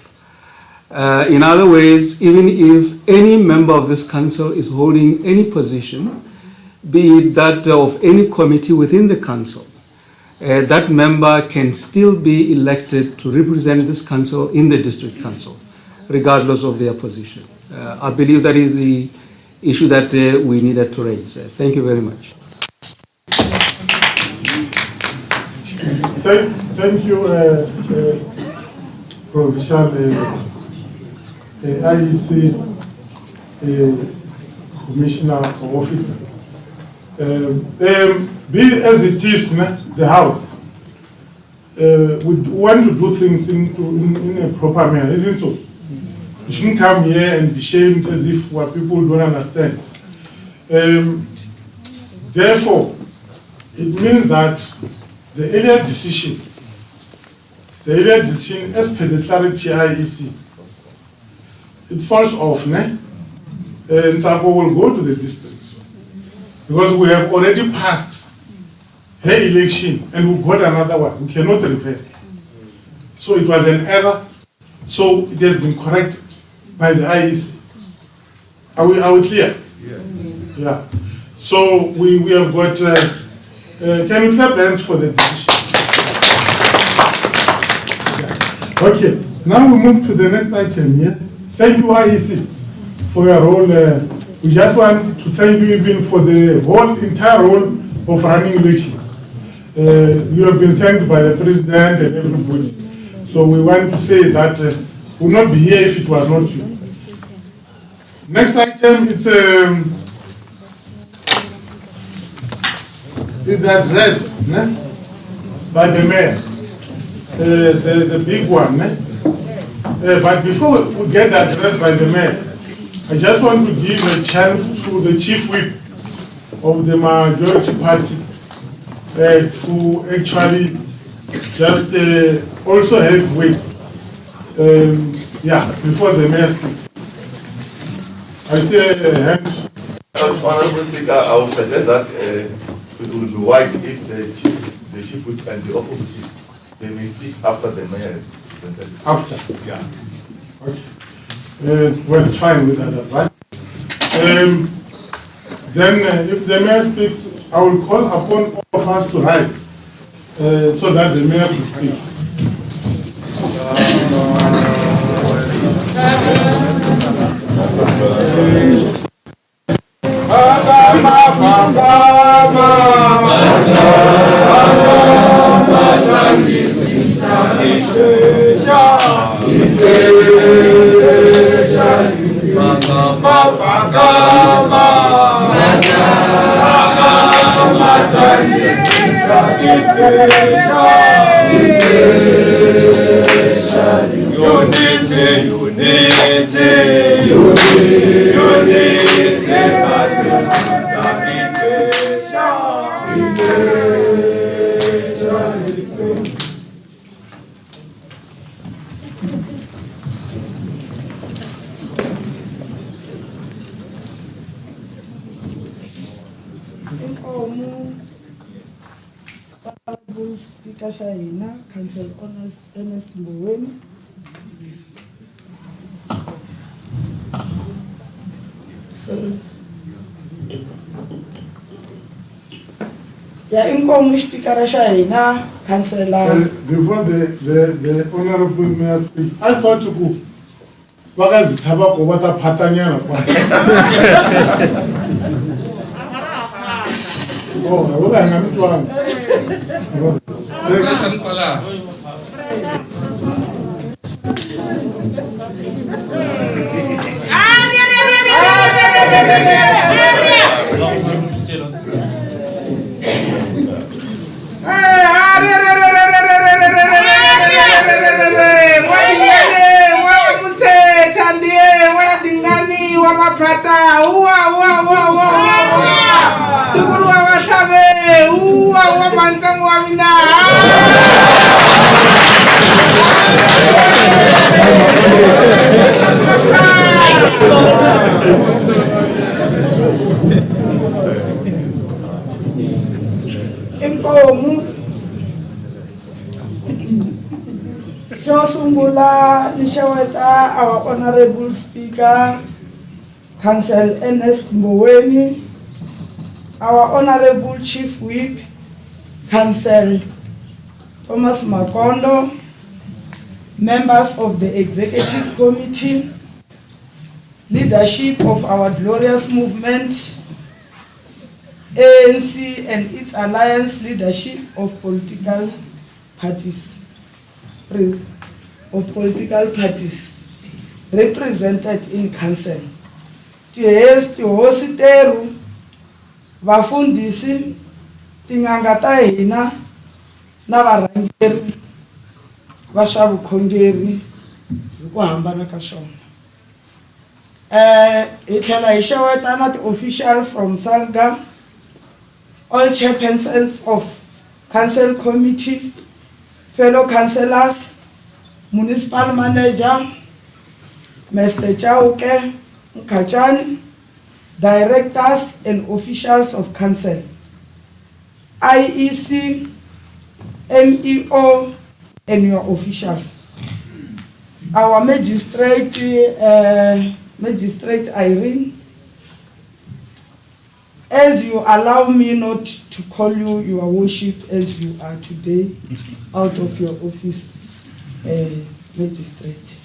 In other words, even if any member of this council is holding any position, be it that of any committee within the council, that member can still be elected to represent this council in the district council, regardless of their position. I believe that is the issue that we needed to raise. Thank you very much. Thank you, Provincial IEC Commissioner or Officer. Be as it is, the House would want to do things in a proper manner, isn't so? You shouldn't come here and be shamed as if what people don't understand. Therefore, it means that the earlier decision as per the clarity IEC, it falls off, and Tsako will go to the district. Because we have already passed her election and we got another one. We cannot reverse. So it was an error. So it has been corrected by the IEC. Are we clear? Yes. Yeah. So we have got, can we clap hands for the decision? Okay, now we move to the next item here. Thank you, IEC, for your role. We just want to thank you even for the whole entire role of running elections. You have been thanked by the President and everybody. So we want to say that we would not be here if it was not you. Next item is the address by the mayor, the big one. But before we get the address by the mayor, I just want to give a chance to the chief whip of the majority party to actually just also have weight. Before the mayor speaks. I say a hand. Honorable Speaker, I would suggest that it would be wise if the chief whip and the opposition they may speak after the mayor is presented. After? Yeah. Well, it's fine with that advice. Then, if the mayor speaks, I will call upon all of us to rise so that the mayor will speak. Honorable Speaker Shahina, Council Ernest Mboweni. Sorry. Yeah, Inkomu Speaker Shahina, Councillor. Before the Honorable Mayor speaks, I thought to go. Wakazi tabako wata patanyana kwa. Oh, I was not one. Our Honorable Speaker, Council Ernest Mboweni, our Honorable Chief Whip, Council Thomas Makondo, members of the Executive Committee, leadership of our glorious movement, ANC and its alliance leadership of political parties. Represented in council. Tihositeru, vafundisi, tinganga ta hina, na varhangeri, va swa vukhongeri, hi ku hambana ka swona. Hi tlhela hi xewetana ti-official from Salga, all chairpersons of council committee, fellow councillors, municipal manager, Mr. Chauke, Kachani, directors and officials of council, IEC, MEO, and your officials. Our magistrate, Magistrate Irene, as you allow me not to call you your worship as you are today out of your office, magistrate.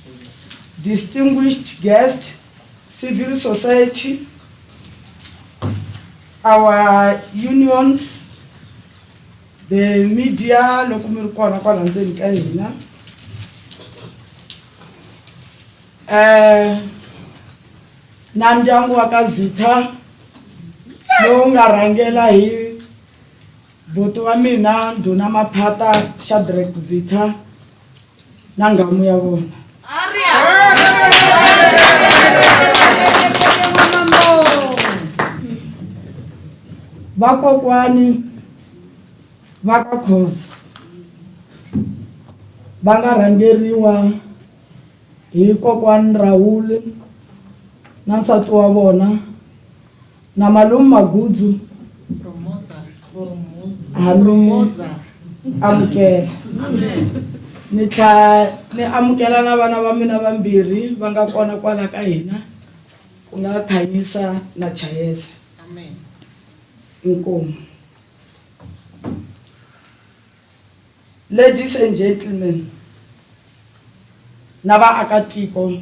Distinguished guests, civil society, our unions, the media, na ndyangu wa ka Zitha lowu nga rhangela hi boto wa mina ndhuna maphata Shadrack Zitha na ngamu ya vona. Vakokwani va ka Khoza va nga rhangeriwa hi kokwani Raul na nsati wa vona na malume Magudzu amukela ni tla ni amukela na vana va mina vambirhi va nga kona kwala ka hina ku nga Khanyisa na Chayesa. Amen. Inkomo. Ladies and gentlemen, na vaakatiko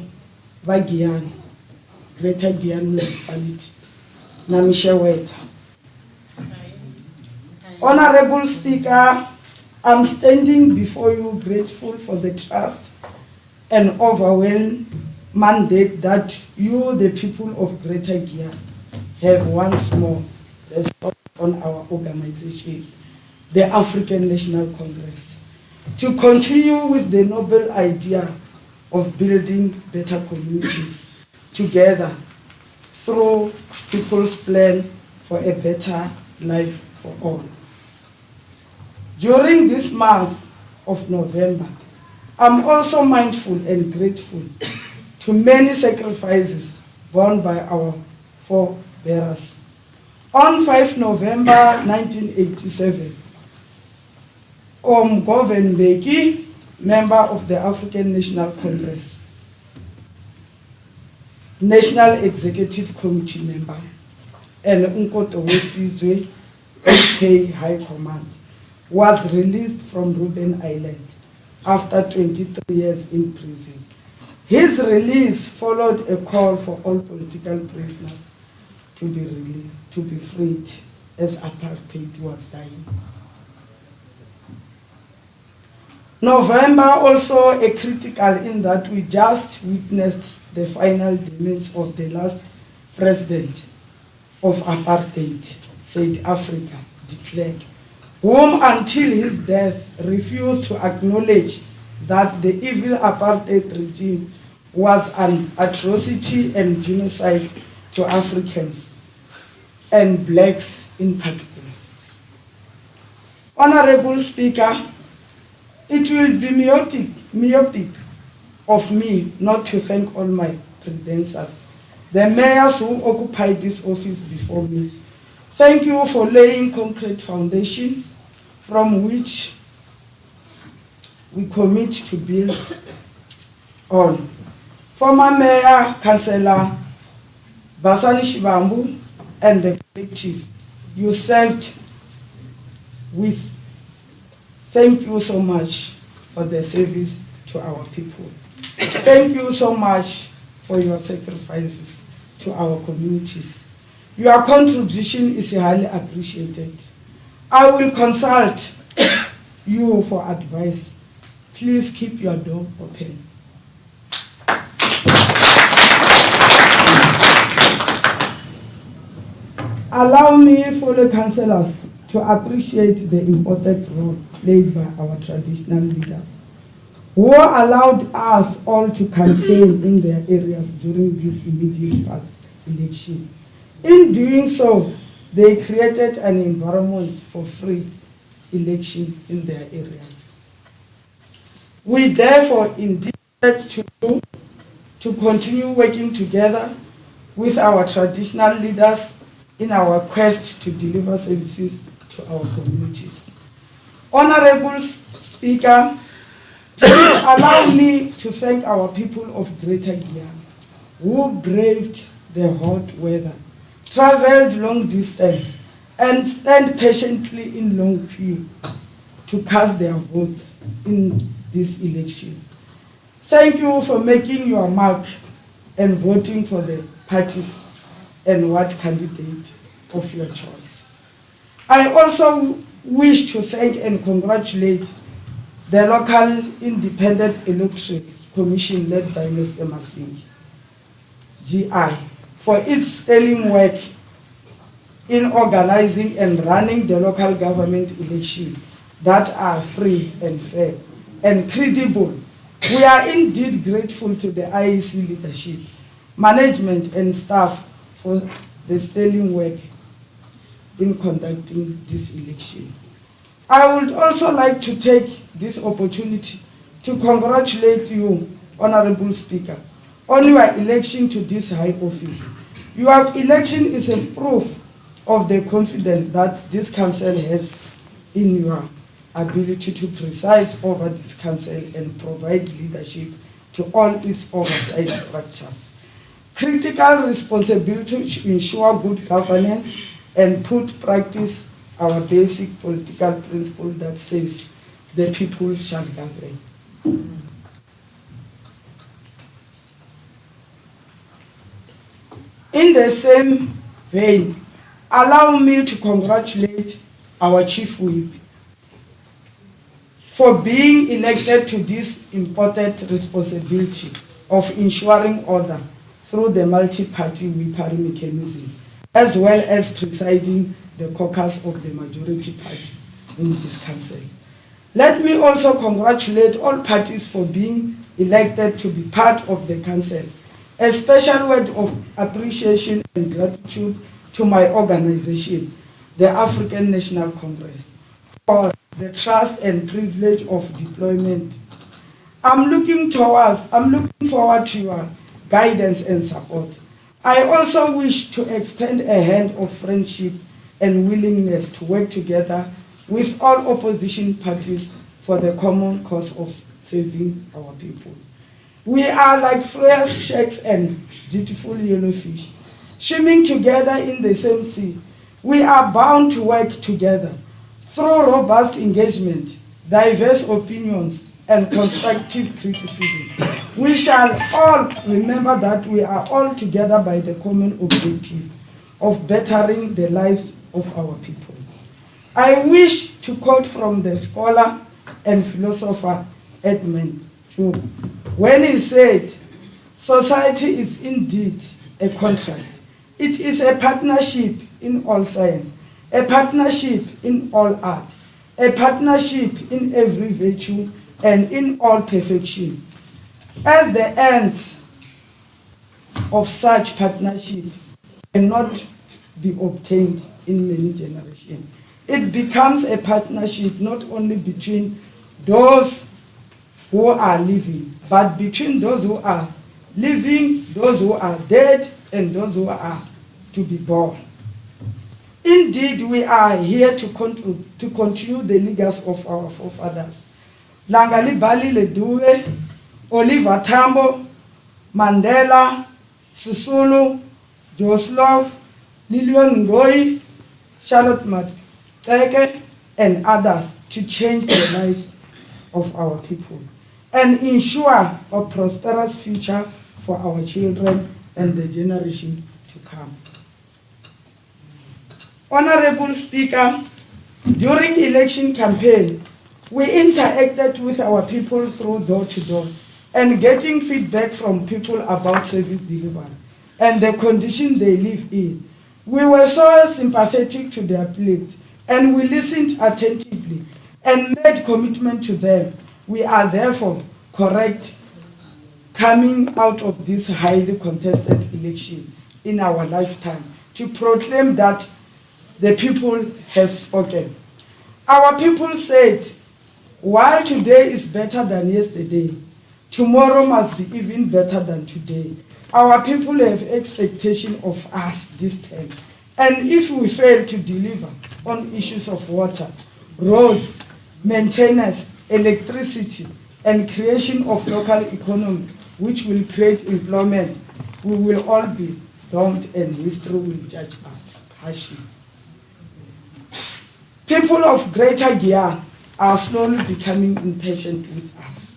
va Giyani, Greater Giyani Municipality, na mixeweta. Honorable Speaker, I'm standing before you grateful for the trust and overwhelming mandate that you, the people of Greater Giyani, have once more restored on our organization, the African National Congress, to continue with the noble idea of building better communities together through people's plan for a better life for all. During this month of November, I'm also mindful and grateful to many sacrifices borne by our forebears. On 5 November 1987, Govan Beki, member of the African National Congress, National Executive Committee member, and Nkoto Wesizwe, SK High Command, was released from Robben Island after 23 years in prison. His release followed a call for all political prisoners to be released, to be freed, as apartheid was dying. November also a critical in that we just witnessed the final demise of the last president of apartheid, South Africa, de Klerk, whom until his death refused to acknowledge that the evil apartheid regime was an atrocity and genocide to Africans and blacks in particular. Honorable Speaker, it will be myopic of me not to thank all my predecessors, the mayors who occupied this office before me. Thank you for laying concrete foundation from which we commit to build on. Former Mayor, Councillor Basani Shibambu and the collective you served with, thank you so much for the service to our people. Thank you so much for your sacrifices to our communities. Your contribution is highly appreciated. I will consult you for advice. Please keep your door open. Allow me, fellow councillors, to appreciate the important role played by our traditional leaders, who allowed us all to campaign in their areas during this immediate past election. In doing so, they created an environment for free election in their areas. We therefore indeed to continue working together with our traditional leaders in our quest to deliver services to our communities. Honorable Speaker, please allow me to thank our people of Greater Giyani who braved the hot weather, traveled long distance, and stand patiently in long queue to cast their votes in this election. Thank you for making your mark and voting for the parties and what candidate of your choice. I also wish to thank and congratulate the local independent electoral commission led by Mr. Masingi, GI, for its sterling work in organizing and running the local government election that are free and fair and credible. We are indeed grateful to the IEC leadership, management and staff for the sterling work in conducting this election. I would also like to take this opportunity to congratulate you, Honorable Speaker, on your election to this high office. Your election is a proof of the confidence that this council has in your ability to preside over this council and provide leadership to all its oversight structures. Critical responsibility to ensure good governance and put practice our basic political principle that says the people shall govern. In the same vein, allow me to congratulate our Chief Whip for being elected to this important responsibility of ensuring order through the multi-party whippery mechanism, as well as presiding the caucus of the majority party in this council. Let me also congratulate all parties for being elected to be part of the council. A special word of appreciation and gratitude to my organization, the African National Congress, for the trust and privilege of deployment. I'm looking forward to your guidance and support. I also wish to extend a hand of friendship and willingness to work together with all opposition parties for the common cause of saving our people. We are like fresh sharks and beautiful yellowfish, swimming together in the same sea. We are bound to work together through robust engagement, diverse opinions, and constructive criticism. We shall all remember that we are all together by the common objective of bettering the lives of our people. I wish to quote from the scholar and philosopher Edmund Burke when he said, "Society is indeed a contract. It is a partnership in all science, a partnership in all art, a partnership in every virtue and in all perfection. As the ends of such partnership cannot be obtained in many generations, it becomes a partnership not only between those who are living, but between those who are living, those who are dead, and those who are to be born." Indeed, we are here to continue the legacy of our forefathers. Langali Leduwe, Oliver Tambo, Mandela, Sisulu, Joseph, Lilian Ngoyi, Charlotte Mateke, and others to change the lives of our people and ensure a prosperous future for our children and the generation to come. Honorable Speaker, during election campaign, we interacted with our people through door-to-door and getting feedback from people about service delivery and the condition they live in. We were so sympathetic to their plights and we listened attentively and made commitment to them. We are therefore correct coming out of this highly contested election in our lifetime to proclaim that the people have spoken. Our people said, while today is better than yesterday, tomorrow must be even better than today. Our people have expectation of us this time. And if we fail to deliver on issues of water, roads, maintenance, electricity, and creation of local economy, which will create employment, we will all be doomed and history will judge us harshly. People of Greater Giyani are slowly becoming impatient with us.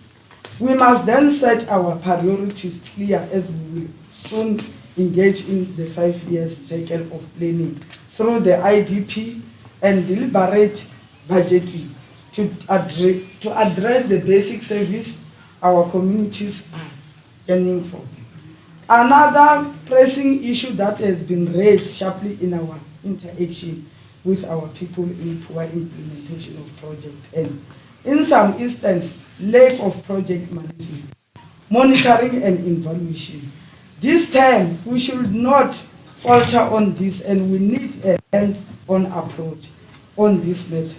We must then set our priorities clear as we will soon engage in the 5-year cycle of planning through the IDP and deliberate budgeting to address the basic service our communities are yearning for. Another pressing issue that has been raised sharply in our interaction with our people in poor implementation of projects and, in some instances, lack of project management, monitoring and evaluation. This time, we should not falter on this and we need a hands-on approach on this matter.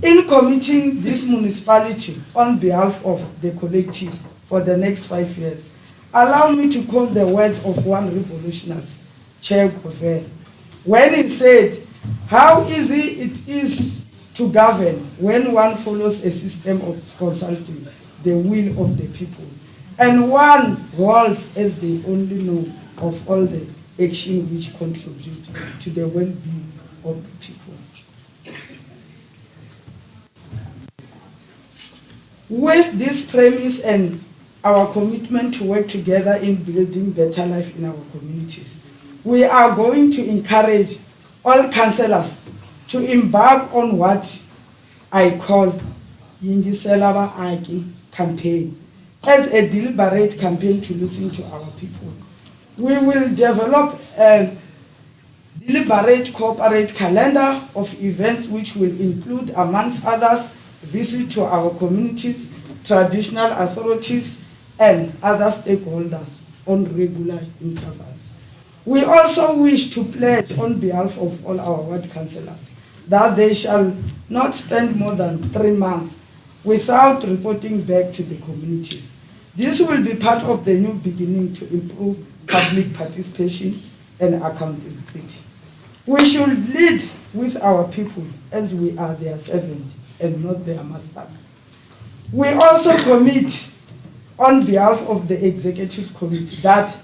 In committing this municipality on behalf of the collective for the next 5 years, allow me to quote the words of one revolutionist, Che Guevara, when he said, "How easy it is to govern when one follows a system of consulting the will of the people, and one holds as the only know of all the action which contribute to the well-being of the people. With this premise and our commitment to work together in building better life in our communities, we are going to encourage all councillors to embark on what I call Yingisela Baaki campaign as a deliberate campaign to listen to our people. We will develop a deliberate corporate calendar of events which will include, amongst others, visit to our communities, traditional authorities, and other stakeholders on regular intervals. We also wish to pledge on behalf of all our ward councillors that they shall not spend more than 3 months without reporting back to the communities. This will be part of the new beginning to improve public participation and accountability. We should lead with our people as we are their servants and not their masters. We also commit on behalf of the executive committee that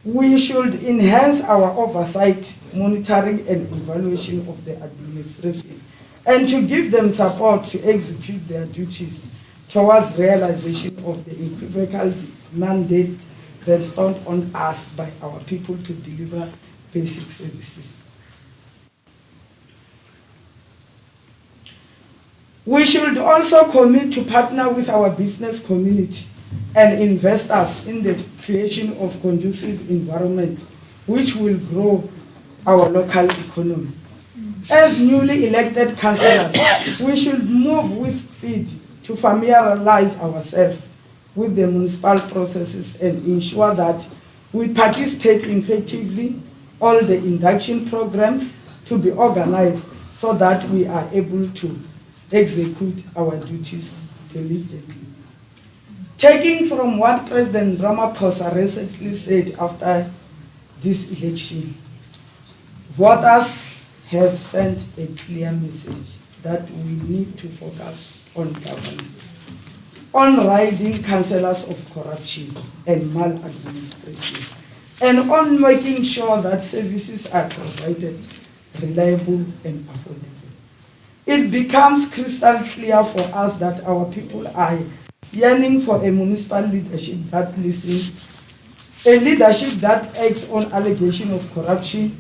we should enhance our oversight, monitoring and evaluation of the administration and to give them support to execute their duties towards realization of the equivocal mandate bestowed on us by our people to deliver basic services. We should also commit to partner with our business community and investors in the creation of conducive environment which will grow our local economy. As newly elected councillors, we should move with speed to familiarize ourselves with the municipal processes and ensure that we participate effectively all the induction programs to be organized so that we are able to execute our duties diligently. Taking from what President Ramaphosa recently said after this election, voters have sent a clear message that we need to focus on governance, on ridding councillors of corruption and maladministration, and on making sure that services are provided reliable and affordable. It becomes crystal clear for us that our people are yearning for a municipal leadership that listens, a leadership that acts on allegation of corruption,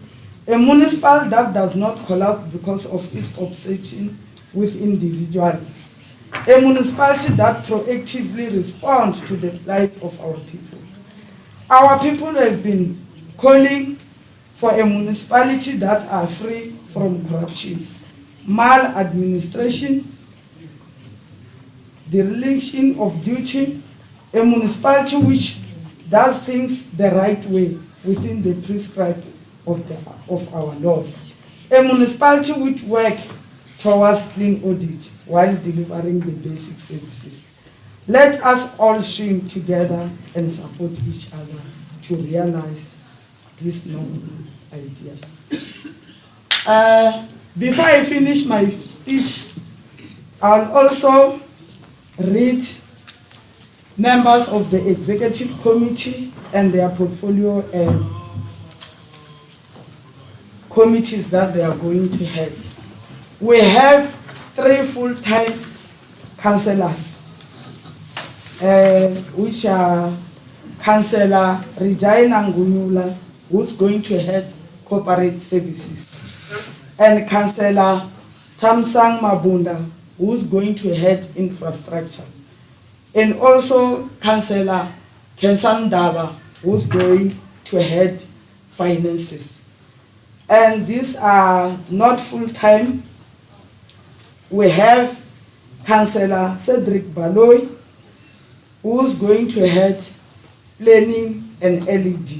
a municipal that does not collapse because of its obsession with individuals, a municipality that proactively responds to the plight of our people. Our people have been calling for a municipality that are free from corruption, maladministration, the relation of duty, a municipality which does things the right way within the prescribed of our laws, a municipality which works towards clean audit while delivering the basic services. Let us all swim together and support each other to realize these noble ideas. Before I finish my speech, I'll also read members of the executive committee and their portfolio and committees that they are going to head. We have 3 full-time councillors, which are Councillor Regina Ngunyula, who's going to head corporate services, and Councillor Tamsang Mabunda, who's going to head infrastructure, and also Councillor Kensan Daba, who's going to head finances. And these are not full-time. We have Councillor Cedric Baloy, who's going to head planning and LED.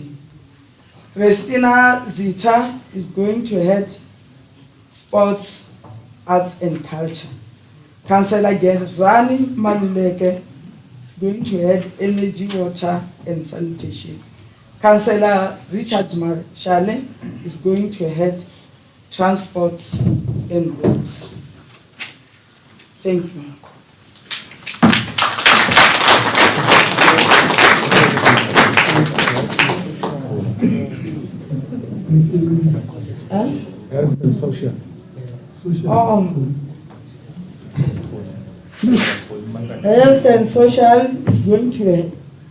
Christina Zita is going to head sports, arts and culture. Councillor Genzani Maluleke is going to head energy, water and sanitation. Councillor Richard Marshall is going to head transport and roads. Thank you. Health and social. Health and social is going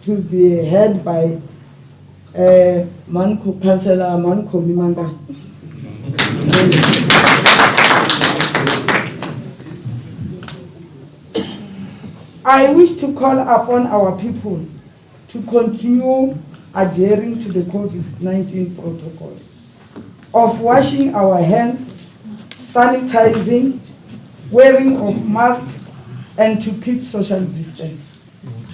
to be head by Councillor Manko Mimanga. I wish to call upon our people to continue adhering to the COVID-19 protocols of washing our hands, sanitizing, wearing of masks, and to keep social distance.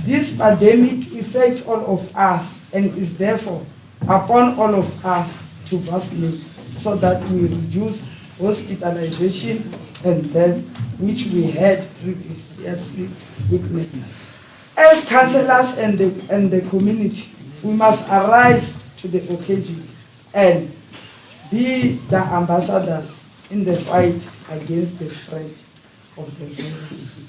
This pandemic affects all of us and is therefore upon all of us to vaccinate so that we reduce hospitalization and death, which we had previously witnessed. As councillors and the community, we must arise to the occasion and be the ambassadors in the fight against the spread of the virus.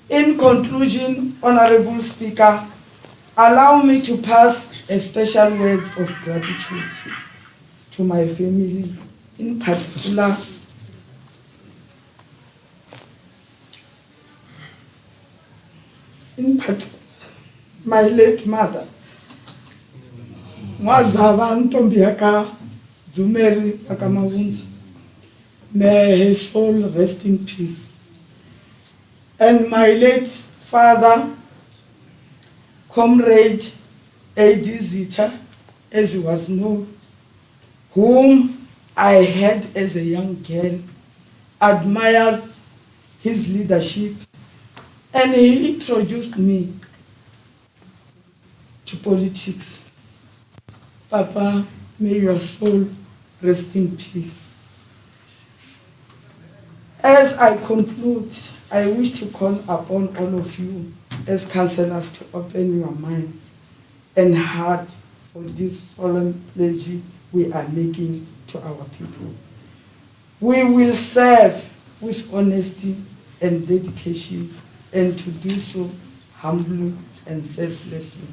In conclusion, Honorable Speaker, allow me to pass a special words of gratitude to my family, in particular my late mother, Mwazava Ntombi yaka Zumeri Akamawunza. May his soul rest in peace. And my late father, Comrade A.D. Zita, as he was known, whom I had as a young girl, admires his leadership, and he introduced me to politics. Papa, may your soul rest in peace. As I conclude, I wish to call upon all of you as councillors to open your minds and heart for this solemn pledge we are making to our people. We will serve with honesty and dedication, and to do so humbly and selflessly.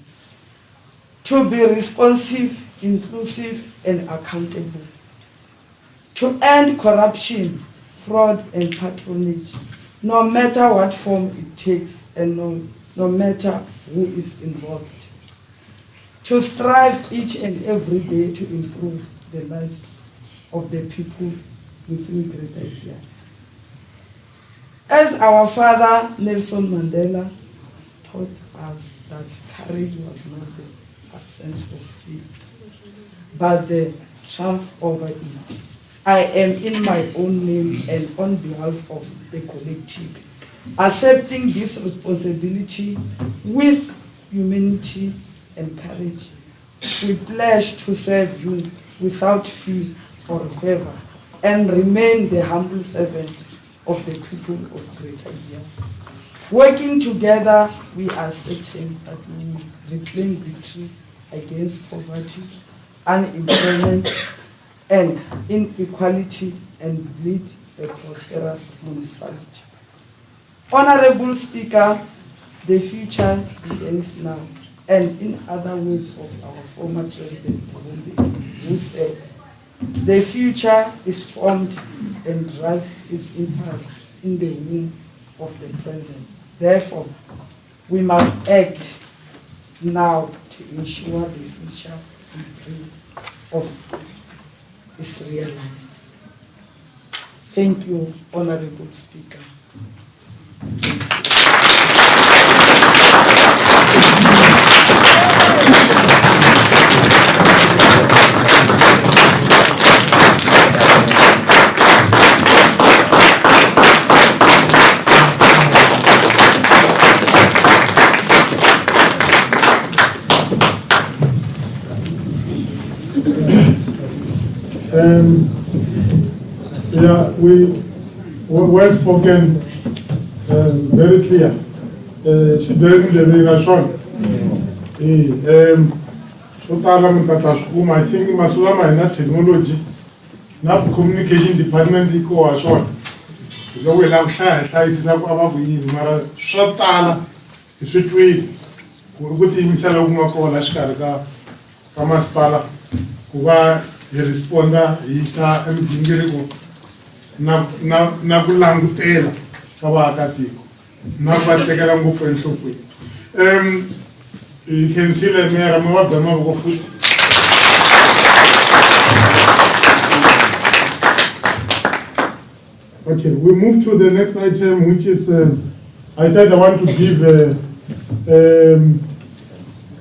To be responsive, inclusive, and accountable. To end corruption, fraud, and patronage, no matter what form it takes and no matter who is involved. To strive each and every day to improve the lives of the people within Greater Ghana. As our father Nelson Mandela taught us that courage was not the absence of fear, but the triumph over it. I am in my own name and on behalf of the collective, accepting this responsibility with humanity and courage. We pledge to serve you without fear or favor and remain the humble servant of the people of Greater Ghana. Working together, we are certain that we will reclaim victory against poverty, unemployment, and inequality and lead a prosperous municipality. Honorable Speaker, the future begins now, and in other words of our former President, who said, the future is formed and drives its impulse in the womb of the present. Therefore, we must act now to ensure the future is realized. Thank you, Honorable Speaker. Yeah, we well spoken, very clear. During the inauguration, I think Masulama and technology, not communication department, loko hi lava ku hlayisisa ku a va vuyini mara swa tala hi swi twile ku tiyimisela ku nga kona xikarhi ka masipala ku va hi responda hi yisa emigingiriko na ku langutela ka vaakatiko na ku va tekela ngopfu enhlokweni. You can see that Mayor Ramawab Damavoko foot. Okay, we move to the next item, which is, I said I want to give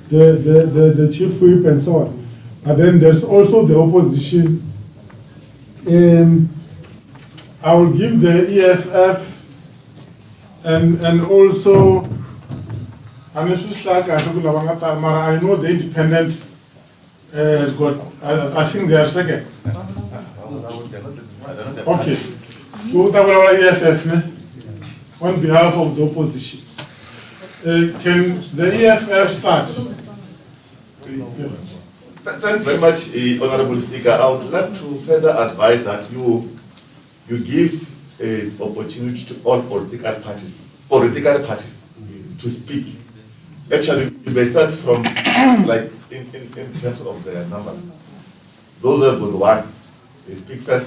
the chief whip and so on. And then there's also the opposition. I will give the EFF and also, I know the independent has got, I think they are second. Okay. So EFF on behalf of the opposition. Can the EFF start? Thanks very much, Honorable Speaker. I would like to further advise that you give an opportunity to all political parties to speak. Actually, you may start from, like, in terms of the numbers. Those who have got one, they speak first.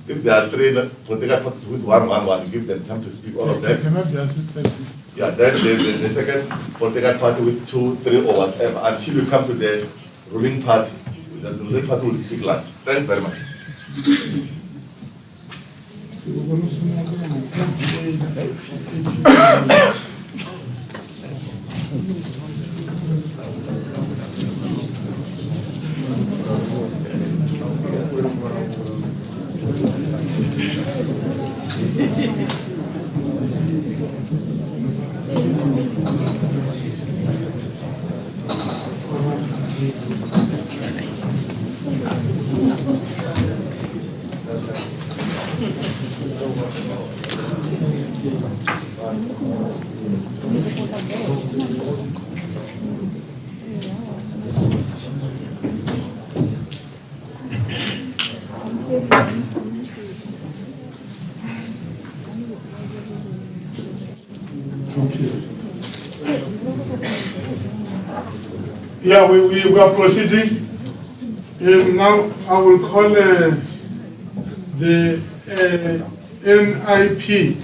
If there are three political parties with one, give them time to speak, all of them. Cannot be assisted. Yeah, then the second political party with 2, 3, or whatever, until you come to the ruling party. The ruling party will speak last. Thanks very much. Yeah, we are proceeding. Now I will call the NIP.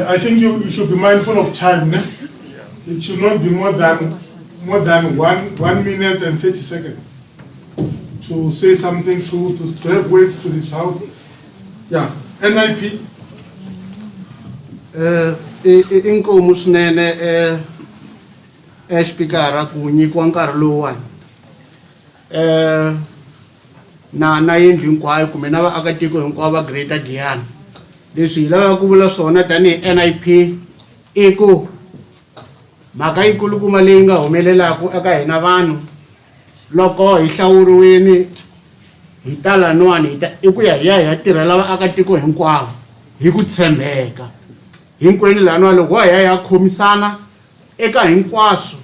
I think you should be mindful of time. Ne? It should not be more than 1 minute and 30 seconds to say something, to have words to this house. Yeah, NIP. Inkomu swinene Speaker ku nyikiwa nkarhi lowuwani na yindlu hinkwayo kumbe na vaakatiko hinkwavo va Greater Giyani. Leswi hi lavaka ku vula swona tanihi NIP i ku mhaka yikulukumba leyi nga humelelaka eka hina vanhu loko hi hlawuriwile hi ta laniwani i ku ya hi ya tirhela vaakatiko hinkwavo hi ku tshembeka. Hinkwenu laniwani loko hi ya khomisana eka hinkwaswo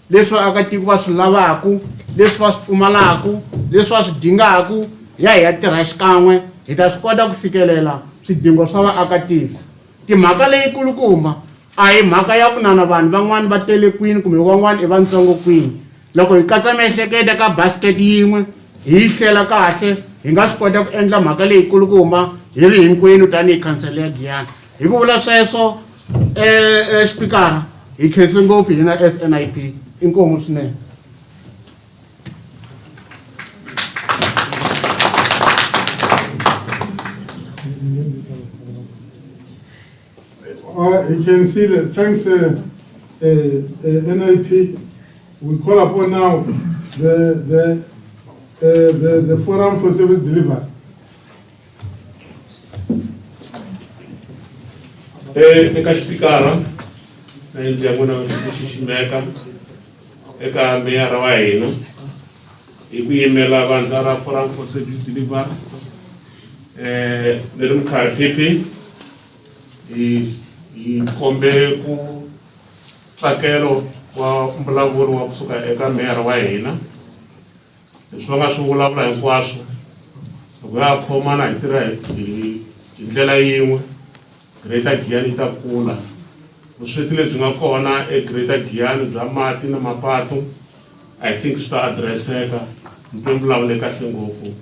leswi vaakatiko va swi lavaku, leswi va swi pfumalaku, leswi va swi dingaku, hi ya tirha xikan'we hi ta swi kota ku fikelela swidingo swa vaakatiko. Timhaka leyi kulukumba a hi mhaka ya ku na vanhu van'wani va tele kwini kumbe van'wani i vantsongo kwini. Loko hi katsa miehleketo ka basket yin'we hi yi hlela kahle hi nga swi kota ku endla mhaka leyi kulukumba hi ri hinkwenu tanihi khansele ya Giyani. Hi ku vula sweswo Speaker hi khense ngopfu hina SNIP. Inkomu swinene. You can see that. Thanks, NIP. We call upon now the Forum for Service Delivery. Eka Speaker, na ndyangu na xiximeka eka meyara wa hina hi ku yimela vandla ra Forum for Service Delivery ni ri mukhaliphipi hi kombe ku tsakelo wa mbulavulo wa kusuka eka meyara wa hina. Leswi va nga swi vulavula hinkwaswo loko ya khomana hi tirha hi hi ndlela yin'we Greater Giyani yi ta kula. Vusweti lebyi nga kona Greater Giyani bya mati na mapatu, I think swi ta addresseka. Mpimo vulavule kahle ngopfu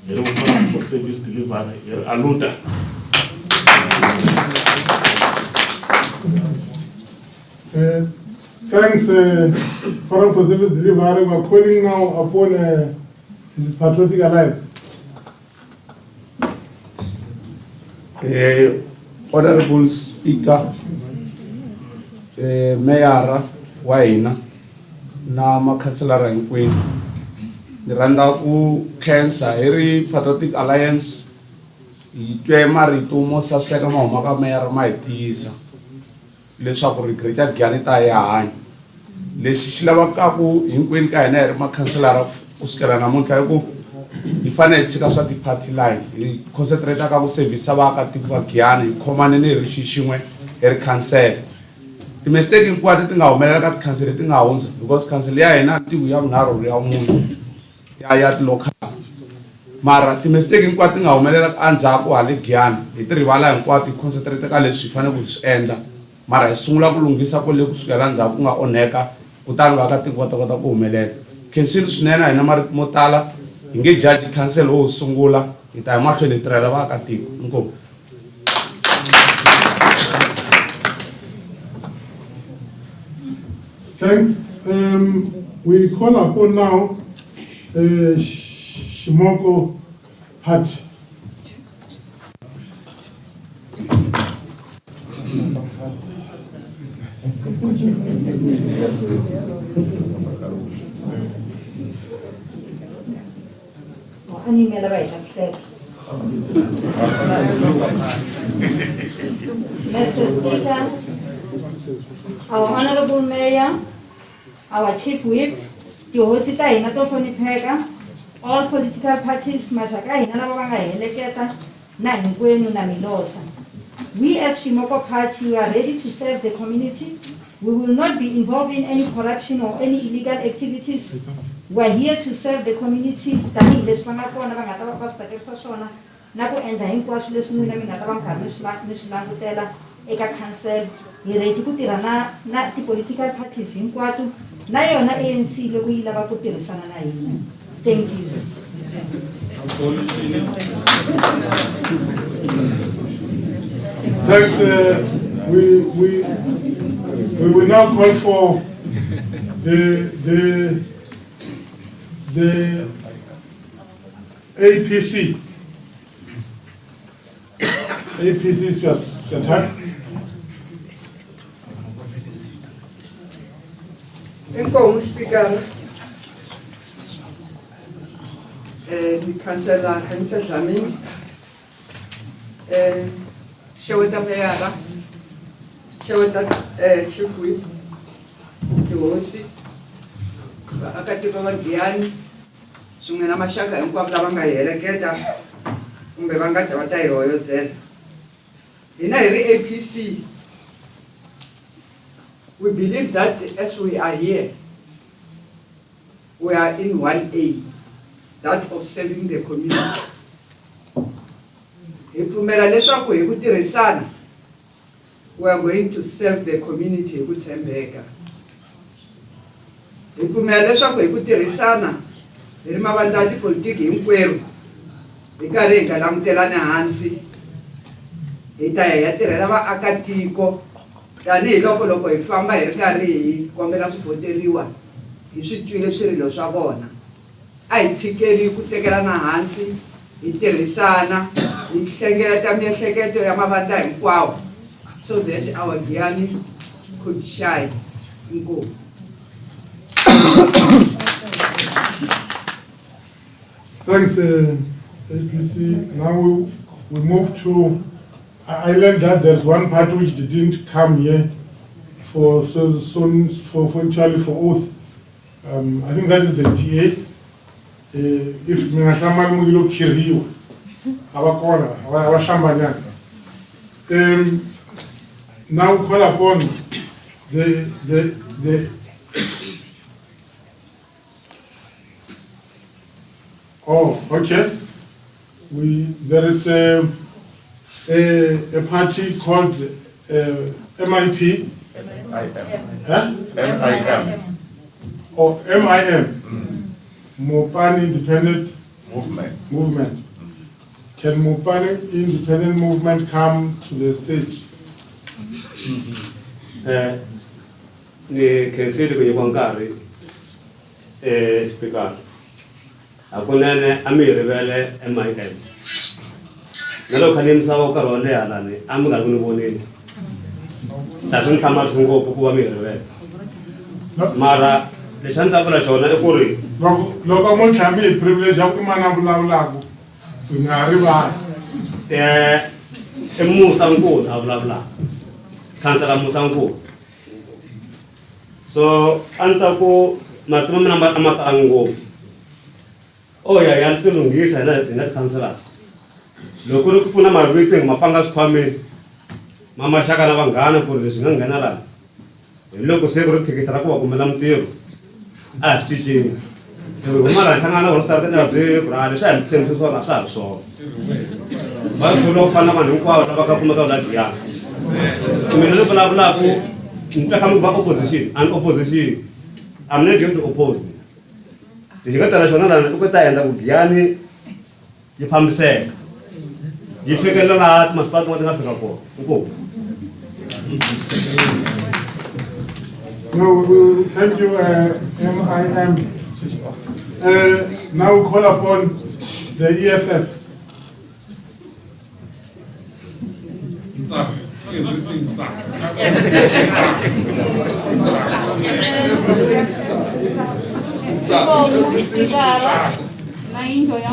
hi ri for service delivery hi ri aluta. Thanks, Forum for Service Delivery. We're calling now upon the Patriotic Alliance. Honorable Speaker, Mayor wa hina na makhanselara hinkwenu, ni rhandza ku khensa hi ri Patriotic Alliance hi twe marito mo saseka ma huma ka meyara ma hi tiyisa leswaku ri Greater Giyani ta ya hanya. Lexi xi lavakaku hinkwenu ka hina hi ri makhanselara kusukela namuntlha i ku hi fanele hi tshika swa ti-party line hi concentrate ka ku service vaakatiko va Giyani hi khomaneni hi ri xixin'we hi ri khansela. Ti-mistake hinkwato ti nga humelela ka tikhansela ti nga hundza because khansela ya hina tihu ya vunharhu ya munhu ya ti-local, mara ti-mistake hinkwato ti nga humelela endzhaku hale Giyani hi ti rivala hinkwato hi concentrate ka leswi hi fanele ku swi endla, mara hi sungula ku lunghisa kwale kusukela ndzhaku ku nga onheka kutani vaakatiko va ta kota ku humelela. Khensile swinene a hi na marito mo tala, hi nge judge council wo sungula hi ta ya mahlweni hi tirhela vaakatiko. Inkomu. Thanks. We call upon now Shimoko Party. Mr. Speaker, our Honorable Mayor, our Chief Whip, tihosi ta hina to hlonipheka, all political parties, maxaka hina lava va nga heleketa na hinkwenu na milosa. We as Shimoko Party, we are ready to serve the community. We will not be involved in any corruption or any illegal activities. We are here to serve the community. Tani leswi va nga kona va nga ta va swi tsakisa swona na ku endla hinkwaswo leswi n'wina mi nga ta va mi karhi mi swi langutela eka council. Hi ready ku tirha na ti-political parties hinkwato na yona ANC loko yi lava ku tirhisana na hina. Thank you. Thanks. We will now call for the APC. APC is your time. Inkomu Speaker, Councillor Dlamini, Sheweta Mayara, Sheweta Chief Whip, tihosi, vaakatiko va Giyani, swin'we na maxaka hinkwavo lava nga hi heleketa kumbe va nga ta va ta hi hoyozela. Hina hi ri APC, we believe that as we are here, we are in one aim, that of serving the community. Hi pfumela leswaku hi ku tirhisana, we are going to serve the community hi ku tshembeka. Hi pfumela leswaku hi ku tirhisana hi ri mavandla ya tipolitiki hinkwerhu hi karhi hi nga langutelani hansi, hi ta ya tirhela vaakatiko tanihiloko loko hi famba hi ri karhi hi kombela ku voteriwa hi swi twile swirilo swa vona. A hi tshikeli ku tekelana hansi, hi tirhisana, hi hlengeleta miehleketo ya mavandla hinkwawo so that our Giyani could shine. Inkomu. Thanks, APC. Now we move to. I learned that there's one party which didn't come here for actually for oath. I think that is the DA. If Mingatamani Mugilo Kiriwa, our corner, our Shambanyana. Now call upon the oh, okay. There is a party called MIP. Huh? MIM. Or MIM. Mopani Independent Movement. Can Mopani Independent Movement come to the stage? Ni kesi ko yibon kari speaker akunene amiri vele MIM nalo khalim sawo karole ala ni amga kunu boneni sasun thamar sungo kuwa amiri vele mara leshanta kula shona ekuri loko mo tlami privilege ya ku imana vulavulaku ngari va emusankulu avlavula kansala musankulu so anta ko matuma mina amatango oya yaltulungisa na tina councillors loko ri ku pfuna mavito hi mapanga swikhwameni mama xaka na vanghana ku ri leswi nga nghena lana hi loko se ku ri thikithi ra ku va kumela mintirho a swi cincini humala hlangana ku ri starteni ya byeli ku ri a leswi a hi mi tshembisi swona swa ha ri swona va tholiwa ku fana na vanhu hinkwavo lava ka kumeka u la giyana mina ni vulavulaku nitwa kama ba opposition an opposition I'm not going to oppose me ndzi nga tala xona lana ku ta endla ku giyani yi fambiseka yi fikelela laha timasipala tin'wana ti nga fika kona inkomu No, thank you, MIM. Now we call upon the EFF.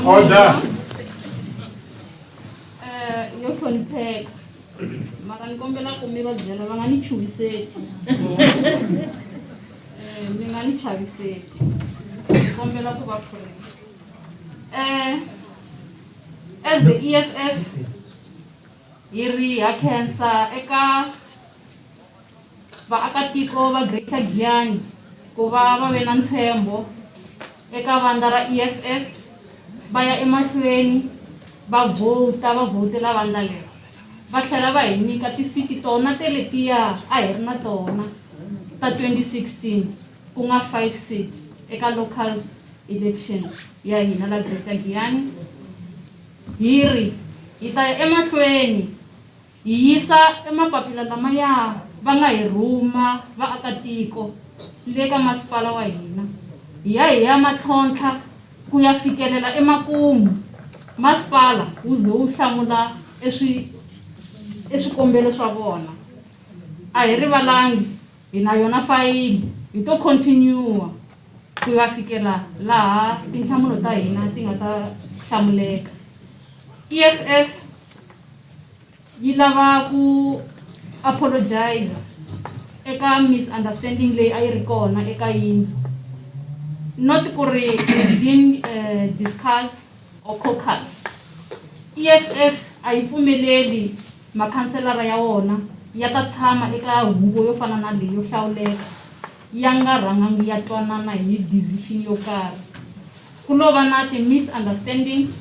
Order. Yo hlonipheka mara ni kombela ku mi va byela va nga ni chuhiseti mi nga ni chaviseti ni kombela ku va pfuna as the EFF hi ri ha khensa eka vaakatiko va Greater Giyani ku va ve na ntshembo eka vandla ra EFF va ya emahlweni va vhotela vandla lero va tlhela va hi nyika tisiti tona teletiya a hi ri na tona ta 2016 ku nga 5 seats eka local election ya hina la Greater Giyani hi ri hi ta ya emahlweni hi yisa emapapila lamaya va nga hi rhuma vaakatiko le ka masipala wa hina hi ya matlhontlha ku ya fikelela emakumu masipala wu ze wu hlamula eswikombelo swa vona a hi rivalangi hi na yona fayili hi to continue ku ya fikela laha tinhlamulo ta hina ti nga ta hlamuleka EFF yi lava ku apologize eka misunderstanding leyi a yi ri kona eka yini not ku ri we didn't discuss or caucus EFF a yi pfumeleli makhanselara ya wona ya ta tshama eka huvo yo fana na leyi yo hlawuleka ya nga rhangangi ya twanana hi decision yo karhi ku lo va na ti-misunderstanding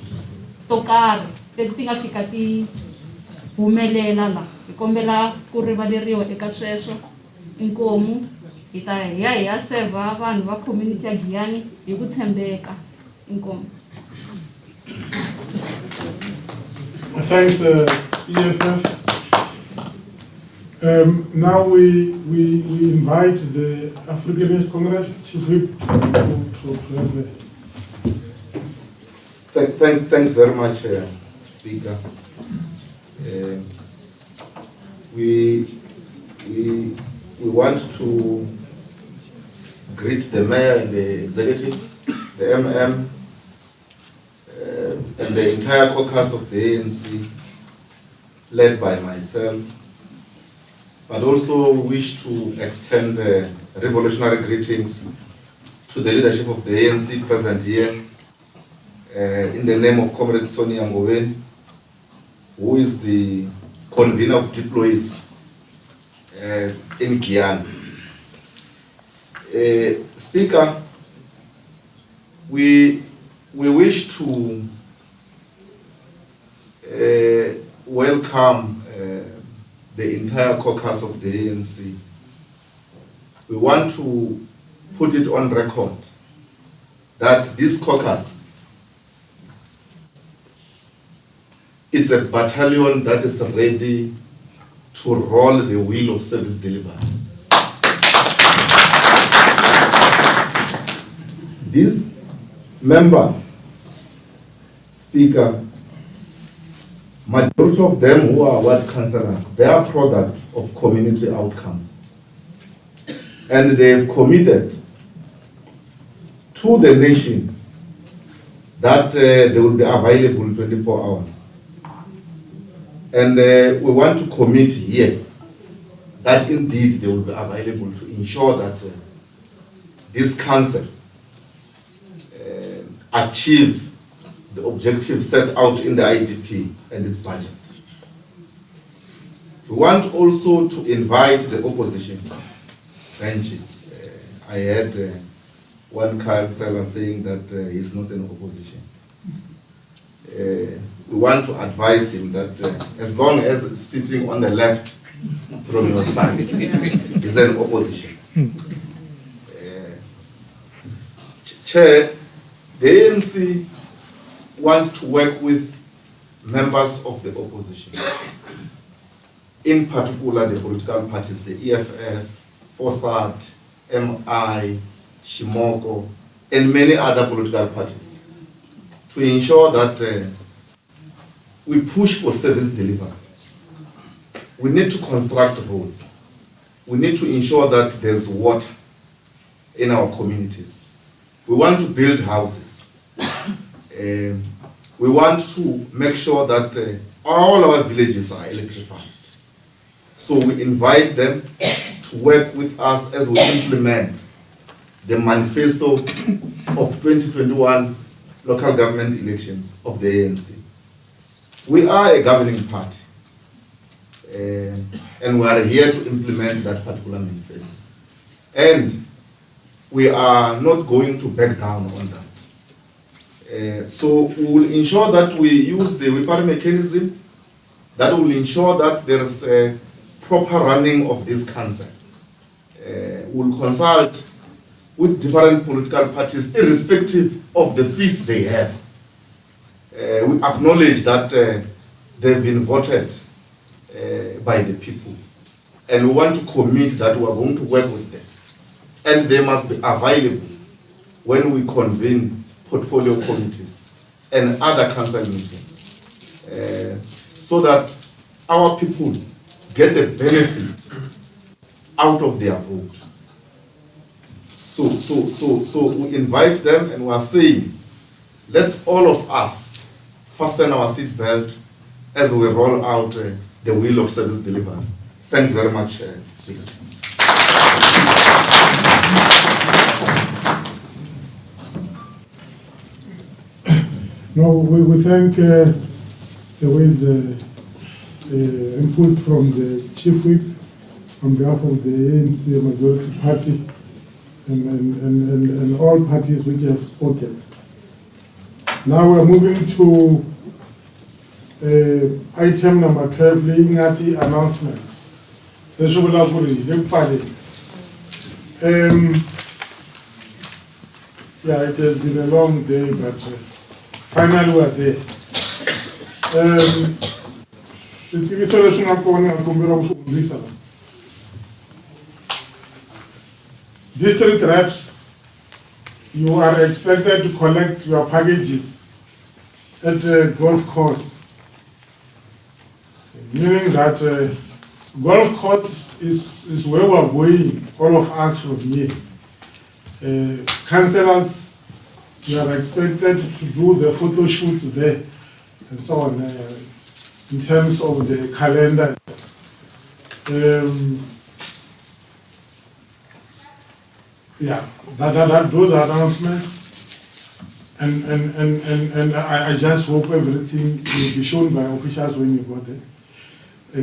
to karhi leti ti nga fika ti humelela la hi kombela ku rivaleriwa eka sweswo inkomu hi ta hi ya seva vanhu va community ya Giyani hi ku tshembeka inkomu. Thanks, EFF. Now we invite the Africanist Congress Chief Whip to have Thanks very much, Speaker. We want to greet the Mayor and the Executive, the MM, and the entire caucus of the ANC, led by myself, but also wish to extend revolutionary greetings to the leadership of the ANC present here, in the name of Comrade Sonia Ngoweni, who is the convener of deployees in Giyani. Speaker, we wish to welcome the entire caucus of the ANC. We want to put it on record that this caucus is a battalion that is ready to roll the wheel of service delivery. These members, Speaker, majority of them who are ward councillors, they are product of community outcomes. And they have committed to the nation that they will be available 24 hours. And we want to commit here that indeed they will be available to ensure that this council achieve the objectives set out in the IDP and its budget. We want also to invite the opposition branches. I heard one councillor saying that he's not in opposition. We want to advise him that as long as it's sitting on the left from your side, he's in opposition. Chair, the ANC wants to work with members of the opposition, in particular the political parties, the EFF, FOSAT, MI, Shimoko, and many other political parties, to ensure that we push for service delivery. We need to construct roads. We need to ensure that there's water in our communities. We want to build houses. We want to make sure that all our villages are electrified. So we invite them to work with us as we implement the manifesto of 2021 local government elections of the ANC. We are a governing party, and we are here to implement that particular manifesto. And we are not going to back down on that. So we will ensure that we use the whipper mechanism that will ensure that there is a proper running of this council. We will consult with different political parties, irrespective of the seats they have. We acknowledge that they've been voted by the people, and we want to commit that we are going to work with them. And they must be available when we convene portfolio committees and other council meetings, so that our people get the benefit out of their vote. So we invite them, and we are saying, let's all of us fasten our seat belt as we roll out the wheel of service delivery. Thanks very much, Speaker. No, we thank the ways input from the Chief Whip on behalf of the ANC Majority Party and all parties which have spoken. Now we're moving to item number 12, looking at the announcements. Yeah, it has been a long day, but finally we're there. District reps, you are expected to collect your packages at a golf course, meaning that golf course is where we're going, all of us from here. Councillors, you are expected to do the photo shoot there and so on, in terms of the calendar. Yeah, those announcements, and I just hope everything will be shown by officials when you go there.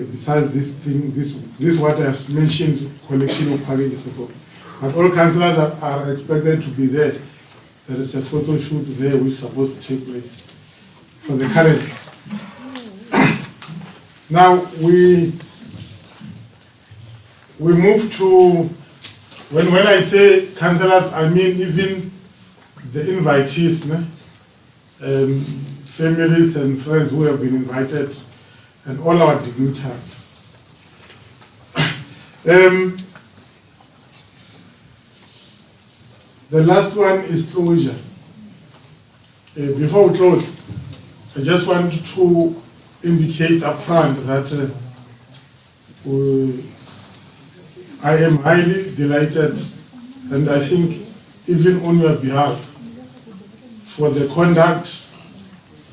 Besides this thing, this what I have mentioned, collection of packages and so on. But all councillors are expected to be there. There is a photo shoot there which is supposed to take place for the calendar. Now we move to, when I say councillors, I mean even the invitees, families and friends who have been invited, and all our dignitaries. The last one is closure. Before we close, I just want to indicate up front that I am highly delighted, and I think even on your behalf, for the conduct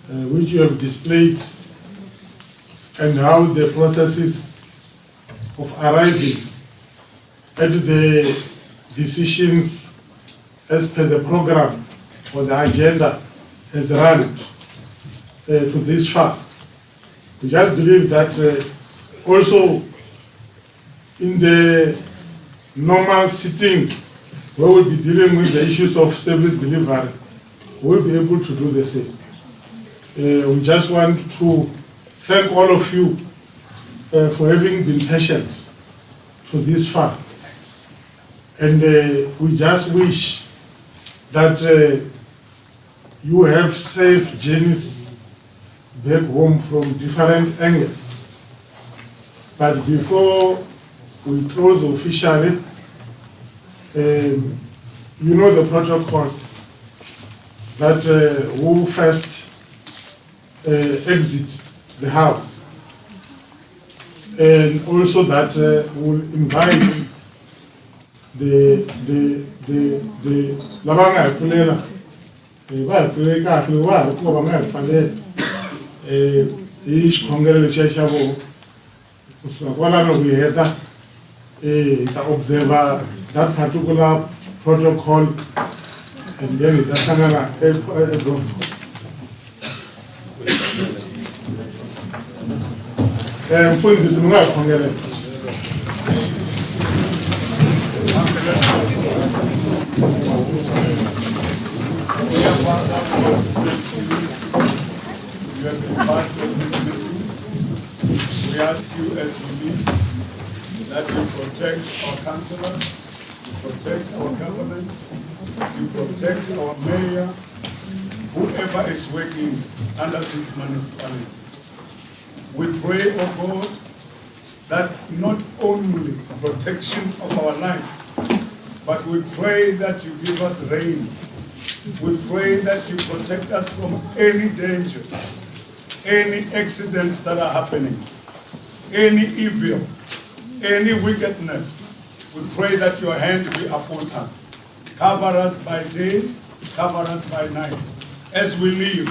which you have displayed and how the processes of arriving at the decisions as per the program or the agenda has run to this far. We just believe that also in the normal sitting where we'll be dealing with the issues of service delivery, we'll be able to do the same. We just want to thank all of you for having been patient to this far. And we just wish that you have safe journeys back home from different angles. But before we close officially, you know the protocols that who first exit the house, and also that will invite the labanga fulela ba fulela kahle wa ko ba ngafanele isikhongelo leshashabo usikwala no kuyeta ta observer that particular protocol, and then it's a golf course. For this, we ask you as we leave that you protect our councillors, you protect our government, you protect our mayor, whoever is working under this municipality. We pray, oh God, that not only protection of our lives, but we pray that you give us rain. We pray that you protect us from any danger, any accidents that are happening, any evil, any wickedness. We pray that your hand be upon us. Cover us by day, cover us by night. As we leave,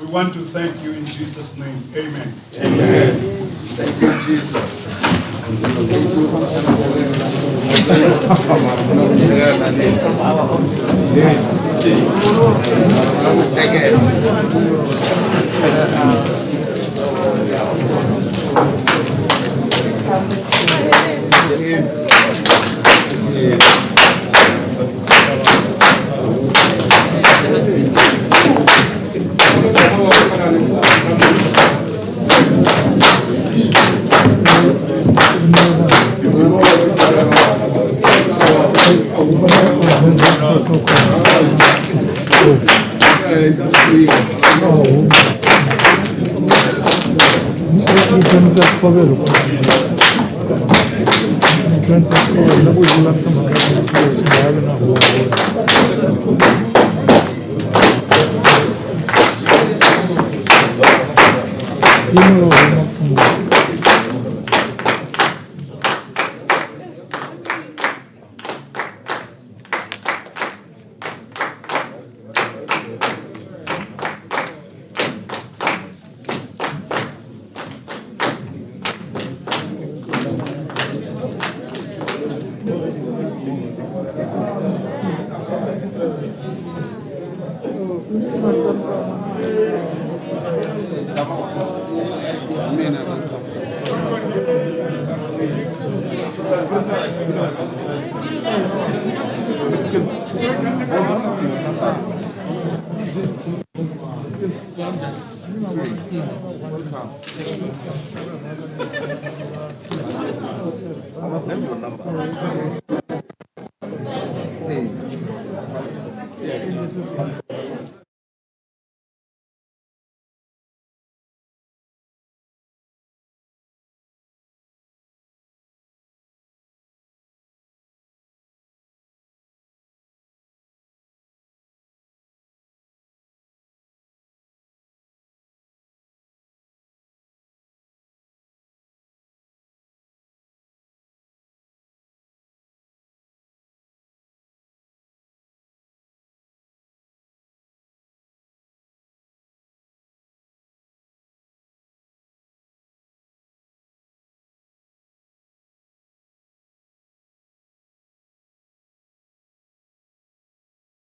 we want to thank you in Jesus' name. Amen. Amen. Thank you, Jesus. Hey.